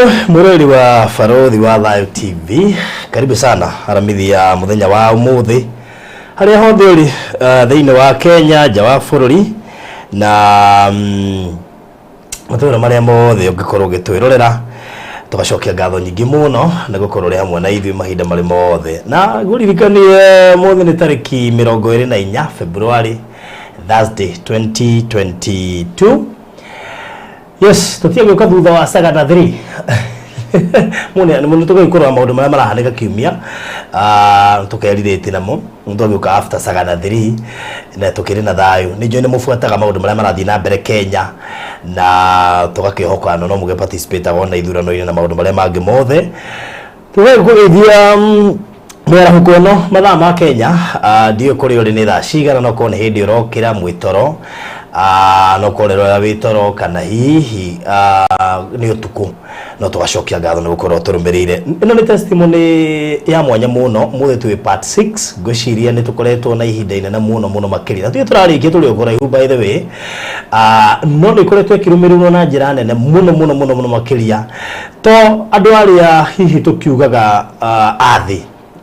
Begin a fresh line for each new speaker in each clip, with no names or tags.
Mureli wa Farodhi wa Live TV, karibu sana haramithi ya muthenya wa umuthi haria hothe uri thiini wa Kenya, nja wa bururi na matura maria mothe ungikorwo gitwirorera tugacokia ngatho nyingi muno na gukorwo ri hamwe na ithui mahinda mari mothe na guririkanie muthi ni tariki 24 February Thursday 2022. Yes, tutia gyoka thutha wa Sagana 3. Muno tugikorwo maundu maria marahanika kiumia tukeririte namo tugiuka after Sagana 3 na tukiri na thayu ni njo ni mufuataga maundu maria marathii na mbere Kenya na tugakihoka no muge participate ona ithurano-ini na maundu maria mangi mothe tugikugeithia mwera hukono mathaa ma Kenya ndio kuri uri ni thaa cigana no kone hindi urokira mwitoro no korero ya witoro kana hihi ni utuku no tugacokia ngatho ni gukorwo turumirire ino ni testimony ya mwanya muno muthe twi part 6 ngociria ni tukoretwo na ihinda inene muno makiri na turarikia turi ukora hu by the way no ni koretwo ikirumirirwo na njira nene muno makiria to andu aria hihi tukiugaga athi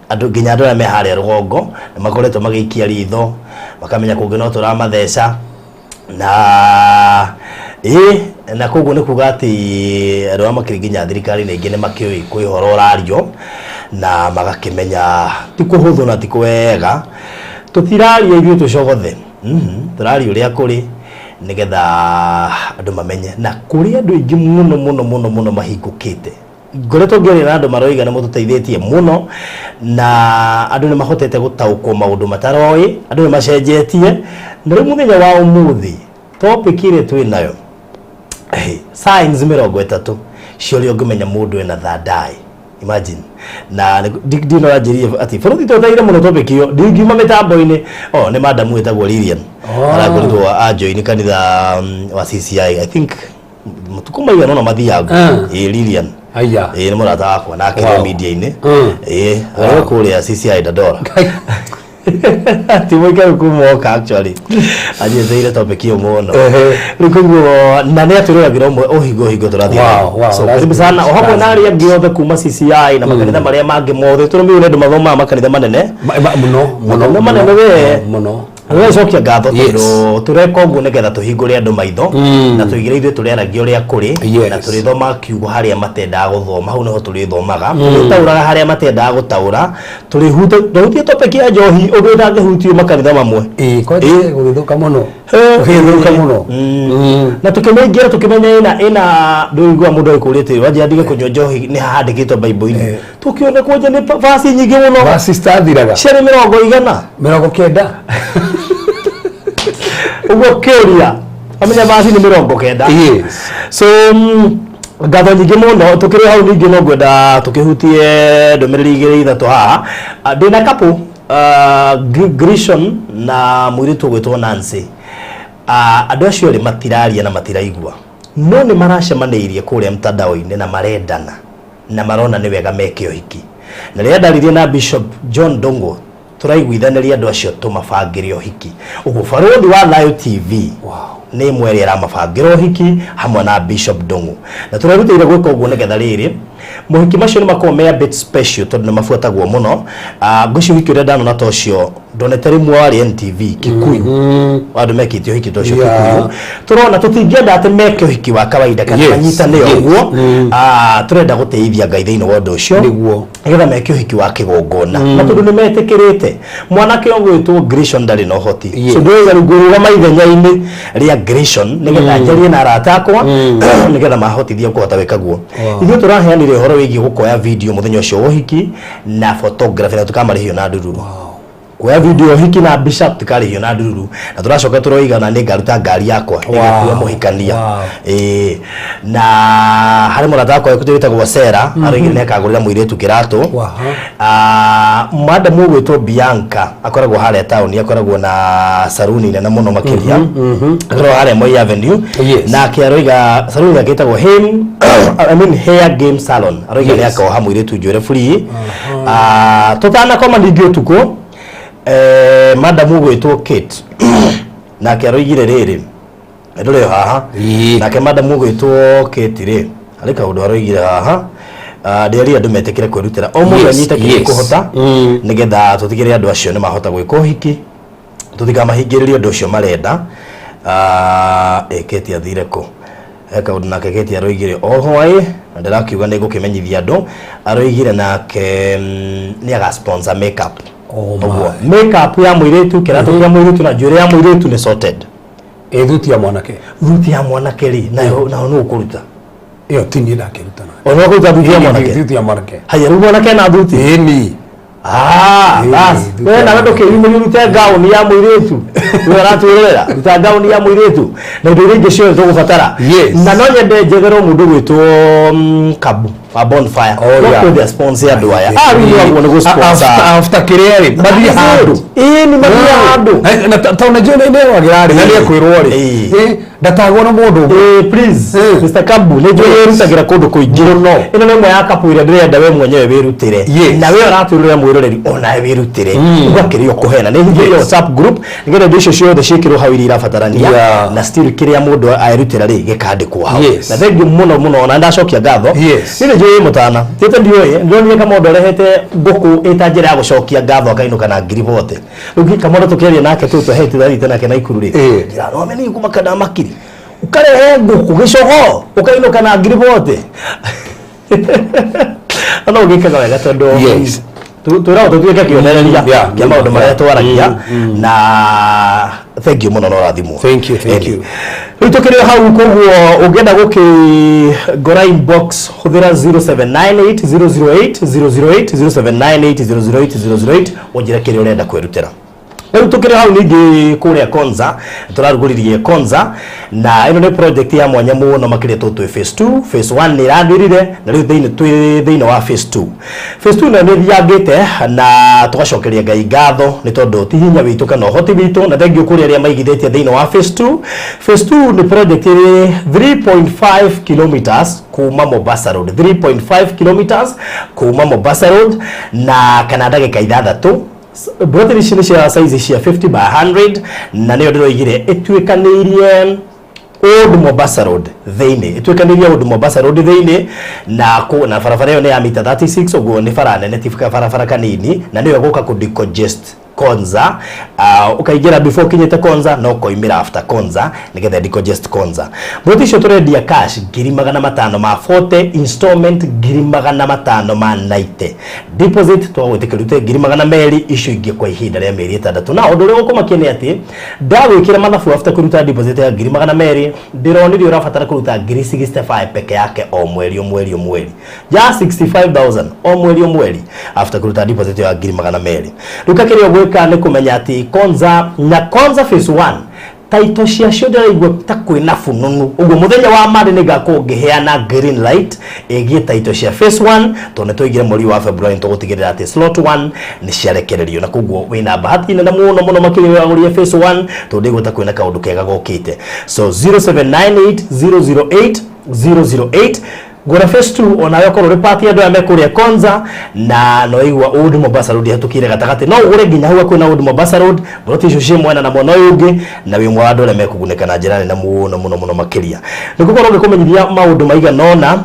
andu nginya andu aria me haria rugongo ni makoretwo magiikia ritho makamenya kungi no turamatheca na koguo ni kuga ati andu amakiri nginya thirikari ni ngine makioi kwi horo urario na magakimenya ti kuhuthu na ti kwega tutiraria ithuĩ tucogothe turaria uria kuri nigetha andu mamenye na kuri andu ingi muno mahingukite ngoretwo ngĩaria na andu maroiga nĩ mũtũteithĩtie muno na andu nĩ mahotete gũtaũkwo maũndũ mataroi andu nĩ macenjetie na rĩu mũthenya wa ũmũthĩ topic ile twĩ nayo signs 30 ciũria ũngĩmenya mũndũ ena thadai imagine na ndino ranjirie ati bũrũri tweteire mũno topic iyo ndingiuma mĩtambo-inĩ nĩ madamu wĩtagwo Lilian arakorirwo ajoini kanitha wa CCI I think mutuko maigana ona mathiaga Lilian aya ni murata wakwa na akĩrĩ media-inĩ kuria CCI Dadora ti mwika kumoka actually ajezeire topic iyo muno rikugo na ne aturagirwo mwe ohigo turathia so karibu sana ohamwe na aria giothe kuma CCI na makanitha maria mangi mothe turumire ndu mathoma makanitha manene muno we cokia ngatho tondu tureka uguo nigetha tuhingure andu maitho na tuigire ithuĩ tũrĩaragia ũrĩa kũrĩ na tũrĩthoma kiugo harĩa matendaga gũthoma hau niho tũrĩthomaga tũrĩtaũraga harĩa matendaga gũtaũra tũrĩhutie topic ya njohi ũndũ ũtangĩhutio makanitha mamwe
gũgĩthũka mũno
na tukimenya ina ndũigua mũndũ aikũrĩte wanja ndige kũnyua njohi nĩ handĩkĩtwo Bible-inĩ tukione kwanja nĩ verse nyingĩ mũno
verse citathiraga
ciarĩ
90
ugo keria amenya basi ni 90
yes
so ngatho nyingi muno tukiri hau ningi no ngwenda tukihutie ndumiriri igiri ithatu haha ndina kapu Grishon na mwiritu gwitwo Nancy andu acio ri matiraria na matiraigua no ni maracemanirie kuria mtandao-ini na marendana na marona ni wega meke ũhiki na rĩrĩa ndaririe na Bishop John Dongo turaiguithaniria andu acio tumabangire ũhiki uguo Farodhi wa Live TV ni mweri aramabangire ũhiki hamwe na Bishop Dongo na turarutire gwika uguo nigetha riri mũhiki macio ni makorwo me a bit special tondu ni mafuatagwo muno ngũci ũhiki ũrĩa ndanona ta ũcio ndonete rĩmwe wa NTV Kikuyu andu mekĩte ũhiki ta ũcio Kikuyu turona tutingĩenda atĩ meke ũhiki wa kawaida kana manyitane ũguo turenda gũteithia Ngai thĩinĩ wa ũndũ ũcio nĩguo nigetha meke ũhiki wa kĩgongona na tondu nĩ metĩkĩrĩte mwanake ũgwĩtwo Grishon ndarĩ na ũhoti so ndũiga rũgũrũgama ithenya-inĩ rĩa Grishon nigetha njarie na arata akwa nigetha mahotithia kũhota gwĩka guo ithuĩ tũraheanire ũhoro wĩgiĩ gũkoya video mũthenya ũcio wa ũhiki na photography na tukamarĩhio na ndururu kuoya video hiki na Bishop tukarĩhio na ndururu na tũracoka tũroigana nĩ ngaruta ngari yakwa ĩgĩkuua mũhikania na harĩ mũrata wakwa wĩtagwo Sarah arĩgire nĩ akagũrĩra mũirĩtu kĩratũ madamu ũgwĩtwo Bianca akoragwo harĩa taũni akoragwo na saruni nene mũno makĩria akoragwo harĩa Moi Avenue na akĩaroiga saruni yake ĩtagwo Hair Game Salon aroiga nĩ akaoha mũirĩtu njuĩrĩ free tũtanakoma ningĩ ũtukũ madamu gwĩtwo Kate nake aroigire rĩrĩ ndũrĩ haha nake madamu gwĩtwo Kate rĩ arika undu aroigire haha nderi andu metekire kwirutira o mundu anyite kuhota nigetha tutigire andu acio ni mahota gwika uhiki tutikamahingiririre undu ucio marenda eketi athire ko eka undu nake keti aroigire oho ai ndirakiuga ni gukimenyithia andu aroigire nake ni aga sponsor makeup makeup ya muiretu kiratu ya muiretu na jure ya muiretu ni sorted
thuti ya mwanake
ri nayo no ukuruta
iyo tini na kirutana
ono kuruta thuti ya mwanake haya rugo nake na thuti
ni
bas wewe na ndo kirimu ni ruta gauni ya muiretu wewe ratwirera ruta gauni ya muiretu na ndo ringi cio tugubatara na no nyende njegero mundu gwitwo kabu a bonfire no the sponsor andu aya we want to go sponsor
after kireri badia handu
ni badia handu
na tauna jone ne wagirari na ni kwirwo ri ndatagwo no mundu
please Mr. Kabu ne jone rutagira kundu kuingiro no ino nemwe ya kapu ire ndirenda we mwenyewe wirutire na we uratwirira mwiroreri ona wirutire ugakirio kuhena ne hiyo WhatsApp group ngene ndisho cio the shikiro hawiri irafatarania na still kiria mundu airutira ri gikandikwo hau na thank you muno na ndacokia ngatho ni mutana tete ndioye ndonye kama ndorehete nguku itanjira ya gucokia ngatho akainuka na ngiribote rugi kama ndo tukeria nake tu tuhete thari tena kana ikuru ri ngira no meni kumaka na makiri ukarehe nguku gicogo ukainuka na ngiribote ano gikaga wega tondu turao tutuike kionereria ya maundu maria twaragia na thank you muno no rathimu
thank you
Tukire hau koguo ugenda guki gora inbox huthira 0798008008 onjira kire urenda kwirutira tukire hau ningi kuria Konza turaruguririe Konza na ino ni project ya mwanya muno makire tutwe phase 2 phase 1 ni randirire na riu thiini wa phase 2 na ni yagite na tugacokeria Ngai ngatho ni tondu ti hinya witu kana hoti witu na thank you kuria ria maigithitie thiini wa phase 2 ni project 3.5 kilometers kuma Mombasa Road 3.5 kilometers kuma Mombasa Road na kana ndagika 6 brother cia size cia 50 by 100 na niyo ndiroigire itwikanirie Old Mombasa Road thiini itwikanirie Old Mombasa Road thiini na barabara yo ni ya mita 36 uguo ni bara nene tifika barabara kanini na niyo guka ku decongest Konza ukaigira before kinyete Konza no koimira after Konza nigetha decongest Konza broti cio turendia cash 540 installment 590 deposit twagwitikirute 200 icio ingi kwa ihinda ria mieri 6 na undu uri gukumakia ni ati ndawikira mathabu after kuruta deposit ya 200 ndironire urabatara kuruta 65 peke yake o mweri ja 65000 o mweri after kuruta deposit ya 200 rukakirio gwika ni kumenya ati Konza phase 1 taito cia cio ndiraigua ta kwina fununu uguo muthenya wa mari ni gakungiheana green light egie taito cia phase 1 tone toigire mweri wa February tugutigirira ati slot 1 ni ciarekererio na kuguo wina bahati na muno makiri wa guria phase 1 tondigwo ta kwina kaundu kega gokite so 0798008008 gora phase 2 onayo korwo ri party andu amekuria Konza na no igwa Old Mombasa Road hatukire gatagati no ugure nginya huwa kwina Old Mombasa Road broti icio cie mwena na mwena uyungi na wi mwa andu aria mekuguneka na njira na muno makiria nigukorwo ngikumenyithia maundu maiga nona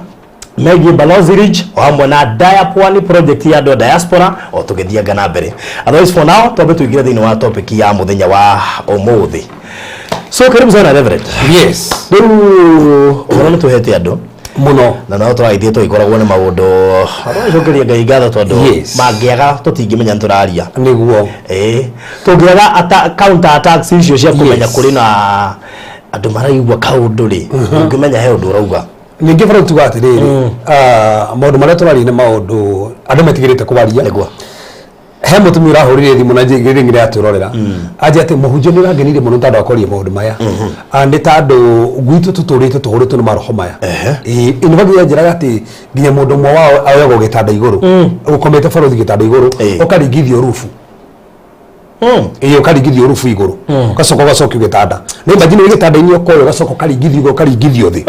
megie Balozi Ridge o hamwe na Diapwani project ya andu diaspora o tugithianga na mbere otherwise for now twambe tuigire thiini wa topic ya muthenya wa umuthi so karibu sana Reverend riu tuhete andu
muno
na no turaithie tuikoragwo ni maundu aracokeria Ngai ngatho tondu mangiaga tutingimenya turaria
niguo
tungiaga counter attacks icio cia kumenya kuri na andu maraigua kaundu ri ungimenya he undu urauga
ningi bara tuga atiriri maundu maria turari ni maundu andu metigirite kubaria
niguo
he mutumia urahurire thimu na njigire ngira aturorera aje ati muhunjio ni ragenire muno tondu akorie maundu maya andi tandu gwitu tuturite tuhuritwo ni maroho maya ini bagia njiraga ati nginya mundu mwe wao ayogo gitanda iguru ukomete barothi gitanda iguru ukaringithio rufu ukaringithio rufu iguru ugacoka gitanda ni imagine gitanda ini ukoyo ugacoka ukaringithio thi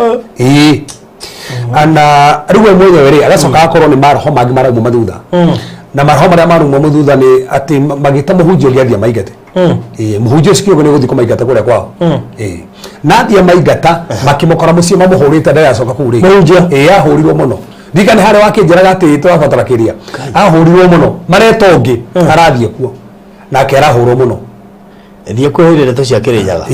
ana riwe mwenyewe ri agacoka akorwo ni maroho mangi marauma mathutha na maroho maria marumwo muthutha ni ati magita muhunjio giathia maigate muhunjio cikio ni guthiko maigate kuria kwao nathia maingata makimokora mucie mamuhurite ndayacoka kuu ri ahurirwo muno ndikane hare wakinjiraga ati twabatara kiria ahurirwo muno maretongi arathie kuo nake arahurwo muno
thie kwehirire to cia kirinyaga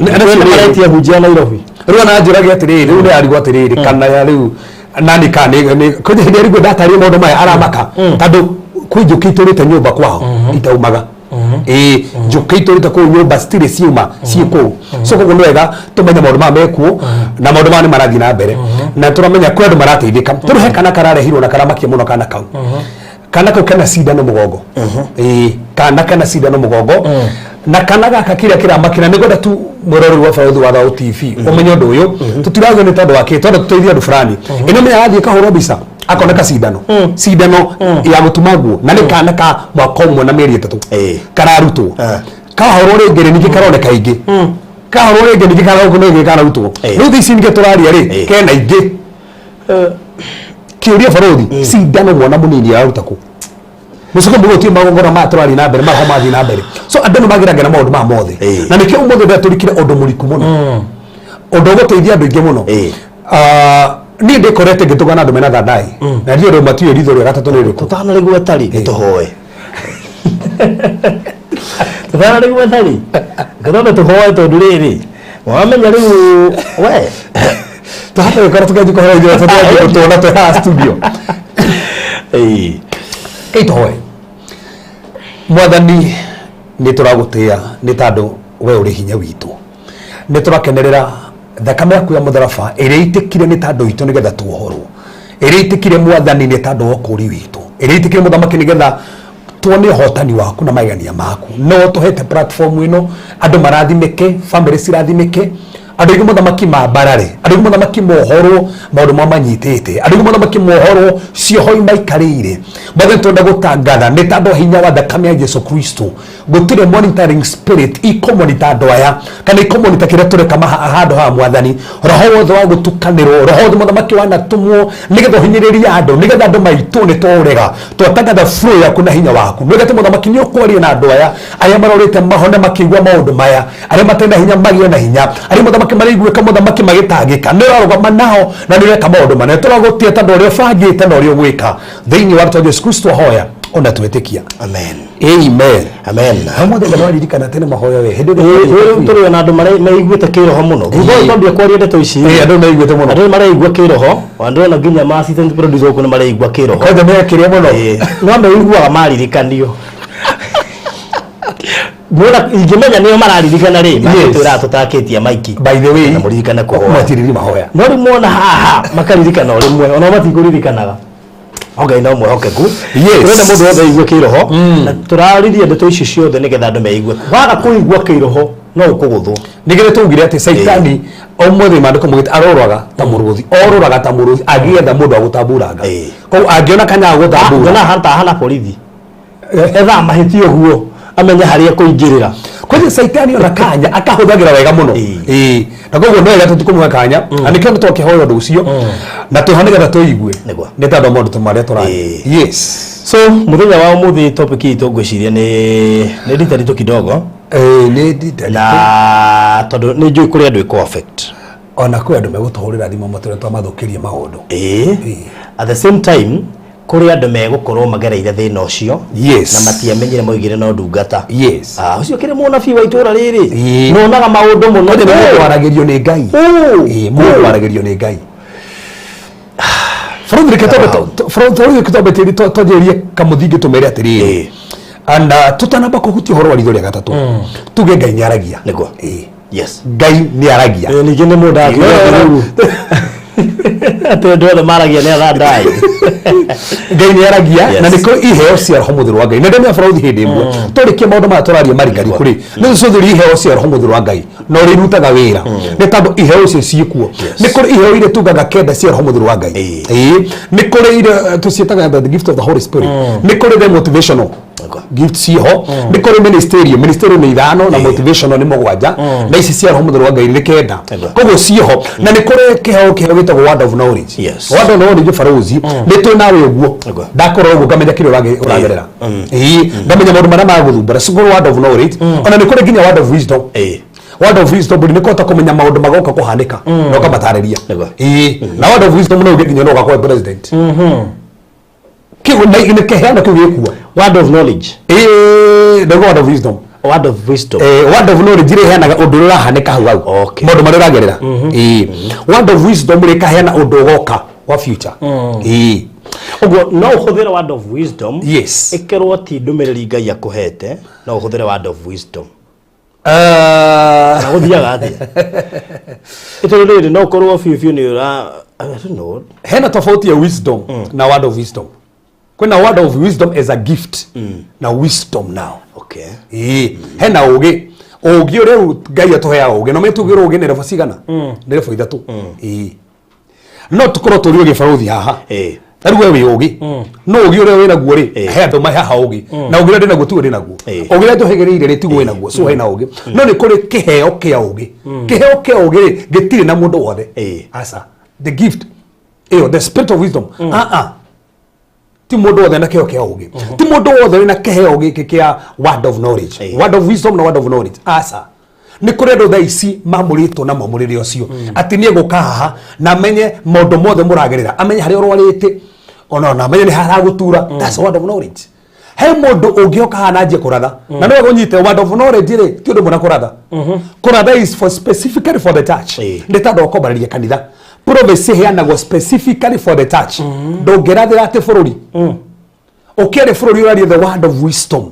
na
maretia hunjia Nairobi
riu na njiragia atiriri riu ni arigwo atiriri kana ya riu nani kane ko ndi arigwo datari maundu maya aramaka tondu kwijuki turite nyumba kwao itaumaga njuki turite ku nyumba stiri ciuma ciku so koguo ni wega tumenye maundu ma mekuo na maundu ma ni marathi na mbere na turamenya kwendu marateithika turuhe kana kararehirwo na karamakia muno kana kau kana kau kana cindano mugongo kana kana cindano mugongo na kana gaka kiria kiramakira ni gwenda tu murori wa Faudhi wa Thao TV umenye undu uyu tutiraga ni tondu wake tondu tuteithia andu fulani ino me athie kahoro bica akoneka cindano ya gutumaguo na ni kana ka mwaka umwe na mieri 3 kararutwo kahoro ringi ningi karoneka ingi kahoro ringi ningi kararutwo riu thici ningi turaria ri kena ingi kiuria Faudhi cindano mwana munini araruta ku musuko mugo ti magongora maturari na mbere mahoma thi na mbere so andũ magiraga na maundu ma mothe na nikio umothe ndaturikire undu muriku muno undu guteithia andu ingi muno ni ndikorete ngitugana andu mena thadai na ndio matiyo ritho rĩa gatatu ni riku
tutana rigwe tari nituhoe tutana rigwe tari gathone tuhoe tondu riri wamenya riu we
tuhate gukora tukaji kohora ithio tondu tuona twa studio itoe mwathani ni turagutia ni tondu we uri hinya witu ni turakenerera thakame yaku ya mutharaba iria itikire ni tondu itu nigetha tuohorwo iria itikire mwathani ni tondu okuri witu iria itikire muthamaki nigetha tuone hotani waku na maigania maku no tuhete platform ino andu marathimike family cirathimike andu ingi muthamaki mambarare andu ingi muthamaki mohorwo maundu mamanyitite andu ingi muthamaki mohorwo ciohoi maikarire bathe twenda gutangatha ni tondu hinya wa thakame ya Yesu Kristo gutire monitoring spirit ikomonita andu aya kana ikomonita kiria tureka handu ha mwathani roho wothe wa gutukanirwo roho wothe muthamaki wanatumwo nigetha hinyiriria andu nigetha andu maitu ni tworega twatangatha flow yaku na hinya waku nigetha muthamaki ni ukwaria na andu aya marorite mahone makigwa maundu maya aria matenda hinya magie na hinya aria muthamaki marigwika muthamaki magitagika ni rarugama nao na ni reka maundu manene turagutia tondu uria bangite na uria gwika thiini wa Yesu Kristo hoya ona twetikia
amen
amen hamwe ndio waririkana tena mahoya we hende
turi na andu maiguite kiroho muno gugo tondu kwaria ndeto ici
andu maiguite muno
andu maraigua kiroho andu na nginya ma assistant producer uko maraigua kiroho
kaza me kiria muno
no maiguaga maririkanio Bora ingimenya niyo mararirikana ri matira tutakitia maiki
by the way
na muririkana ko
matiriri mahoya
no ri muona haha makaririkana ri mwe ona matikuririkanaga okay no mwe hokeku turenda mundu wothe igwe kiroho na turaririe ndeto ici ciothe nigetha andu meigwe waga kuigwa kiroho no ukuguthwo
nigire tugire ati saitani omothe mandiko mugite arororaga ta muruthi ororaga ta muruthi agietha mundu agutamburanga ko angiona kanya gutambura
na hana borithi etha mahitio guo amenya haria kuingirira
kwa saitani ona kanya akahuthagira wega muno na koguo no wega tutikumuha kanya anikio nitokehoya undu ucio na tuhanigetha tuigue ni tondu maundu tumaria turari yes
so muthenya wa umuthi topic hii tugwiciria ni ditaritu kidogo
ni ditaritu
na tondu ni njui kuri andu iko affect
ona kuri andu megutuhurira thimo matore twamathukirie maundu
at the same time kuri andu megukorwo magereire thina ucio na matiamenyire moigire no ndungata ucio kire munabii wa itura riri nonaga maundu muno
ni mwaragirio ni Ngai mwaragirio ni Ngai Faudhi kitobetiri tojerie kamuthingi tumere atiriri anda tutanamba kuhutia horo waritho ria gatatu tuge Ngai ni aragia
niguo
Ngai ni aragia
ningi ni mundu ate ndole maragia ne thadai
Ngai ni aragia na niko iheo cia roho muthiru wa Ngai na ndemya Faudhi hindi imwe turikie maundu ma turaria marigari kuri ni cuthuri iheo cia roho muthiru wa Ngai no rirutaga wira ni tondu iheo cio ciikuo ni kuri iheo ile tugaga kenda cia roho muthiru wa Ngai ni kuri ile tucietaga the gift of the Holy Spirit ni kuri the motivational gift ciho ni kuri ministerial ni ithano na motivational ni mugwanja na ici cia roho muthiru wa Ngai ni kenda koguo ciho na ni kuri kiheo gitagwo word of knowledge word of knowledge Faudhi ni tu nawe uguo ndakorwo uguo ngamenya kire uragerera ngamenya maundu maria maguthumbura cukuru word of knowledge ona ni kuri nginya word of wisdom word of wisdom ni kota kumenya maundu magoka kuhanika no kamatareria na word of wisdom no nginya no gakwa president kigo na ine kehana kugikuwa
word of knowledge
the word of wisdom
word of wisdom
word of knowledge ire hena undu urahanika hau hau maundu mari uragerera word of wisdom ri kahena undu goka wa future
Ogo no uhuthira word of wisdom
yes
ikerwo ti ndumiriri Ngai akuhete no uhuthira word of wisdom guthiaga atia ito riri no korwo fiu ni ura I don't know
hena tofauti ya wisdom na word of wisdom kuna word of wisdom is a gift na wisdom now hena ugi ure Ngai atuhea ugi no metugire ugi ni refa cigana ni refa ithatu no tukorwo turio gibaruthi haha Taruwe we ugi no ugi ure wina guo ri he andu mahaha ugi na ugi uri naguo tu uri naguo ugi ri tuhegereire ri tiguo naguo so he na ugi no ni kuri kiheo kia ugi ri gitiri na mundu wothe asa the gift the spirit of wisdom ti mundu wothe na kiheo kia ugi ti mundu wothe na kiheo giki kia word of knowledge word of wisdom na word of knowledge asa ni kuri ndo thaici mamurito na mamurire ucio ati ni eguka haha na menye maundu mothe muragerera amenye hari urwarite ona na menye ni haragutura that's word of knowledge he mundu ungioka hanajie kuratha na no gunyite word of knowledge ri ti undu muna kuratha kuratha is for specifically for the church ndi ta ndo kombararia kanitha prophecy heanagwo specifically for the church ndungirathira ati bururi ukere bururi urarie the word of wisdom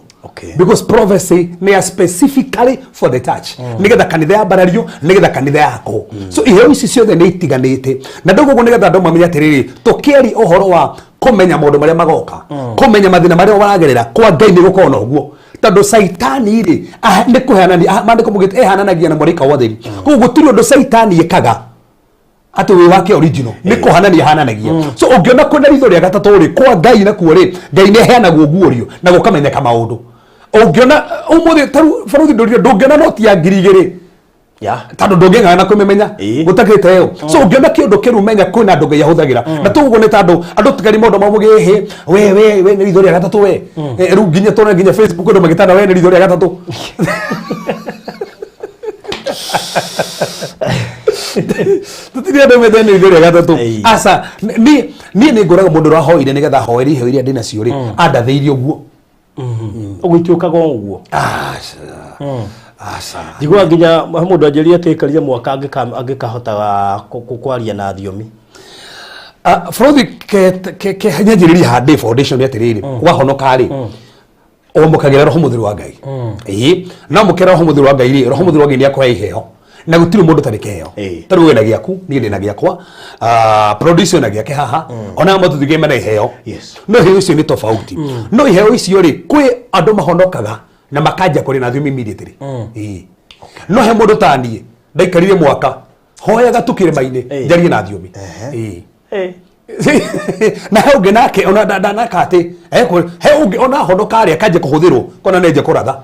because prophecy they specifically for the church nigetha kanitha ya barario nigetha kanitha yako so iheo ici ciothe ni itiganite na ndogo nigetha ndo mamenya atiriri tukieri uhoro wa kumenya maundu maria magoka kumenya mathina maria waragerera kwa Ngai ni gukona uguo tondu saitani ri ni kuheanania mandiko mugite ehananagia na mwarika wotheri koguo gutiri undu saitani ikaga ati we wake original ni kuhanania hananagia so ungiona kwenda ritho ria gatatu ri kwa Ngai na kuo ri Ngai ni heanaguo guorio na gukamenyeka maundu ungiona umuthi taru baruthi ndungiona noti ya 2,000 tando ndungianga na kumemenya gutakite yo so ungiona kiundu kiru menya kwina ndungi yahuthagira na tuguo ni tando andu tigari mondo mamugihe we ni ritho ria gatatu we ru nginya tona nginya Facebook ndo magitana we ni ritho ria gatatu tutiria ndo methene ritho ria gatatu asa ni nguraga mundu rahoire nigetha hoeri he iria ndina cio ri andatheirio guo
ugitukaga uguo digwa nginya mundu anjeria tikaria mwaka angikahotaga kwaria na thiomi
Frothi ke hanyanjiriria hande foundation yatiriri wahonoka ri omukagira roho muthiru wa Ngai na mukira roho muthiru wa Ngai ri roho muthiru wa Ngai ni akwa iheo na gutiri mundu tarikeheo taru we na giaku ni ndi na giakwa producer na giake haha ona matuthige mena iheo no iheo icio ni tofauti no iheo icio ri kwi andu mahonokaga na makanja kuri na thiomi immediately no he mundu tanie ndaikarire mwaka hoyaga tukire maine njarie na thiomi na he ungi nake ona ndanaka ati he ungi ona honoka ari akanje kuhuthirwo kona nenje kuratha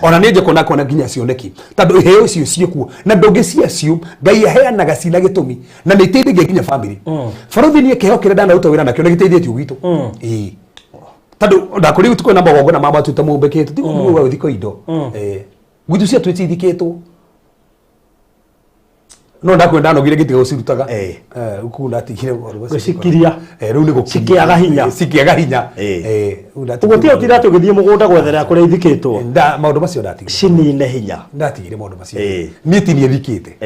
ona nenje kona nginya cioneki tondu iheo icio ciekuo na ndungi ciacio Ngai aheanaga cina gitumi na ni iteithagia nginya family baruthi ni kiheo kire ndanaruta wira nakio ni giteithĩtie gitu tondu ndakuri utuko na magongo na mama tuta mumbekete ti muwe uthiko indo gwitu cia twithikitwo no ndakwenda nogire gitiga ucirutaga ukuna tigire
gucikiria
riu ni
gukiaga
hinya
ugutio tira tugithie mugunda gwethera kuria ithikitwo
maundu macio ndatigire
cinine hinya
ndatigire maundu macio ni tinie thikite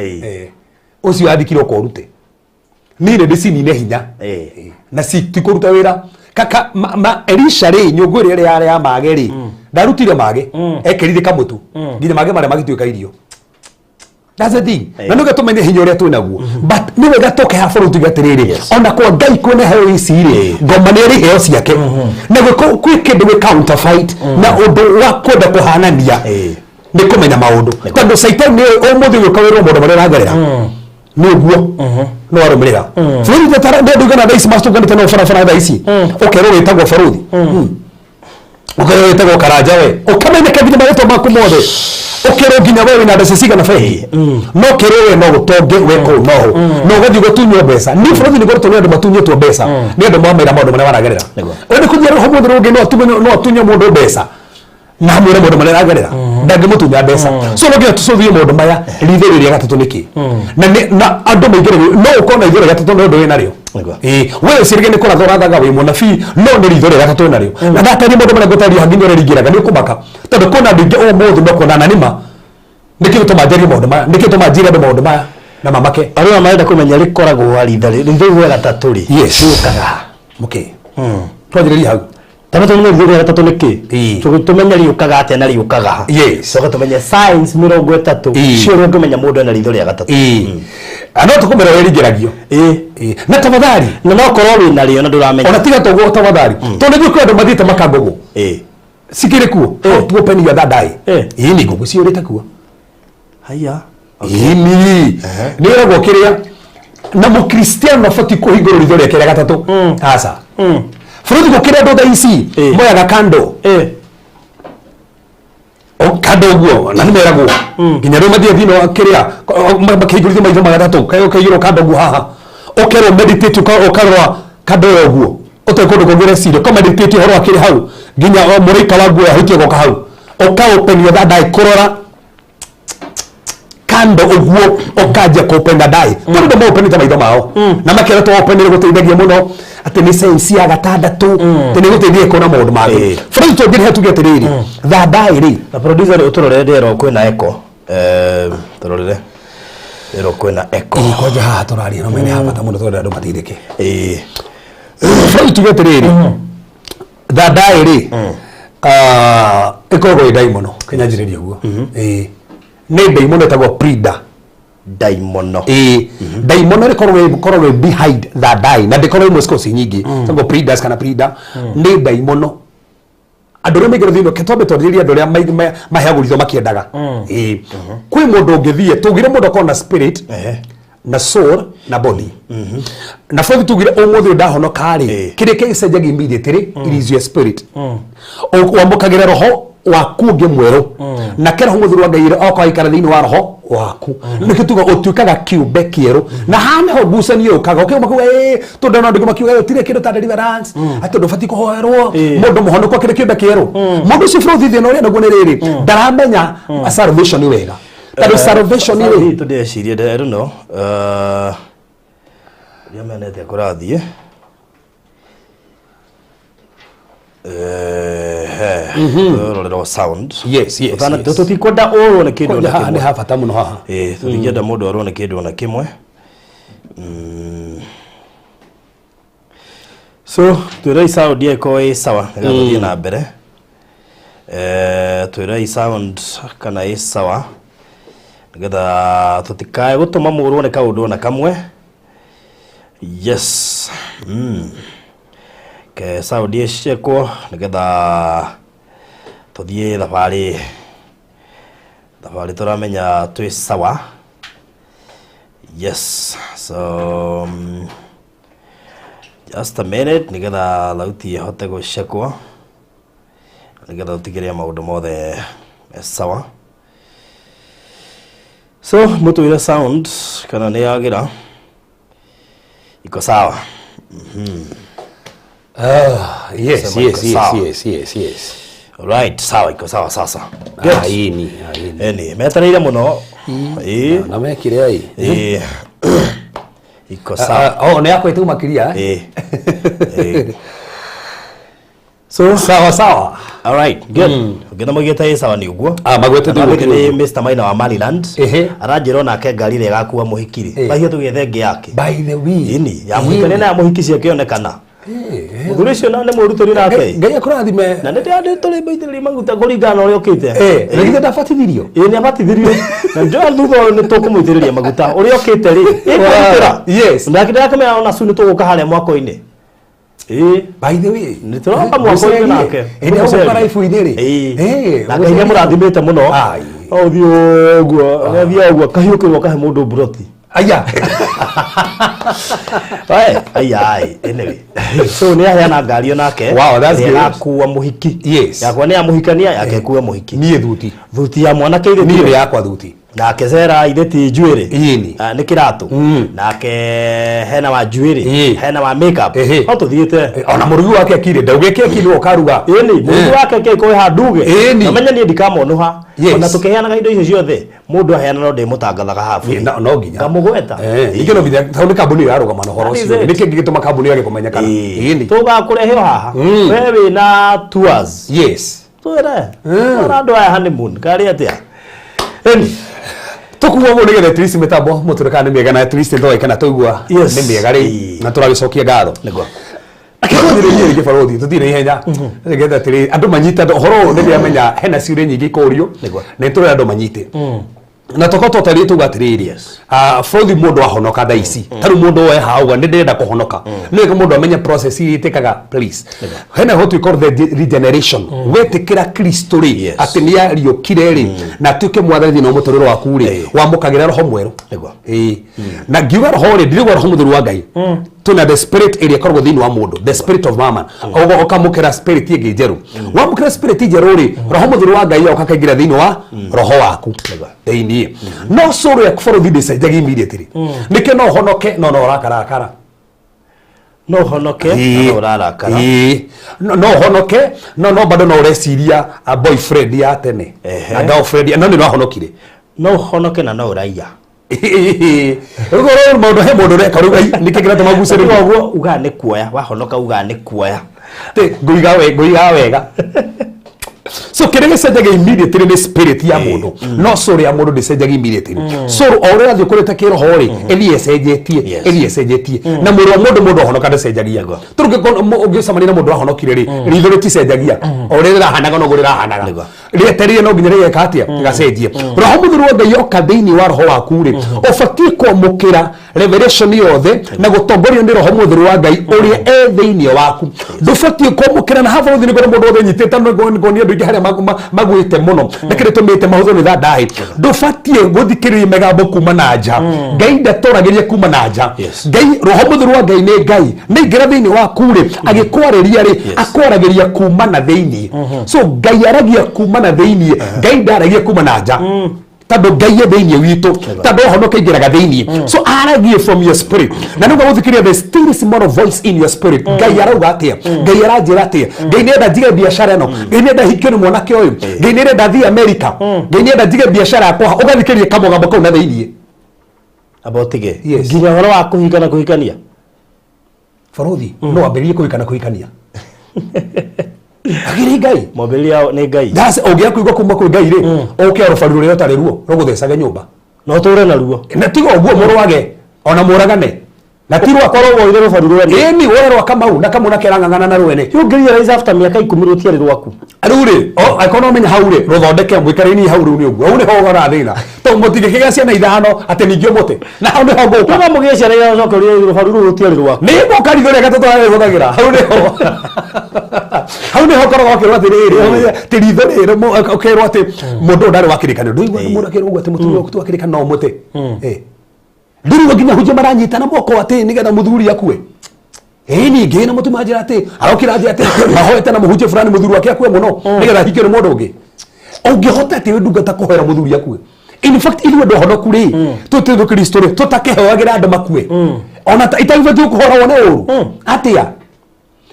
ucio athikire ukorute ni ndi cinine hinya na citikuruta wira kaka Elisha ri nyungu ri yari ya mage ri ndarutire mage ekerire kamutu nginya mage maria magituika irio that's the thing na nuga tumenye hinya uria twinaguo but ni wega toke ha bũrũri gatiriri ona kwa Ngai kwene heo ici ri ngoma ni ri heo ciake na gwi kindu wi counterfeit na undu wa kwenda kuhanania ni kumenya maundu tondu Satan ni umuthi gwikawirwo maundu maria aragerera ni uguo no arumirira bũrũri tatara ndio ndugana thaa ici mastukanite no barabara thaa ici ukerwo witagwo bũrũri ukerwo witagwo Karanja we ukamenyeka nginya marĩtwa maku mothe ukero nginya wewe na ndece cigana bengi no kerewe no gutonge weko no gathi gutunywo mbeca ni bũrũri ni gũtũnya andũ matunyĩtwo mbeca ni andũ mamera maũndũ marĩa maragerera ende kunyera ho mũndũ ũngĩ no atunye mũndũ mbeca na mwĩre mũndũ marĩa aragerera ndangĩmũtunya mbeca so no nginya tũcũthie maũndũ maya ritho rĩrĩa gatatũ nĩkĩ na andũ maingĩ no ũkorwo na ritho rĩa gatatũ no ũndũ wĩ narĩo wewe cirige nĩ kũratha ũrathaga wĩ mũnabii no nĩ ritho rĩa gatatũ wĩ narĩo na ndataria maũndũ marĩa ngũtaria hangi nĩ ũreringĩraga nĩ ũkũmaka tondũ kwĩna andũ aingĩ ũmũthĩ ndakona na nĩma nĩkĩ gĩtũma njarie maũndũ maya nĩkĩ gĩtũma njĩre andũ maũndũ maya na mamake arĩa marenda kũmenya rĩkoragwo ritho rĩa gatatũ rĩ rĩũkaga mũkĩ twanjĩrĩrie hau tama tumenye ritho rĩa gatatũ nĩkĩ tumenye rĩũkaga atĩa na rĩũkaga coka tumenye signs 30 cio rĩo ngĩmenya mũndũ ena ritho rĩa gatatũ no tũkũmera wĩringĩragio na tafadhali na no korwo wĩna rĩo na ndũramenya ona tiga tũguo tafadhali tondũ nĩ kwenda mathiĩte makangũgũ sikire kuo tuopeni ya dadai ni ngũgũ ciũrĩte kuo haya ni nĩragwo kĩrĩa na mũkristiano abati kũhingũrwo ritho rĩake rĩa gatatũ aca bũrũri gũkĩrĩa andũ thaa ici moyaga kando kando ũguo na nĩmeragwo nginya rĩu mathiĩ thĩinĩ wa kĩrĩa makĩhingũrithio maitho magatatũ kaigĩrwo kando ũguo haha ũkerwo meditate ũkarora kando ĩyo ũguo ũtarĩ kũndũ kũngĩ ũreciria ũkameditate ũhoro wa kĩrĩ hau nginya mũraika wa nguo ahĩtie goka hau ũkaũpenio thadai kũrora kando ũguo ũkanjia kũpenda dai tondũ ndĩ maũpenĩte maitho mao na makĩra tũwaũpenĩre gũteithagia mũno atĩ nĩ sainsi ya gatandatũ atĩ nĩ gũteithia kuona maũndũ mangĩ bũrũri tũngĩrĩhe tuge atĩrĩrĩ thadai rĩ na producer rĩ ũtũrorere ndero kwĩna echo tũrorere ndero kwĩna echo kwanja haha tũraria no mene habata mũno tondũ andũ mateithĩke bũrũri tuge atĩrĩrĩ thadai rĩ ĩkoragwo ĩ ndai mũno kĩnyanjĩrĩria ũguo nĩ daimono etagwo prida daimono daimono rĩkoragwo behind that die na ndĩkorwo imwe cikoci nyingĩ tagwo pridas kana prida nĩ daimono andũ arĩa maingĩra thĩinĩ twambe twarĩrĩrie andũ arĩa maheagwo ritho makĩendaga kwĩ mũndũ ũngĩthiĩ tũgire mũndũ akorwo na spirit na soul na body na bũrũri tugire ũmũthĩ ndahonoka rĩ kĩrĩa kĩcenjagia immediately it is your spirit wamũkagĩra roho waku ũngĩ mwerũ na kera mũthuri wa Ngai oka aikara thĩinĩ wa roho waku nĩkĩ tuga ũtuĩkaga kĩũmbe kĩerũ na hana ho ngucanio ũkaga ũkiuma kuga tondũ andũ makiuga tire kĩndũ ta deliverance atĩ ndũbatiĩ kũhoerwo mũndũ mũhonoku kĩrĩ kĩũmbe kĩerũ mũndũ ũcio bũrũri thĩinĩ ũrĩa naguo nĩ rĩrĩ ndaramenya salvation wega tondũ salvation rĩ tũndĩcirie I don't know rĩa menete kũrathiĩ rorero sound yes bana tutikwenda orwo nĩ kĩndũ na kĩmwe nĩ habata mũno haha tũtingĩenda mũndũ orwo nĩ kĩndũ na kĩmwe so twĩrai sound yeko ĩ sawa nĩgathiĩ na mbere twĩrai sound kana ĩ sawa nĩgetha tũtikae gũtũma mũrwo nĩ kaũndũ na kamwe yes ke saudi esheko nĩgetha tũthiĩ thabarĩ tũramenya twĩ sawa yes so just a minute nĩgetha lauti ĩhote gũcekwo nĩgetha tũtigĩrĩre maũndũ mothe sawa so mũtũire sound kana nĩ yagira iko sawa yes. Alright, sawa iko sawa sasa. Aini. Metereire muno. Na mekire ai. Iko sawa. Nĩ yakwa ituma kiria. So sawa. Alright, good. Ngena mũgĩte sawa nĩ ũguo. Magwete nĩ Mr. Maina wa Maryland. Aranjĩra nake ngari ĩrĩa ĩgakuua mũhiki-rĩ. Bahia tũgethe ngĩ yake. By the way. Ini ya mũhiki na mũhiki ciakĩonekana. Mũthuri ũcio nĩ mũrutĩri nake. Ngai akũrathime. Na nĩ tũrĩ baitĩrĩ maguta kũringana ũrĩa ũkĩte. Na githĩ ndabatithirio? Nĩ abatithirio. Na njoya thutha nĩ tũkũmũitĩrĩria maguta ũrĩa ũkĩte rĩ. Yes. Na kĩndũ kĩmwe ona su nĩ tũgũka harĩa mwako-inĩ. By the way, nĩ tũroka mwako-inĩ nake. Nĩ ũgũkora ibu-inĩ rĩ. Na Ngai nĩmũrathimĩte mũno. Ũthiĩ ũguo kahiũkĩrwo kahe mũndũ buroti. Aya. Anyway. So nĩ aheana ngari onake. Wow, that's good. Akuua mũhiki. Yes. Yakwa nĩ ya mũhikania yake kuua mũhiki. Niĩ thuti ya mwanake ĩrĩ niĩ yakwa thuti.
na kezera ideti jewelry
Yini.
Ni kiratu na ke hena wa jewelry hena wa makeup no tuthiete
ona murugi wake akire ndauge keki ni okaruga
ni murugi wake ke ko handuge na menya ni ndikamo no ha ona tukeheana indo icio ciothe mundu aheana no ndimutangathaga hafu
no nginya
ngamugweta
ikino nginya tauni kambuni yaruga mana horo cio niki gituma kambuni yake kumenyekana
ni tuga kurehe haha wewe na tours twere andu aya honeymoon kari atia
tukuwa mo nigere twisi metambo mutureka ni miega na twisi ndo ikana tuigua ni miega ri na turagicokia ngatho niguo akithire ngi farodi tutire ihenya ngetha tiri andu manyita horo ni amenya hena ciure nyingi kurio na turi andu manyite na tokoto tari tugatiriri farodi mundu ahonoka thaici taru mundu we hauga ni ndenda kuhonoka ni mundu amenya process itikaga please hena what we call the regeneration wetikira Kristo ri ati ni ariokire ri na tuke mwathani no muturiro waku ri wamukagira roho mweru na ngiuga roho ri ndirigwa roho muthuru wa Ngai tuna the spirit area korwo thini wa mundu the spirit of mama ogo okamukira spirit ingi njeru wamukira spirit njeru ri roho muthuru wa Ngai okakagira thini wa roho waku thini no soro ya kuforo thidi cenjagia immediately nike no honoke no rakarakara
no honoke no urarakara
no honoke no bado no ureciria a boyfriend ya tene na girlfriend no no honokire
no honoke na no uraiya
rugoro mundu he mundu reka rugai nikigira tamagucere
gwo uga ni kuoya wahonoka uga ni kuoya
te nguiga wega so kirege cenjagia immediately ni spirit ya mundu no soro ya mundu ndicenjagia immediately soro ore athio kurete kiroho ri ecenjetie na mwiri wa mundu ahonoka ndacenjagia turuge ungicamania na mundu ahonokire ri ritho riticenjagia ore rirahanaga no gurirahanaga rieterie no nginya rigeka atia gacenjie roho muthuru wa Ngai oka thiini wa roho waku ri ubatie kwamukira revelation yothe na gutongorio ni roho muthuru wa Ngai uria thiini waku ndubatie kwamukira na hafa thini mundu wothe nyitite ngonia ndu haria magwite muno nakire tumite mahutho ni thadahi ndubatie guthikiriria megambo kuma na nja Ngai ndatoragiria kuma na nja Ngai roho muthuru wa Ngai ni Ngai ni ngira thiini waku ri agikwariria ri akwaragiria kuma na thiini so Ngai aragia kuma na thiini Ngai ndaragia kuma na nja tado Ngai thiini witu tado honoka ingiraga thiini so aragie from your spirit na nuga guthikiria the still small voice in your spirit Ngai arauga atia Ngai aranjira atia Ngai nenda njige biashara ino Ngai nenda hikio ni mwanake uyu Ngai nenda thi America Ngai nenda njige biashara yakwa ugathikiria kamugambo kau na thiini
abotige nginya horo wa kuhika na kuhikania
farodhi no aberie kuhika na kuhikania agiri Ngai
mobili yao ni Ngai
dase ogia kuigwa kuma ku Ngai ri oke arofaru ri otare ruo roguthecaga nyumba
no ture na ruo
na tigo oguo moro wage ona muragane na tiru akorwo woire rofaru rwene ni werwa kamau na kamuna kerangangana na rwene
yungiria rise after miaka 10 rutiari rwaku
arure o economy haure ruthondeke mwikarini haure ni uguo une hogora thina to mutige kiga ciana ithano ate ningio muti na hau ni ho ngoka
tuga mugie ciana ya cokoria rofaru rutiari rwaku
ni ngoka ritho gatatu huthagira hau ni ho hau ni ho korwo akirwa tiriri tiritho riri okirwa ati mundu ndari wakirikana nduigwa mundu akirwa ati mutumia okutu akirikana no muti ndiri nginya huje maranyita na moko ati nigetha muthuri akue ni ngina mutumia njira ati arokira njira ati mahoete na muhuje fulani muthuri wake akue muno nigetha hikio ni mundu ungi ungihota ati ndungata kuhera muthuri akue in fact ili ndo honoku ri tutu Kristo ri tutakehoagira andu makue ona itagubati kuhora wone uru atia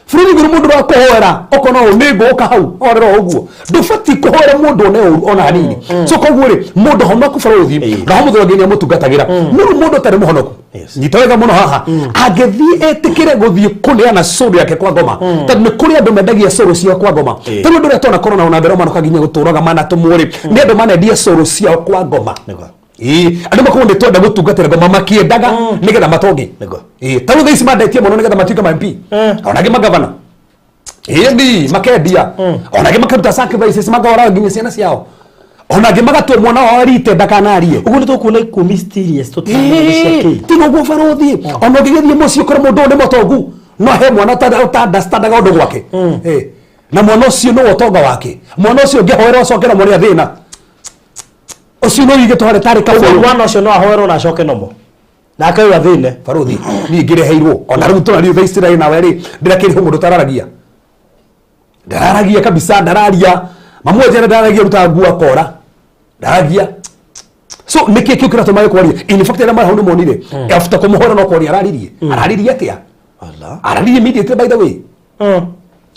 Fridi guru mundu wa kuhoera okono nego okahau orero oguo ndufati kuhoera mundu ne ona hanini so koguo ri mundu honoku farothi na muthuru Ngai ni mutungatagira mundu tari muhonoku nyitawega muno haha agethi etikire guthie kuneana soro yake kwa ngoma tondu ni kuri andu mendagia soro cia kwa ngoma tondu ndu retona korona ona ndero manoka nginya guturaga mana tumuri ni andu manendia soro cia kwa ngoma andu makundi twenda gutungatira ngoma makiendaga nigetha matongi taru thaici mandetie muno nigetha matuike ma MP onage magavana ndi makendia onage makaruta sacrifices magawara nginya ciana ciao onage magatwe mwana wa rite ndakanarie
uguo ni tukuna ku mysterious tutanacia
tigo gwo farothi ona ngigethie mucio kore mundu ndi motongu no he mwana understandaga undu gwake na mwana ucio no utonga wake mwana ucio ngihoera ocokera mwana thina ucio no ige tware tare ka
mwana ucio no ahoerwo na acoke nomo na akaiwa thine
farothi ni ngireheirwo ona riu tuna riu thaicira na weri ndirakiri mundu tararagia ndararagia kabisa ndararia mamwe jana ndaragia ruta ngua kora ndaragia so niki kiukira tumaye kwaria in fact era mara hau monire after kumuhora no kwaria araririe atia araririe immediately by the way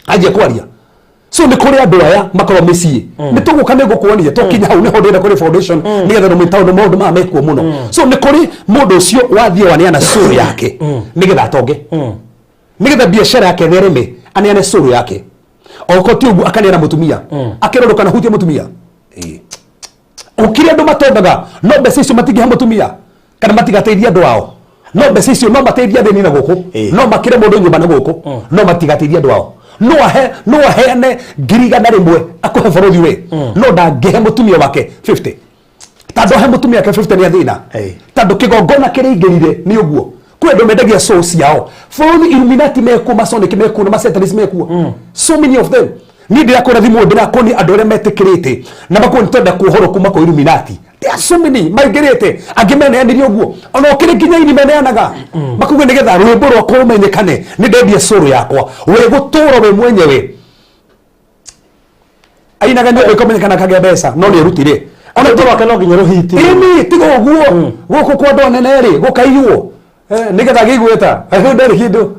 aje kwaria so ni kuri andu aya makoro micii ni tuguka ni gukuonia to kinya hau ni ho ndenda kuri foundation ni getha no mitaundu maundu ma mekuo muno so ni kuri mundu ucio wathie waneana suru yake ni getha atonge ni getha biashara yake thereme aneane suru yake okoti ugu akaneana mutumia akirodoka na hutie mutumia ukiri andu matondaga no mbeca icio matingiha mutumia kana matigateithia andu ao no mbeca icio no mateithia thini na guku no makire mundu nyumba na guku no matigateithia andu ao no aheane ngirigana rimwe akuhe borothi we no ndangihe mutumia wake 50 tando he mutumia wake 50 ni athina tando kigongona kiringirire ni uguo kwe ndo mendagia souls yao borothi Illuminati mekuo Masonic mekuo na Satanist mekuo so many of them ni ndira kora thimu ndira koni andu aria metikirite na bakoni tonda kuhoro kuma ko Illuminati there are so many maigirite angimene ni uguo ona okire kinya ini meneanaga bakuge nigetha rwimbo rwa kumenyekane ni ndendia suru yakwa we guturo we mwenyewe aina gani we kumenyekana kage mbeca no ni rutire ona turo akeno nginya ruhiti ini tigo uguo guku kwa ndo nene ri gukaiywo nigetha gigweta aho ndari hindu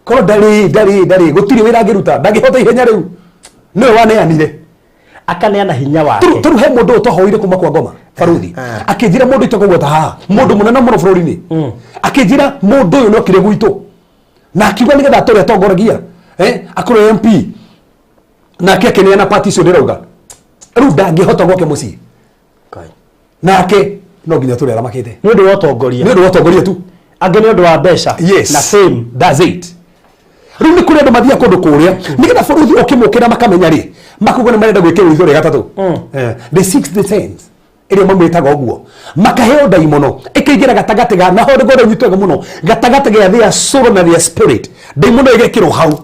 ko ndari gutiri wira ngiruta ndangihota ihenya riu no waneanire akaneana hinya wake turu he mundu utohoire kuma kwa ngoma baruthi akijira mundu itogweta ha mundu munene muno bururi-ini akijira mundu uyu no kire gwitu na akiuga ni getha tore atongoragia akoro MP na akeneana party cio ndirauga riu ndangihota gwoke mucii nake no nginya tore aramakite ni undu wa utongoria tu ange ni undu wa mbeca na same that's it riu ni kuri andu mathia kundu kuria ni getha baruthi ukimukira makamenya ri makugo ni marenda gwikira ithore gatatu the sixth sense iri mamwitaga uguo makaheo daimono ikigira gatagati ga na hore gore witwaga muno gatagati ga their soul na their spirit daimono igekiro hau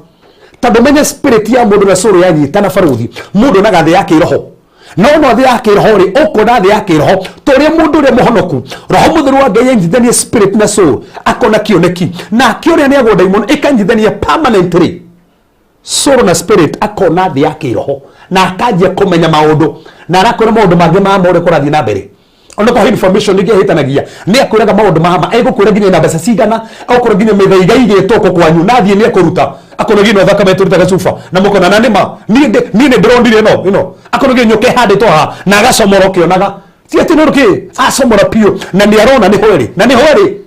tondu menye spirit ya mundu na soul yanyitana baruthi mundu na gathe yake roho no no the yake roho ri ukona the yake roho tori mundu ri muhonoku roho muthiru wa Ngai yanyithania spirit na soul akona kioneki na kioria ni agwo daimono ikanyithania permanently soul na spirit akona the yake roho na akajia kumenya maundu na arakora maundu mangi ma mure kurathi na mbere ono ko information ngi hitanagia ni akwiraga maundu mahama egukura nginya na mbeca cigana akora nginya mithaiga igitwo ko kwanyu na thie ni akuruta akona nginya thakame turutaga cuba na mukona na nima ni ne drondire no akona nginya nyoke handitwo ha na agacomoro kionaga ti ati no ruki acomora pio na ni arona ni hweri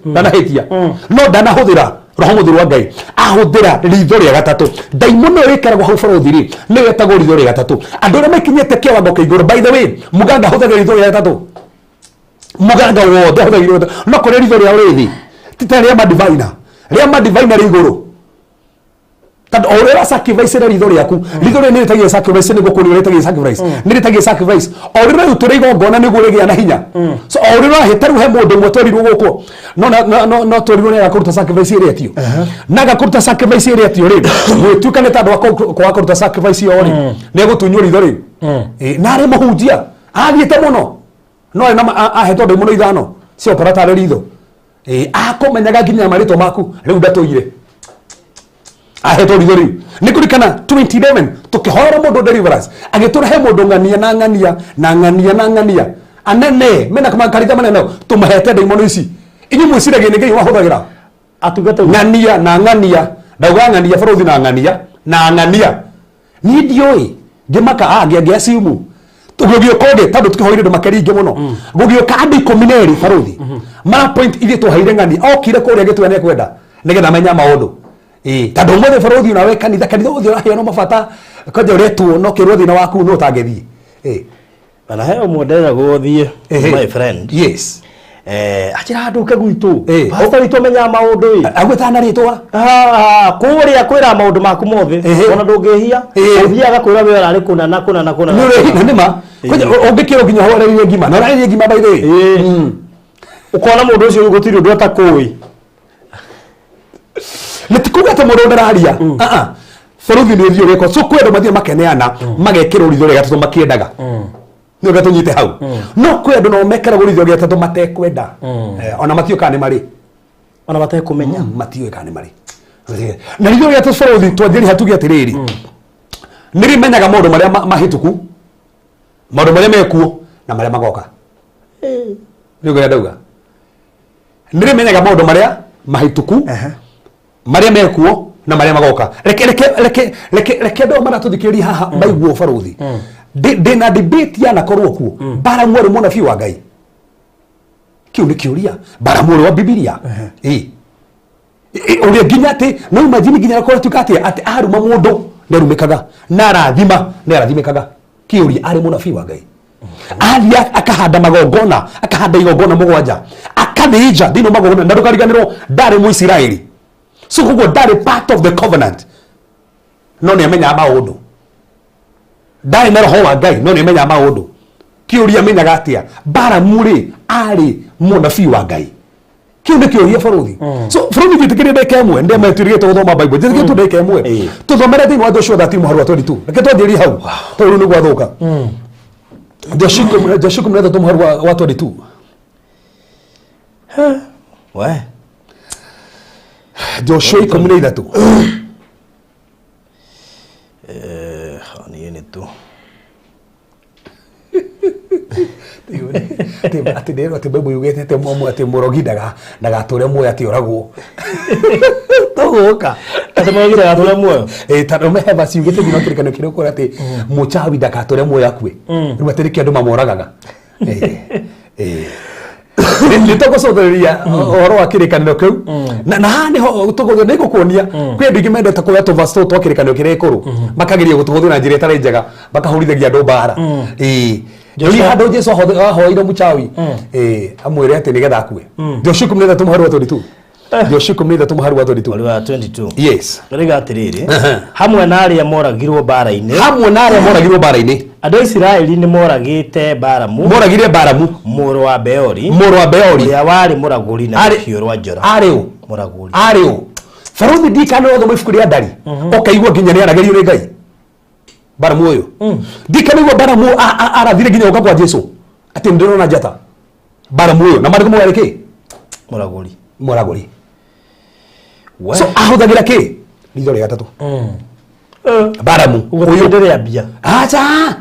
na na hitia no ndana huthira roho muthiru wa Ngai ahuthira ritho ria gatatu daimono ikaragwo hau baruthi ri ni wetagwo ritho ria gatatu andu aria makinyete kiwango kiiguru by the way muganga huthagira ritho ria gatatu muganga wothe huthagira no kuri ritho ria urithi tita ria madivina ri iguru tando orera sacrifice na ritho riaku ritho ria ni ritagia sacrifice ni gukuri ritagia sacrifice ni ritagia sacrifice orera uturi igongona ni guregia na hinya so orera hitaru he mundu mweterirwo guku no torirwo ni agakuruta sacrifice iri atio na agakuruta sacrifice iri atio ri gwituka ni tando kwa kuruta sacrifice yo ri ni gutunywo ritho ri na ari muhunjia athiete muno no na ahetwo ndi muno ithano cio paratare ritho akomenyaga nginya marito maku riu ndatoire ahetwo ritho riu ni kurikana 2011 tukihora mundu deliverance agitura he mundu ngania anene mena kama karitha manene tumahete daimono ici inyu mwiciragia ni Ngai wahuthagira atugata ngania ndauga ngania baruthi na ngania ni ndioi ngimaka ngia simu tugugio kode tando tukihoire ndo makeringe muno gugio kandi komineri baruthi ma point ile tuhaire ngani okire kuria gitwe ne kwenda nigetha menya maundu tando mothe baruthi na we kanitha uthi ahiano mabata kaje uretwo no kirwo thina waku no tangethie
bana he modera guthie my friend
yes
achira nduke gwitu ukari tumenya maundu agwetana ritwa kuria kwira maundu maku mothe ona ndungihia uthiaga kwira we arari kuna na
nima ungikiro nginya horerie ngima na horerie ngima by the way ukona mundu ucio gutiri ndu atakui nitikuga ta mundu ndararia baruthi ni thio geko so kwendo mathie makeneana magekira ritho ria gatatu makiendaga no gatunyite hau no kwendo no mekera ritho ria gatatu matekwenda ona matio kane mari ona matekumenya matio kane mari na ritho ria gatatu baruthi twanjiri hatugi atiriri niri menyaga maundu maria mahituku maundu maria mekuo na maria magoka Nĩguo ndauga. Nĩmenyaga maũndũ marĩa mahituku. Marĩa mekuo na marĩa magoka. Reke andũ maratũthikĩrĩria haha maiguo baruthi. Ndĩna debate ya nakorwo kuo. Baramuo mũnabii wa Ngai. Kiu nĩ kĩũria. Baramuo wa Biblia. Ũrĩa nginya atĩ no imagine nginya nakorwo tukati atĩ aruma mũndũ nĩarumĩkaga na arathima nĩarathimĩkaga. Kĩũria arĩ mũnabii wa Ngai. Alia akahanda magongona, akahanda igongona mũgwanja. Akathĩnja thĩinĩ magongona na ndũkariganĩrwo ndarĩ Mũisiraeli. So koguo ndarĩ part of the covenant. No nĩamenyaga maũndũ. Ndarĩ na roho wa Ngai no nĩamenyaga maũndũ. Kĩũria amenyaga atĩa Baramu arĩ mũnabii wa Ngai. Kĩu nĩ kĩũria baruthi. So baruthi gĩtĩkĩrie ndeka ĩmwe ndemetĩrĩrie tũthoma Bible. Gĩtĩkĩrie ndeka ĩmwe. Tũthomere thĩinĩ wa Joshua 13:22. Reke twathiĩ hau. Tondũ nĩ gwathũka. Joshua 13:22.
We.
Joshua 13.
Ni tu.
Ati ndero ati Bible yugete ati mwamu ati murogi ndagatũre muoyo ati oragwo.
Togoka. Ati murogi ndagatũre muoyo.
Tano mehe basi yugete ngino kĩrĩkanĩro kĩrĩa ũkora ati mũchawi ndagatũre muoyo akue. Rĩu atĩ nĩkĩo andũ mamoragaga. Nĩtũgũcothereria ũhoro wa kĩrĩkanĩro kĩu. Na nĩho nĩgũkuonia kwĩ andũ aingĩ mendete kuoya tũvaci tũu twa kĩrĩkanĩro kĩrĩa gĩkũrũ makageria gũtũhũthĩra na njĩra ĩtarĩ njega makahorithagia andũ mbara. Joni handũ Jesu ahoire mũchawi amwĩre atĩ nĩgetha akue. Joshua 13:22. Joshua 13:22. Yes.
Riga atirĩrĩ hamwe na arĩa moragirwo mbara-inĩ.
Hamwe na arĩa moragirwo mbara-inĩ.
Andũ a Isiraeli nĩ moragĩte Baramu.
Moragire Baramu
mũrũ wa Beori.
Mũrũ wa Beori.
Ũrĩa warĩ mũragũri na rũhiũ rwa njora.
Arĩ ũ?
Mũragũri.
Arĩ ũ? Baruthi ndikano thoma ibuku rĩa Ndari. Ũkaigua nginya nĩaragerio nĩ Ngai. Baramu ũyũ. Ndikano Baramu arathire nginya ũka kwa Jesu. Atĩ ndĩrona njata. Baramu ũyũ na marĩkũ mũgarĩ kĩ?
Mũragũri.
Mũragũri. So ahũthagĩra kĩ? Ritho rĩa gatatũ. Baramu
ũyũ ndĩrĩa mbia.
Acha.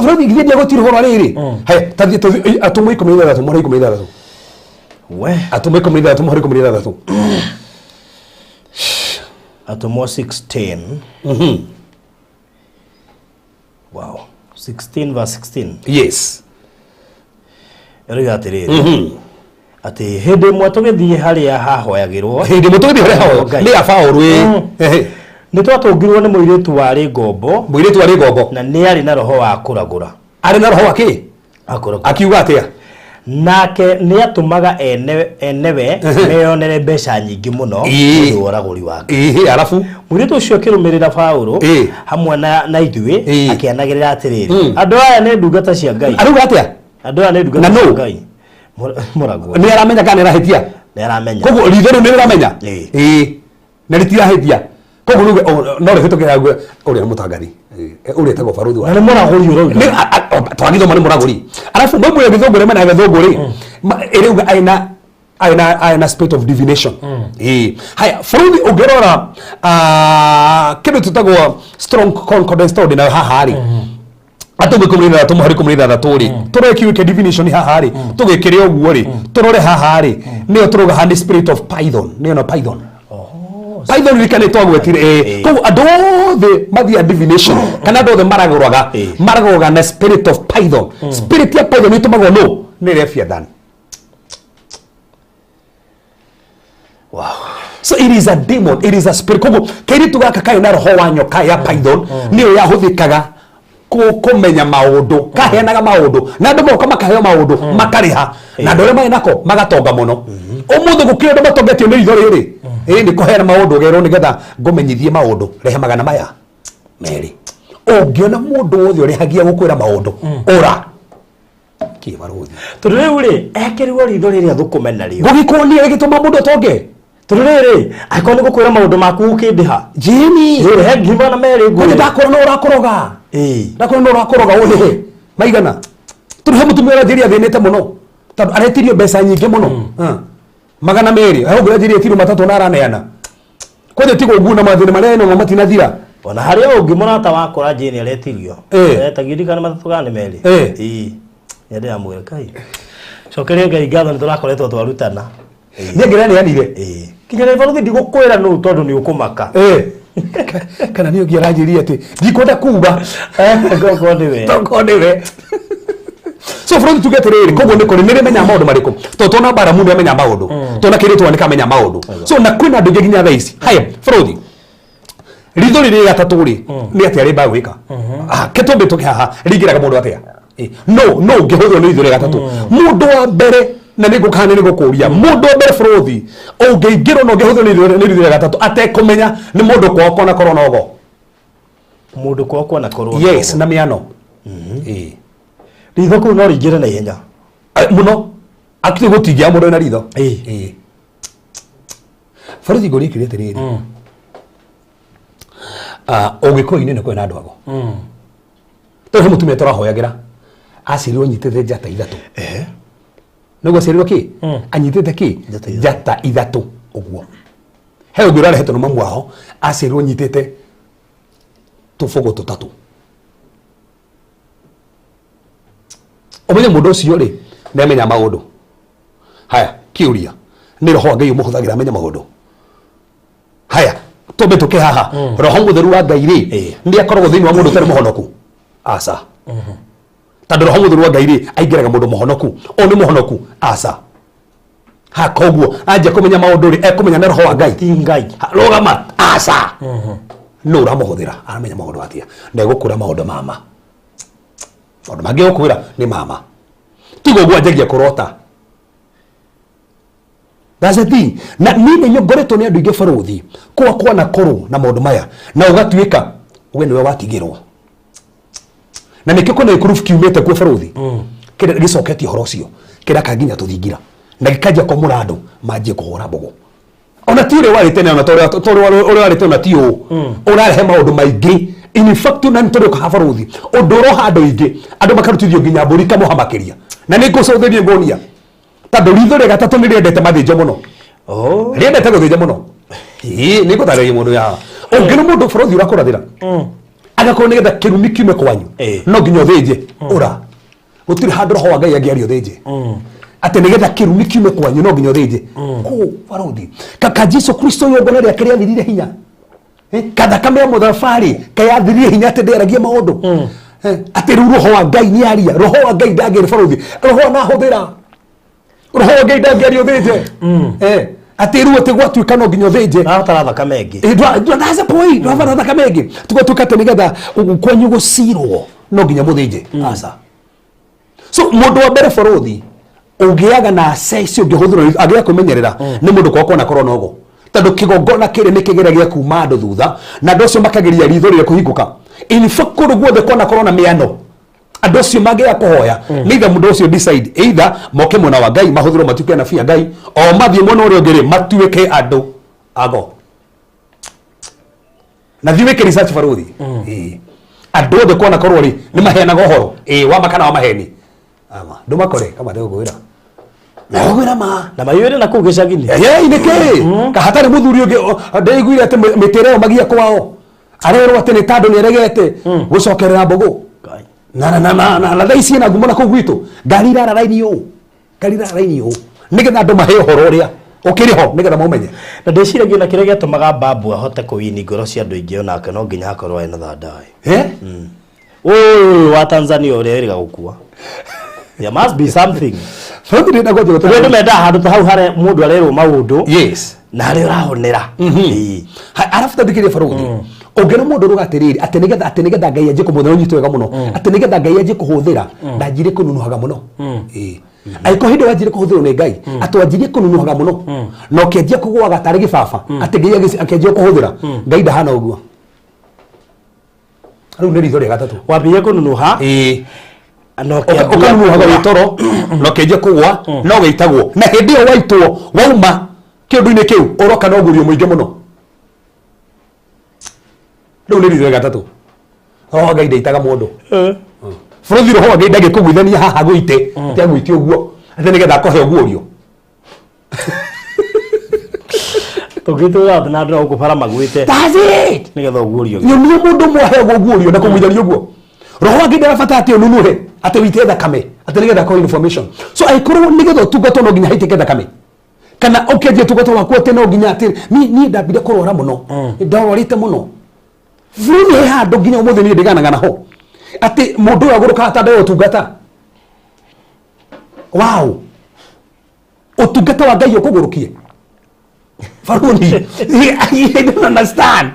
Baruthi nginya gũtirĩ ũhoro rĩrĩ. He tathiĩ atũmwo 13 mũhari 13.
We.
Atũmwo 13 mũhari 13.
Atũmwo 16. Wow. 16 verse 16.
Yes.
Riga atirĩrĩ. Ati hĩndĩ ĩmwe tũgĩthiĩ harĩa hahoyagĩrwo.
Hĩndĩ ĩmwe tũgĩthiĩ harĩa hahoyagĩrwo. Nĩ abaũrũ
nĩ twatũngirwo nĩ mũirĩtu warĩ ngombo.
Mũirĩtu warĩ ngombo.
Na nĩ arĩ na roho wa kũragũra.
Arĩ na roho wa kĩ?
Akũragũra.
Akiuga atĩa?
Nake nĩ atũmaga enewe meyonere mbeca nyingĩ mũno nĩ ũragũri wake.
Arabu
mũirĩtu ũcio akĩrũmĩrĩra Paũlũ hamwe na ithuĩ akĩanagĩrĩra atĩrĩrĩ. Andũ aya nĩ ndungata cia Ngai.
Arauga atĩa?
Andũ aya nĩ ndungata cia Ngai. Mũragũri.
Nĩ aramenya kana nĩ arahĩtia?
Nĩ aramenya.
Koguo ritho rĩu nĩ rĩramenya? Na rĩtirahĩtia. Koguo rĩu no rĩhĩtũkĩra ũrĩa mũtangathi. Ũrĩa etagwo baruthi wa.
Na nĩ mũragũri ũrauga.
Twagithoma nĩ mũragũri. Arabu no mũrĩa gĩthũngũ rĩ mena gĩthũngũ rĩ. Ĩrauga aina spirit of divination. Haya baruthi ũngĩrora kĩndũ tũtagwo strong concordance tondũ na haha rĩ. Atũmwe 13 mũhari 13 rĩ. Tũrore kiuke divination haha rĩ. Tũgĩkĩre ũguo rĩ. Tũrore haha rĩ. Nĩyo tũrauga hand spirit of Python. Nĩyo no Python. Python rikane twagwetire koguo andũ othe mathia divination kana andũ othe maragũraga na spirit of Python. Spirit ya Python ĩtũmagwo no nĩ Leviathan. Wow. So it is a demon, it is a spirit. Koguo kairitu gaka kayo na roho wa nyoka ya Python nĩyo yahũthĩkaga kũmenya maũndũ, kaheanaga maũndũ na andũ moka makaheo maũndũ makarĩha na andũ arĩa marĩ nako magatonga mũno. Ũmũthĩ gũkĩrĩ andũ matongetio nĩ ritho rĩrĩ. Nĩ kũheana maũndũ gerwo nĩgetha ngũmenyithie maũndũ. Rehe magana maya merĩ. Ũngĩona mũndũ wothe ũrĩhagia gũkwĩra maũndũ ũra kĩbaruthi.
Tondũ rĩu rĩ ekĩrwo ritho rĩrĩa thũkũmena rĩo.
Gũgĩkuonia gĩtũma mũndũ atonge.
Tondũ rĩrĩ angĩkorwo nĩ gũkwĩra maũndũ maku ũkĩndĩha.
Jimmy.
He ngima na merĩ ngũrĩ.
Ndakora no ũrakoroga. Ndakora no ũrakoroga ũrĩhe. Maigana. Tũrĩhe mũtumia ũrĩa thĩnĩte mũno. Tondũ aretirio mbeca nyingĩ mũno. Magana merĩ. Hau ngũrĩa tiro matatũ na araneana. Kwende tigo ũguo na mathĩna marĩa eno matinathira.
Ona harĩa ũngĩ mũrata wakora Jane aretirio. Etagirikana matatũ gani merĩ. Nĩ ndĩramwĩra Kai. cokeria Ngai ngatho nĩ tũrakoretwo twarutana
nĩ ngira nĩ yanire
kinya nĩ baruthi ndigũkwĩra nũ tondũ nĩ ũkũmaka
kana nĩ ũngĩ aranjĩria atĩ ndikwenda kuga toko nĩwe so bũrũri tuge atĩrĩrĩ koguo nĩ kũrĩ nĩrĩ menya maũndũ marĩkũ tondũ tona bara mundu amenya maũndũ tona kĩrĩtwo nĩ kamenya maũndũ so na kwĩna andũ nginya thaa ici haya bũrũri ritho rĩrĩ gatatũ rĩ nĩ atĩa rĩmba gwĩka kĩtũmbĩ tũkĩ haha rĩingĩraga mũndũ atĩa no ngĩhũthĩrwo nĩ ritho rĩa gatatũ mũndũ wa mbere na nĩ ngũkana nĩ gũkũria mũndũ wa mbere bũrũri ũngĩingĩrwo na ũngĩhũthĩrwo nĩ ritho rĩa gatatũ atekũmenya nĩ mũndũ kwao kona korwo na ũgo
mũndũ kwao kona korwo
yes na mĩano
ritho kũu no rĩingĩre na ihenya
mũno akĩrĩ gũtingia mũndũ na ritho bũrũri ngũria kĩrĩa atĩrĩrĩ ũgĩkũyũ-inĩ nĩ kwĩ na andũ ago tondũ mũtumia tũrahoyagĩra acirirwo nyitĩte njata ithatũ nĩguo acirirwo kĩ anyitĩte kĩ njata ithatũ ũguo he ũngĩ ũrarehetwo nĩ mamu wao acirirwo nyitĩte tũbũgũ tũtatũ ũmenye mũndũ ũcio rĩ nĩamenya maũndũ haya kĩũria nĩ roho wa Ngai ũmũhũthagĩra amenya maũndũ haya tũmbe tũke haha roho mũtheru wa Ngai rĩ nĩ akoragwo thĩinĩ wa mũndũ ũtarĩ mũhonoku aca tondũ roho mũtheru wa Ngai rĩ aingĩraga mũndũ mũhonoku o nĩ mũhonoku aca ha koguo anja kũmenya maũndũ rĩ ekũmenya na roho wa Ngai
ti Ngai
rũgama aca no ũramũhũthĩra aramenya maũndũ atia na egũkũra maũndũ mama maũndũ mangĩ gũkwĩra nĩ mama tiga ũguo anjagia kũrota that's the thing na niĩ nĩ ngoretwo nĩ andũ aingĩ bũrũri kwa na korwo na maũndũ maya na ũgatuĩka we nĩwe watigĩrwo na nĩkĩo kũna gĩkurubu kiumĩte kuo bũrũri kĩrĩa gĩcoketie ũhoro ũcio kĩrĩa kanginya tũthingira na gĩkanjia kũmũra andũ manjie kũhũra mbũgũ ona ti ũrĩa warĩte na ũrĩa warĩte ona ti ũũ ũrarehe maũndũ maingĩ in fact na nĩtũrĩ ũkaha bũrũri ũndũ ũroha andũ aingĩ andũ makarutithio nginya mbũri kamũha makĩria na nĩ ngũcũthĩrie ngonia tondũ ritho rĩa gatatũ nĩ rĩendete mathĩnjo mũno rĩendete gũthĩnja mũno nĩ ngũtarĩria mũndũ ya ũngĩ nĩ mũndũ bũrũri ũrakũrathĩra agakorwo nĩgetha kĩrumi kiume kwanyu no nginya ũthĩnje ũra gũtirĩ handũ roho wa Ngai angĩaria ũthĩnje atĩ nĩgetha kĩrumi kiume kwanyu no nginya ũthĩnje kũu bũrũri kaka Jesũ Kristo yongona rĩake rĩathirire hinya kathakame ya mũthabarĩ kayathirire hinya atĩ ndĩaragia maũndũ atĩ rĩu roho wa Ngai nĩ aria roho wa Ngai ndangĩrĩ bũrũri roho anahũthĩra roho wa Ngai ndangĩaria ũthĩnje atĩ rĩu atĩ gwatuĩka no nginya ũthĩnje
aratara thakame ĩngĩ
that's the point ndwabara thakame ĩngĩ tugatuĩka atĩ nĩgetha kwanyu gũcirwo no nginya mũthĩnje aca so mũndũ wa mbere bũrũri ũngĩaga na access ũngĩhũthĩrwo agĩa kũmenyerera nĩ mũndũ kwao kona korwo na ũgo tondũ kĩgongona kĩrĩ nĩ kĩgeragia kuma andũ thutha na andũ acio makageria ritho rĩrĩa kũhingũka in fact kũndũ guothe kona korwo na mĩano andũ acio mangĩya kũhoya neither mũndũ ũcio decide either moke mwena wa Ngai mahũthĩrwo matuĩke anabii a Ngai o mathiĩ mwena ũrĩa ũngĩ rĩ matuĩke andũ ago na thiĩ wĩke research bũrũri andũ othe kona korwo rĩ nĩ maheanaga ũhoro wa makana wa maheni ndũmakore kama ndĩgũkwĩra na ma
na mayũire na kũu gĩcagi-inĩ
nĩkĩ kahatarĩ mũthuri ũngĩ ndaiguire atĩ mĩtĩre ĩyo magia kwao arerwo atĩ nĩ tandũ nĩaregete gũcokerera mbũgũ na thaa ici ĩna ngumo na kũu gwitũ ngari irara raini ũũ nĩgetha andũ mahe ũhoro ũrĩa ũkĩrĩ ho nĩgetha maumenye
na ndĩciragia na kĩrĩa gĩatũmaga Babu ahote kũwini ngoro cia andũ aingĩ onake no nginya hakorwo ena thandaĩ ũyũ wa Tanzania ũrĩa wĩrĩga gũkua there must be something tondũ menda handũ ta hau harĩa mũndũ arerwo maũndũ na harĩa ũrahonera
arabu tandĩkĩria bũrũri ũngĩ nĩ mũndũ ruga atĩrĩrĩ atĩ nĩgetha Ngai anjie kũmũthĩra ũnyitĩ wega mũno atĩ nĩgetha Ngai anjie kũhũthĩra ndanjire kũnunuhaga mũno angĩkorwo hĩndĩ wanjire kũhũthĩrwo nĩ Ngai atĩ wanjirie kũnunuhaga mũno na ũkĩanjia kũgũaga tarĩ gĩbaba atĩ Ngai akĩanjia kũhũthĩra Ngai ndahana ũguo rĩu nĩ ritho rĩa gatatũ
wambire kũnunuha
ũkanunuhaga wĩ toro na ũkĩanjia kũgũa no gĩitagwo na hĩndĩ ĩyo waitwo wauma kĩũndũ-inĩ kĩu ũroka na ũgurio mũingĩ mũno rĩu nĩ ritho rĩa gatatũ roho wa Ngai ndaitaga mũndũ bũrũri roho wa Ngai ndangĩkũgwithania haha gũite atĩ agwĩtie ũguo atĩ nĩgetha akũhe ũguorio
tũgĩtũra na andũ gũbara magwĩte nĩgetha ũguorio
nyonia mũndũ ũmwe aheagwo ũguorio na kũgwithania ũguo roho wa Ngai ndarabatara atĩ ũnunuhe atĩ wĩite thakame ati nigetha ko information so aikoro nigetha tugato no ginya haitike thakame kana ukeje tugato wakwa ati no ginya ati ni ndabire kurora muno ndororite muno vuni handu ginya umuthi ni ndiganaga ho ati mundu aguruka atandayo utungata wow utungata wa Ngai ukugurukie Faruni I don't understand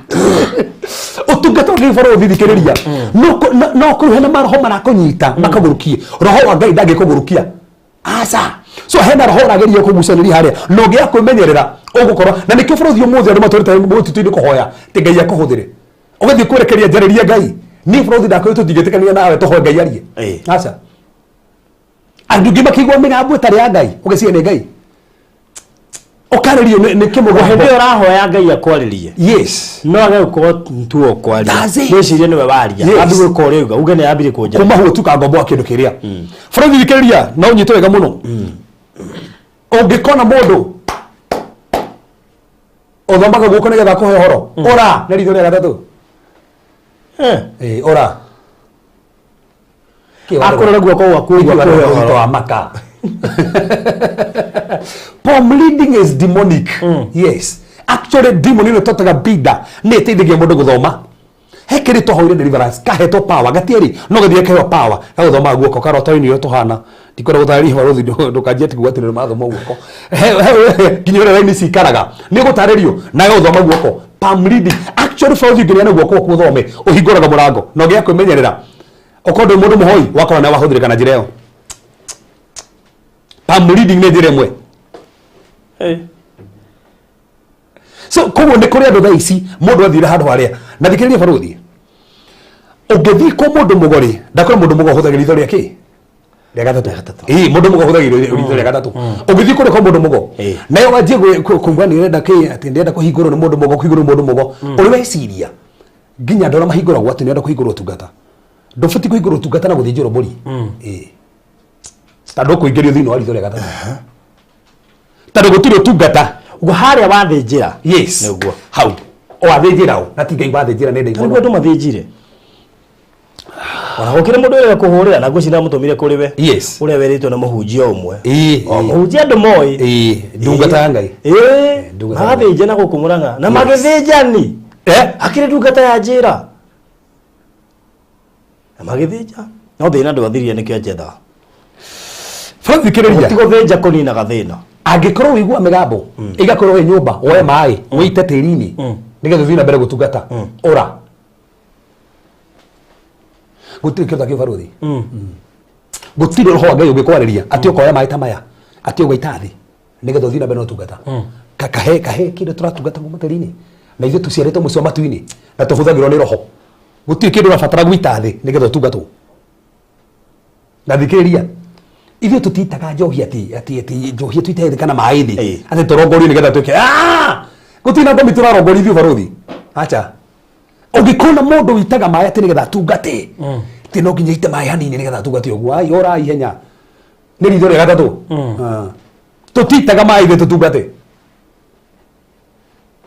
utungata wa Ngai Faruni thikiriria no kuru hena maroho marakonyita makagurukie roho wa Ngai ndangikugurukia asa so hena roho rageria kugucaniria haria no gia kwimenyerera ugukorwa na nikio Faruni umuthi andu matwirite mututu-ini kuhoya ti Ngai akuhuthire ugathie kurekeria njariria Ngai ni Faruni ndakwirite tingitikania nawe tuhoe Ngai arie asa andu ngi makigwa migambo itari ya Ngai ugeciria ni Ngai okaririo ni kimugo
hende urahoya Ngai akwaririe
yes
no age uko ntuo kwaria nicirie niwe waria andu gwika uriuga uge ni ambire kunja
kuma hu tukangombo kindu kiria Faruni thikiriria no unyite wega muno ungikona mundu othomaga guko nigetha kuhe horo ora na ritho ria gatatu ora
akorora guoko gwaku
gwaku wa maka palm reading is demonic yes actually demon ino totaga bida ne teithagia mundu guthoma hekiri to hoire deliverance kaheto power gatieri no gathie keho power ga guthoma guoko karoto-ini yo tuhana tikora guthari Faruni ndukanjie tigwatirira mathomo guoko kinyore raini cikaraga ni gutaririo na ga guthoma guoko palm reading actually Faruni nginya na guoko kuthome uhingoraga murango no gia kwimenyerera okondo mundu muhoi wakora na wahuthire kana njira yo palm reading ne njira imwe so koguo ni kuri andu thaa ici mundu athire handu haria na thikiriria Faruni ungithi ko mundu mugori ndakora mundu mugo huthagira ritho riake ria gatatu mundu mugo huthagira ritho ria gatatu ungithi kuri ko mundu mugo nayo wanjie kumbwa ni renda ki ati ndenda kuhingurwo ni mundu mugo kuhingurwo mundu mugo uri weciria nginya ndora mahinguragwo ati ndenda kuhingurwo tungata ndofiti kuhingurwo tungata na guthinjirwo mburi tando kuingirio thini wa ritho ria gatatu tando gutiro tungata
ugo haria wathinjira
yes
niguo
hau wathinjira na ti Ngai wathinjira nende
igoro niguo ndumathinjire ona gukire mundu ule kuhurira na gucina mutumire kuri we
yes
ule weritwo na muhunjia umwe
muhunjia
andu moi
ndungata Ngai
mathinje na gukumuranga na magithinjani akire ndungata ya njira na magithinja no thina ndwathirie nikio njetha
Faruni thikiriria
tiguthinja kunina gathina
angikorwo wigua migambo igakorwo we nyumba woe mai wite tirini nigetha thina mbere gutungata ora gutiri kio thaki Faruni gutiri roho Ngai ungikwariria ati ukoya mai ta maya ati ugaita thi nigetha thina mbere gutungata kahe kindu turatungata kuma tirini na ithu tuciarite mucio matu-ini na tuhuthagirwo ni roho gutiri kindu rabatara gwita thi nigetha tungatwo na thikiriria ithu tutitaga njohi ati njohi tuite kana mai thi ati turongorio nigetha tuke gutina ngomi turarongorithio Faruni acha ungikona mundu witaga mai ati nigetha tungate ti no nginya ite mai hanini nigetha tungate uguo ai ora ihenya ni ritho ria gatatu tutitaga mai thi tutungate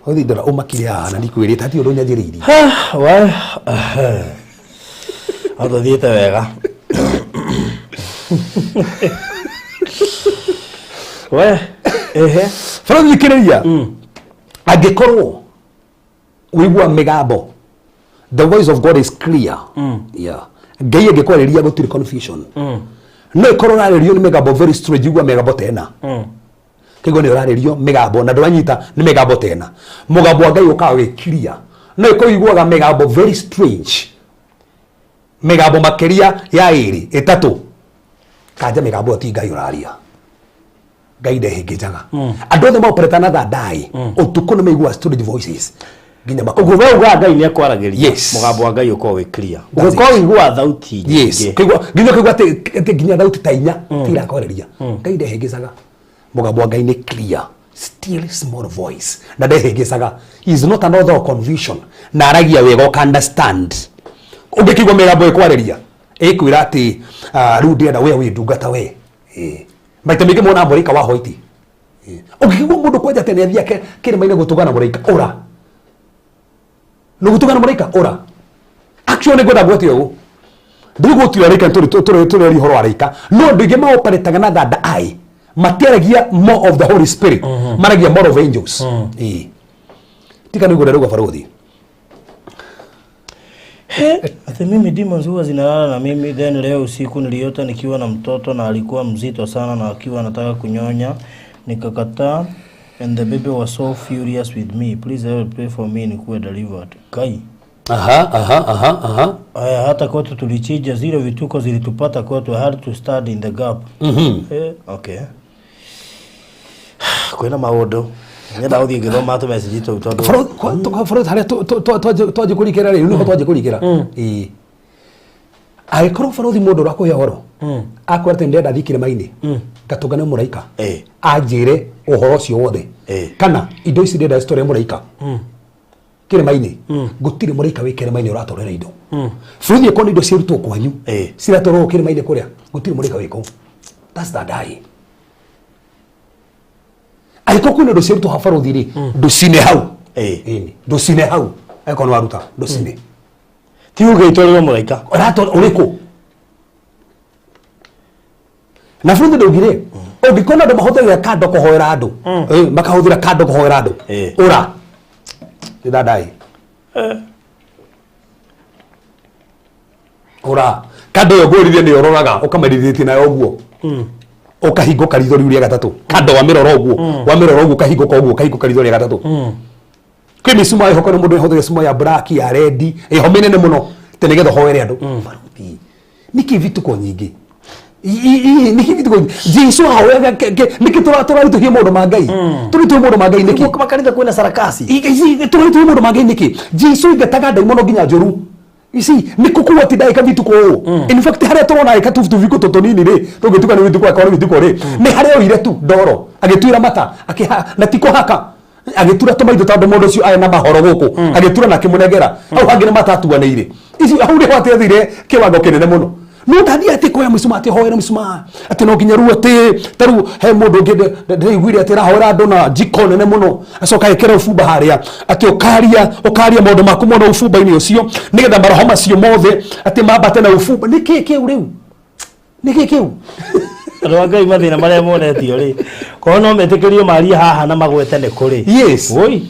hothi ndora umakire na ndikwirite ati undu nyanjiriiri
we athiite wega we
Faruni thikiriria angikorwo wigua migambo the voice of God is clear yeah Ngai angikwariria gutiri confusion no ikorwo raririo ni migambo very strange igua migambo tena kigo ni raririo migambo na ndwanyita ni migambo tena mugambo wa Ngai ukawa wi clear no ikorwo iguaga migambo very strange migambo makiria ya iri itatu kanja migambo ti Ngai uraria Ngai ndehingijaga andu othe maoperate na thadai utuku ni maigua strange voices nginya
uguo uga Ngai ni akwaragiria
mugambo
wa Ngai uko wi clear uko igua thauti
yes nginya kigwa ati nginya thauti ta inya tira kwariria Ngai ndehingijaga mugambo wa Ngai ni clear still small voice na ndehingijaga is not another confusion na aragia wega ka understand ungikigwa migambo ikwariria ikwira ati riu ndienda we ndungata we maita mingi mona mũraika wa hoiti ukigwa mundu kwanja tene athia kirima-ini gutugana mũraika ora no gutugana mũraika ora actually ngwenda gwete ugu ndigo tuarika turi horo arika no ndige ma operate na thanda ai materagia more of the Holy Spirit maragia more of angels tika ni gura farodhi
ati mimi demons huwa zinalala na mimi, then leo usiku niliota nikiwa na mtoto na alikuwa mzito sana na akiwa anataka kunyonya, nikakataa, and the baby was so furious with me. Please help pray for me nikuwe delivered. Kai. Aya, hata kwetu tulichija, zile vituko zilitupata kwetu, hard to stand in the gap. Okay. Kwena maodo. Nyenda uthie ngithoma tu message tu tondu
Farod haria twaje kurikira ri no twaje kurikira agikoro Farod mundu rakuya horo akwarte ndenda thikire maini gatugane muraika anjire uhoro cio wothe kana indo ici ndenda story muraika kire maini gutire muraika wikire maini uratorera indo Farod yakoni indo ciruto kwanyu ciratorwo kire maini kuria gutire muraika wiko. That's the die. Aiko kuna ndo seruto Farod ri ndo cine hau ndo cine hau eko no aruta ndo cine ti uge itorero muraika orato uriko na Farod ndo gire ogikona ndo mahotera kado kuhoera andu makahudira kado kuhoera andu ura ndadai ura kado yo gorithia ni ororaga ukamarithiti nayo guo okahingo karitho riu ria gatatu kado wa miroro guo kahingo karitho ria gatatu kwi misuma ihoko no mundu ihothe suma ya black ya red ihome nene muno tenegetho hoere andu Farod niki vituko nyingi niki vituko Jesu hawe niki turarutu hie mundu mangai turitu mundu mangai niki kuma kanitha kwina sarakasi turitu mundu mangai niki Jesu ingataga ndai muno ginya njuru isi nikukuwa tidai ka vituko in fact haria turona ika tu viko totonini ri tugituka ni vituko akora vituko ri ni haria oire tu ndoro agituira mata akiha na tiko haka agitura tomaitho tondu mundu ucio aya na mahoro guku agitura na kimunegera au hangire matatuanire isi ahure hwate thire kiwango kinene muno no ndathi ati koya musuma ati hoera musuma ati no ginya ruo ati taru he mundu ngide ndiguire ati ra hoera ndona jiko nene muno acoka ikera ufumba haria ati okaria mundu maku muno ufumba ini ucio nigetha maroho macio mothe ati mambate na ufumba niki kiu riu niki kiu Ngai mathina maria monetio ri ko no metikirio maria haha na magwete ne kuri yes oi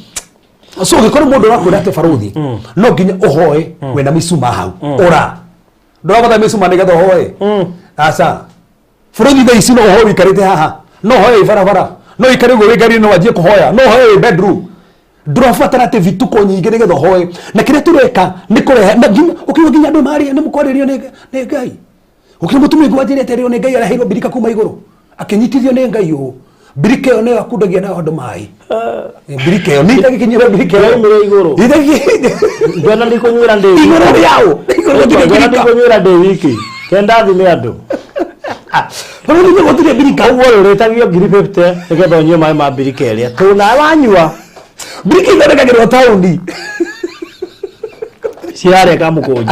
so gikoro mundu rakwira ati Farod no ginya uhoe we na misuma hau ora ndo bata misuma nigetha uhoe asa Farod tha ici no uhoe ikarite haha no hoe barabara no ikare go gari no wajie kuhoya no hoe bedroom ndurabatara ati vituko nyingi nigetha uhoe na kire tureka ni kurehe na ginya ukinya andu mari ni mukoririo ni Ngai ukimutumia gwajire terio ni Ngai arahiro birika kuma iguru akinyitithio ni Ngai u birika yo ne akundagia na andu mai birika yo ni ndagikinyira birika yo mire iguru ndona ni kunyura ndi iguru yao iguru kunyura ndi wiki kenda thi ni andu Farod ni gotire birika uwo retagio ngiri 50 nigetha onye mai ma birika eria tuna wanyua birika ndagagirwo taundi siare kamukoji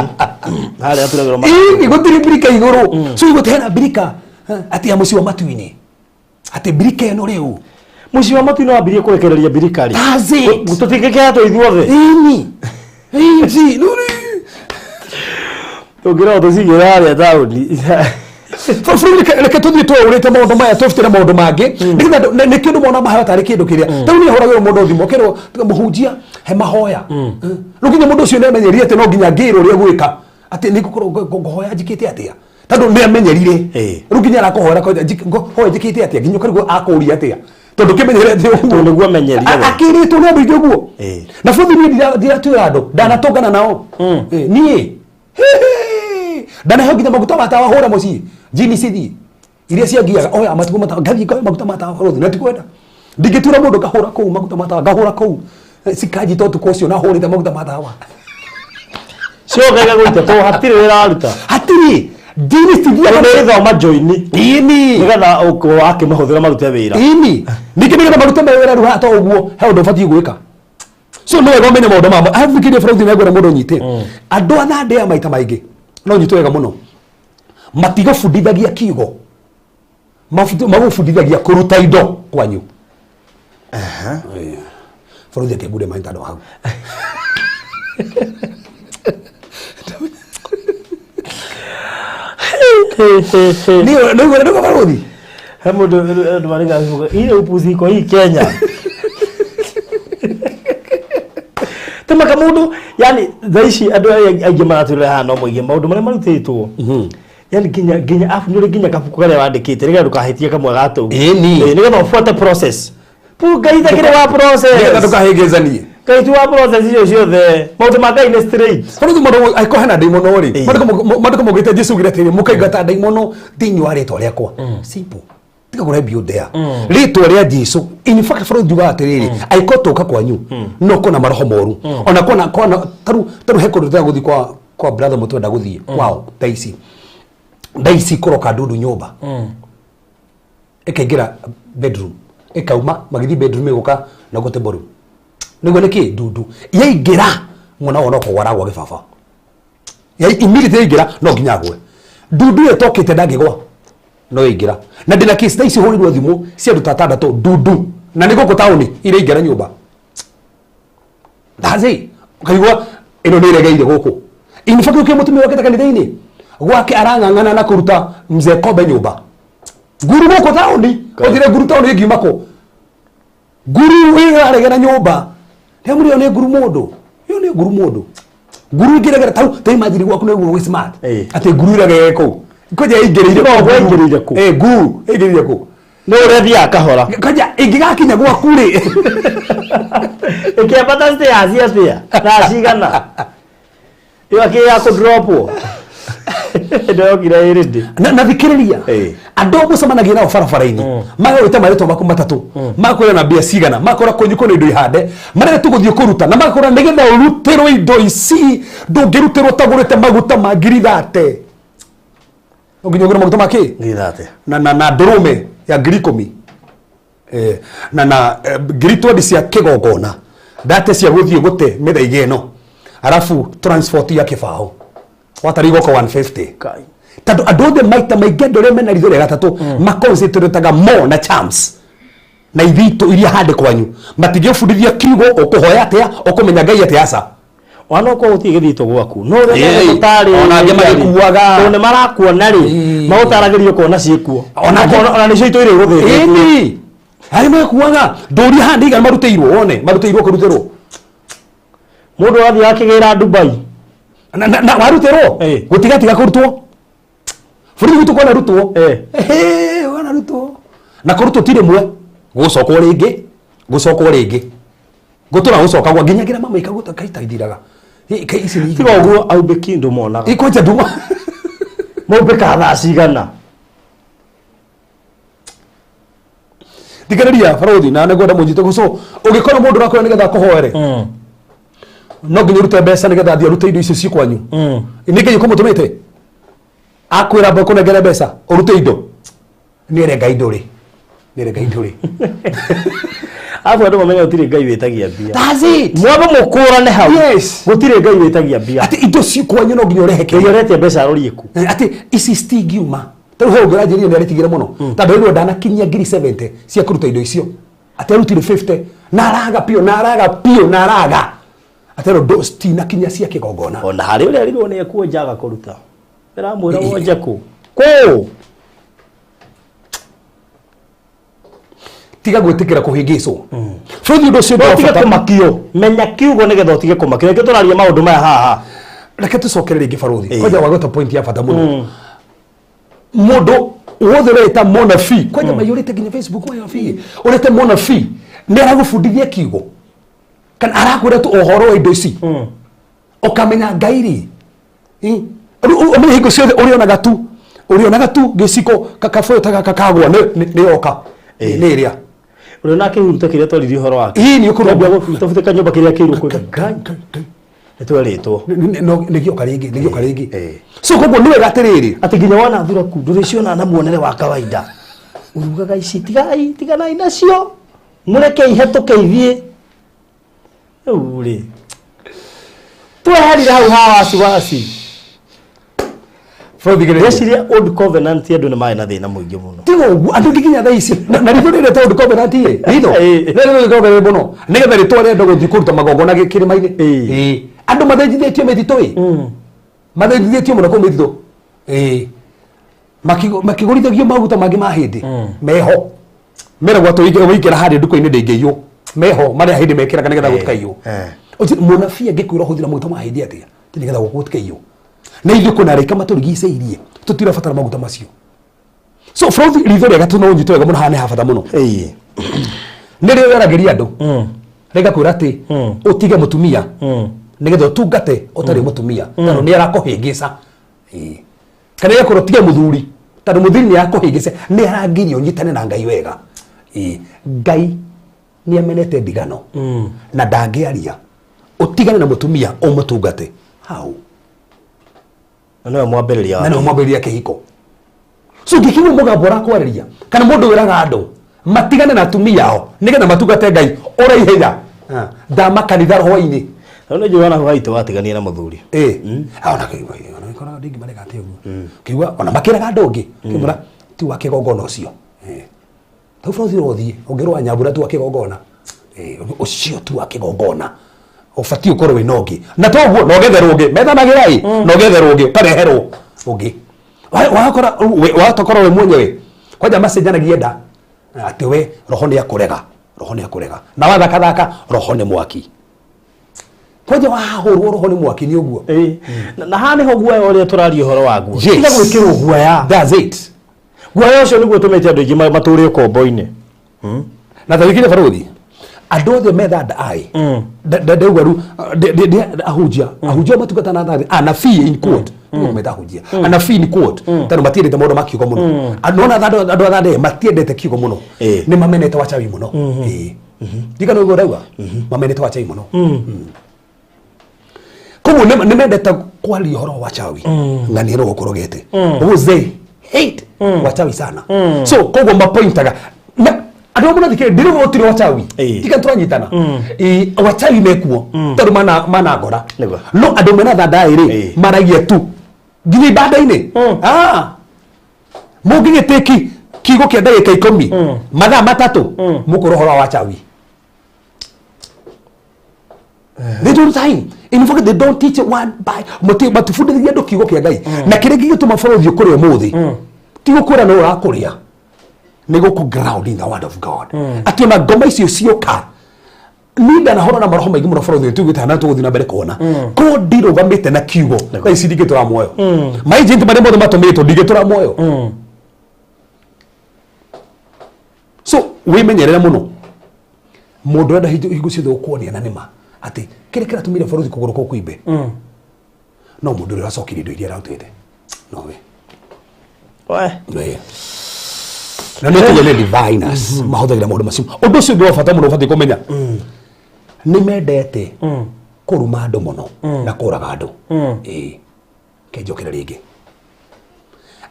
hale atulagero ma igotire birika iguru so igotena birika ati amusi wa matuini ati birika no riu musi wa matuini wa birika kurekereria birika ri gututikeke ato ithuothe si nuri tugira tusigira ya tauni Farod reke tuthie twurite maundu maya tufitire maundu mangi nigetha ni kindu mona mahayo tari kindu kiria tauni horagiro mundu thimo kero muhunjia he mahoya ruginya mundu ucio nemenyerie ati no ginya ngiro ria gwika ati ni ngohoya njikite atia tondu ni amenyerire ruginya arakuhoera hoya njikite atia ginya karigo akuria atia tondu kimenyere tondu guo amenyerire akiritwo no bingi guo na Farod ni ndiratwira andu ndanatongana nao nie dana hoginya maguta matawa hora muci jini sithi iria ciangiaga oya matuko matawa gathi kwa maguta matawa Farod na tikwenda ndigitura mundu kahora kou maguta matawa gahora kou sikaji totu kocio na horite maguta matawa cio gaga guita to hatiri wira aruta hatiri jini sithi ya thoma joini ini nigetha uko wake mahuthira maruta wira ini nikibiga maruta wira ruha to uguo he undu fati gwika so no ego menye maundu mamo afikirie Farod ni agora mundu nyite andu athande maita maingi no nyito wega muno matigo fundithagia kiugo magufundithagia kuruta indo kwanyu Farod akibude maitano hau ndio barodi
hemo ndo mariga ile upuzi kwa hii Kenya tema kamudu yani dhaishi ado agema atule hano moige maudu mara marutitwo yani ginya afu nuri ginya kapuku kale wandikite riga dukahitie kamwe gato nigetha ufuate process pu gaitha kire wa process
nigetha dukahigezanie
kaitu wa process icio ciothe maudu makai ni straight
kono mundo aiko hana daimono ri madiko mogite Jesu giretire mukaigata daimono thini wa ritwa riakwa simple tika kure bio there ritwa ria Jesu in fact for duga atiriri aiko toka kwanyu no kona maroho moru ona kona taru heko ndio guthi kwa brother mutu nda guthie wow daisi koroka ndudu nyumba ikaingira bedroom ikauma magithi bedroom iguka na gote boru nigo niki ndudu yaingira mwana wona ko waragwa gibaba ya immediately ingira no nginyagwe ndudu etokite ndangigwa no ingira na ndina case daisi horirwo thimu cia nduta tandatu ndudu na nigo ko tauni ire ingira nyumba ndazi kaigwa ino ni regeire guku in fact uke mutumia wake kanitha-ini gwake arang'ang'ana na kuruta mzee Kobe nyumba guru guku tauni othire guru tauni ngimako guru wigaregera nyumba temuri one guru mundu yo ne guru mundu guru igeregera tau imagine gwaku ne guru smart ate guru iragege ko koja igereire ko guru igereire ko
no redia kahora
koja igigakinya gwaku ri
ikiambata stairs pia na cigana iyo akiya ku drop ndio gira irindi
na thikiriria andu mucemanagia nao barabara-ini magawite marĩtwa maku matatu makora na mbia cigana makora kũnyuko nĩ indo ihande marĩa tũgũthiĩ kũruta na makora nĩgetha ũrutĩrwo indo ici ndũngĩrutĩrwo tagũrĩte maguta ma ngiri 30 nginya ũgũre maguta makĩ
ngiri 30
na ndũrũme ya ngiri 10 na ngiri 20 cia kĩgongona ndate cia gũthiĩ gũte mĩthaiga ĩno arafu transport ya kĩbaũ watarigo kwa 150
kai
tatu adode maita maigendo re mena ritho rega tatu makoncentrataga mo na champs na ithito iria hande kwanyu matige fundithia kiugo okuhoya atia okumenya ngai atia asa
wana ko uti githito gwaku no re mutari
ona nge magikuaga
one marakuona ri mautaragirio kuona ciikuo ona ni cio itoire guthira
ini hari makuaga nduri hande iga maruteirwo one maruteirwo kuruterwo
mundu athi akigira Dubai
na waruterwo gutigatiga kurutwo buri gitu kwa narutwo wana rutwo na kurutwo tire mwe gucokwo ringi gutura gucoka gwa nginyagira mama ikaguta kaita ithiraga kai ici ni
tiga uguo aube kindu monaga
ikoja nduma
maube ka thaa cigana
thikiriria barodi na negwenda munjite guco ugikora mundu rakora nigetha kuhoere no nginya rute mbeca nigetha thia rute indo icio ci kwanyu niki yukumutumite akwira bako negere mbeca urute indo ni renga indo ri
afu andu mamenya utire ngai witagia bia
that's it
mwaba mukurane hau gutire ngai witagia bia
ati indo ci kwanyu no nginya urehe
kio rete mbeca rorieku
ati ici stingiuma tau ho ngira njiri ni aritigira muno tondu ndio ndana kinyia ngiri 70 cia kuruta indo icio ati arutire 50 na araga atero dosti na kinya cia kigongona
ona hari uri arirwo ni ekuonjaga kuruta iramwira wonje ku ko
tiga gwitikira kuhingicwo bũrũri ũndũ ũcio
tiga kumakio menya kiugo nigetha utige kumakio reke tũraria maũndũ maya haha
reke tũcokere rĩngĩ barũthi kwanja wagota point ya bata mũno mũndũ wothe ũreta monabi kwanja maiyũrĩte nginya Facebook monabi ũrete monabi nĩ aragũbundithia kiugo kan arakwĩra tu ũhoro wa indo ici ũkamenya ngairi ũmenye hingo ciothe ũrĩonaga tu gĩciko kabũyũ ta gaka kagwa nĩ oka nĩ ĩrĩa
uri na kihuruta kiria twaririe uhoro wake
ni ukurobia
tufute kanyumba kiria kiru kwa ngai etweritwo
ni gioka ringi so koguo niwe gatiriri
ati nginya wana thura ku nduriciona na muonere wa kawaida urugaga ici tigana inacio mureke ihetoke ithie uri twahari hau hawa wasi Yeciria old covenant yedu ni mai na thina muingi muno.
Tigo andu nginya tha ici na ritho rire to old covenant ye. Ritho. Rire covenant muno. Nigetha ritwa renda guthi kuruta magongona kirima-ini. Andu mathenjithĩtio mĩtitũ ĩ. Mathenjithĩtio muno kũ mĩtitũ. makigorithagio maguta mangi ma hindi meho mera gwato wikira hari nduko-ini ndingiyo meho maria hindi mekiraga nigetha gutikayo munabii angikwira huthira maguta ma hindi atia nigetha gutikayo na ithu kuna raika maturigiceirie tutirabatara maguta macio so from ritho rega tuno nyito wega muno hane habata muno nirio yaragiria andu rega kwira ati utige mutumia nigetha utungate utari mutumia tano ni arakuhingisa kana yakoro tige muthuri tano muthuri ni arakuhingisa ni arangirio nyitane na Ngai wega Ngai ni amenete ndigano na ndangiaria utigane na mutumia umutungate hau
no mwambiriria kihiko so ngikiwa mugambo rakwariria kana mundu wiraga andu matigane na atumia ao nigetha matungate Ngai uraihinya ndama kanitha roho-ini no njona hwaito watigania na muthuri
ona kora ndingi mareka ate uguo kiuga ona makiraga andu ngi kimura tu akigongona ucio tau bro thirothie ongirwa nyambura tu akigongona ucio tu akigongona ufati ukorwo wina ungi na toguo no getherwo ungi methanagira no getherwo ungi pareherwo ungi watokora we mwenyewe kwaja message anagienda ati we roho ni akurega na wathaka roho ni mwaki kwaja wahurwo roho ni mwaki ni uguo
na hane ho guoya uria turario horo waguo
tiga gwikirwo guoya that's it
guoya ucio niguo tumete andu ingi maturi kombo-ini
na thawikire baruthi andu othe methanda ai ndauga ru ahujia matugata na thathi anabii in quote meta ahujia anabii in quote tano matiendete maundu makiugo muno anona andu athande matiendete kiugo muno ni mamenete wachawi muno digano go rauga mamenete wachawi muno koguo ni mendete kwaria horo wachawi ngani ro gukorogete they hate wachawi sana so koguo mapointaga andu amwe nathike ndiri gutire wachawi tika turanyitana wachawi mekuo tondu mana ngora no andu mena thanda iri maragia tu nginya ibanda-ini munginya teki kigo kia ndagika 10 mathaa 3 mukorohora wachawi they don't time in fact they don't teach it one by matufundithia andu kigo kia Ngai na kire gigituma borothi ukuri umuthi ti gukura no urakuria nego ku ground in the word of God ati ona ngoma icio cioka nida na horo na maroho maingi muno borothi tugitana tuguthi na mbere kuona ko ndirugamite na kiugo na ici ndigitura muoyo mai jinti mari mothe matumitwo ndigitura muoyo so wimenyerera muno mundu enda hingo ciothe ukuonia na nima ati kire kira tumire borothi kuguru ko kuibe no mundu uri acokire indo iria rautete no we na nä tå diviners mahothagira maå ndå macio å ndå å cio ndå bata må no å batiä kå menya nä mendete kå ruma andå må no na kå raga andå ke njokere rä ngä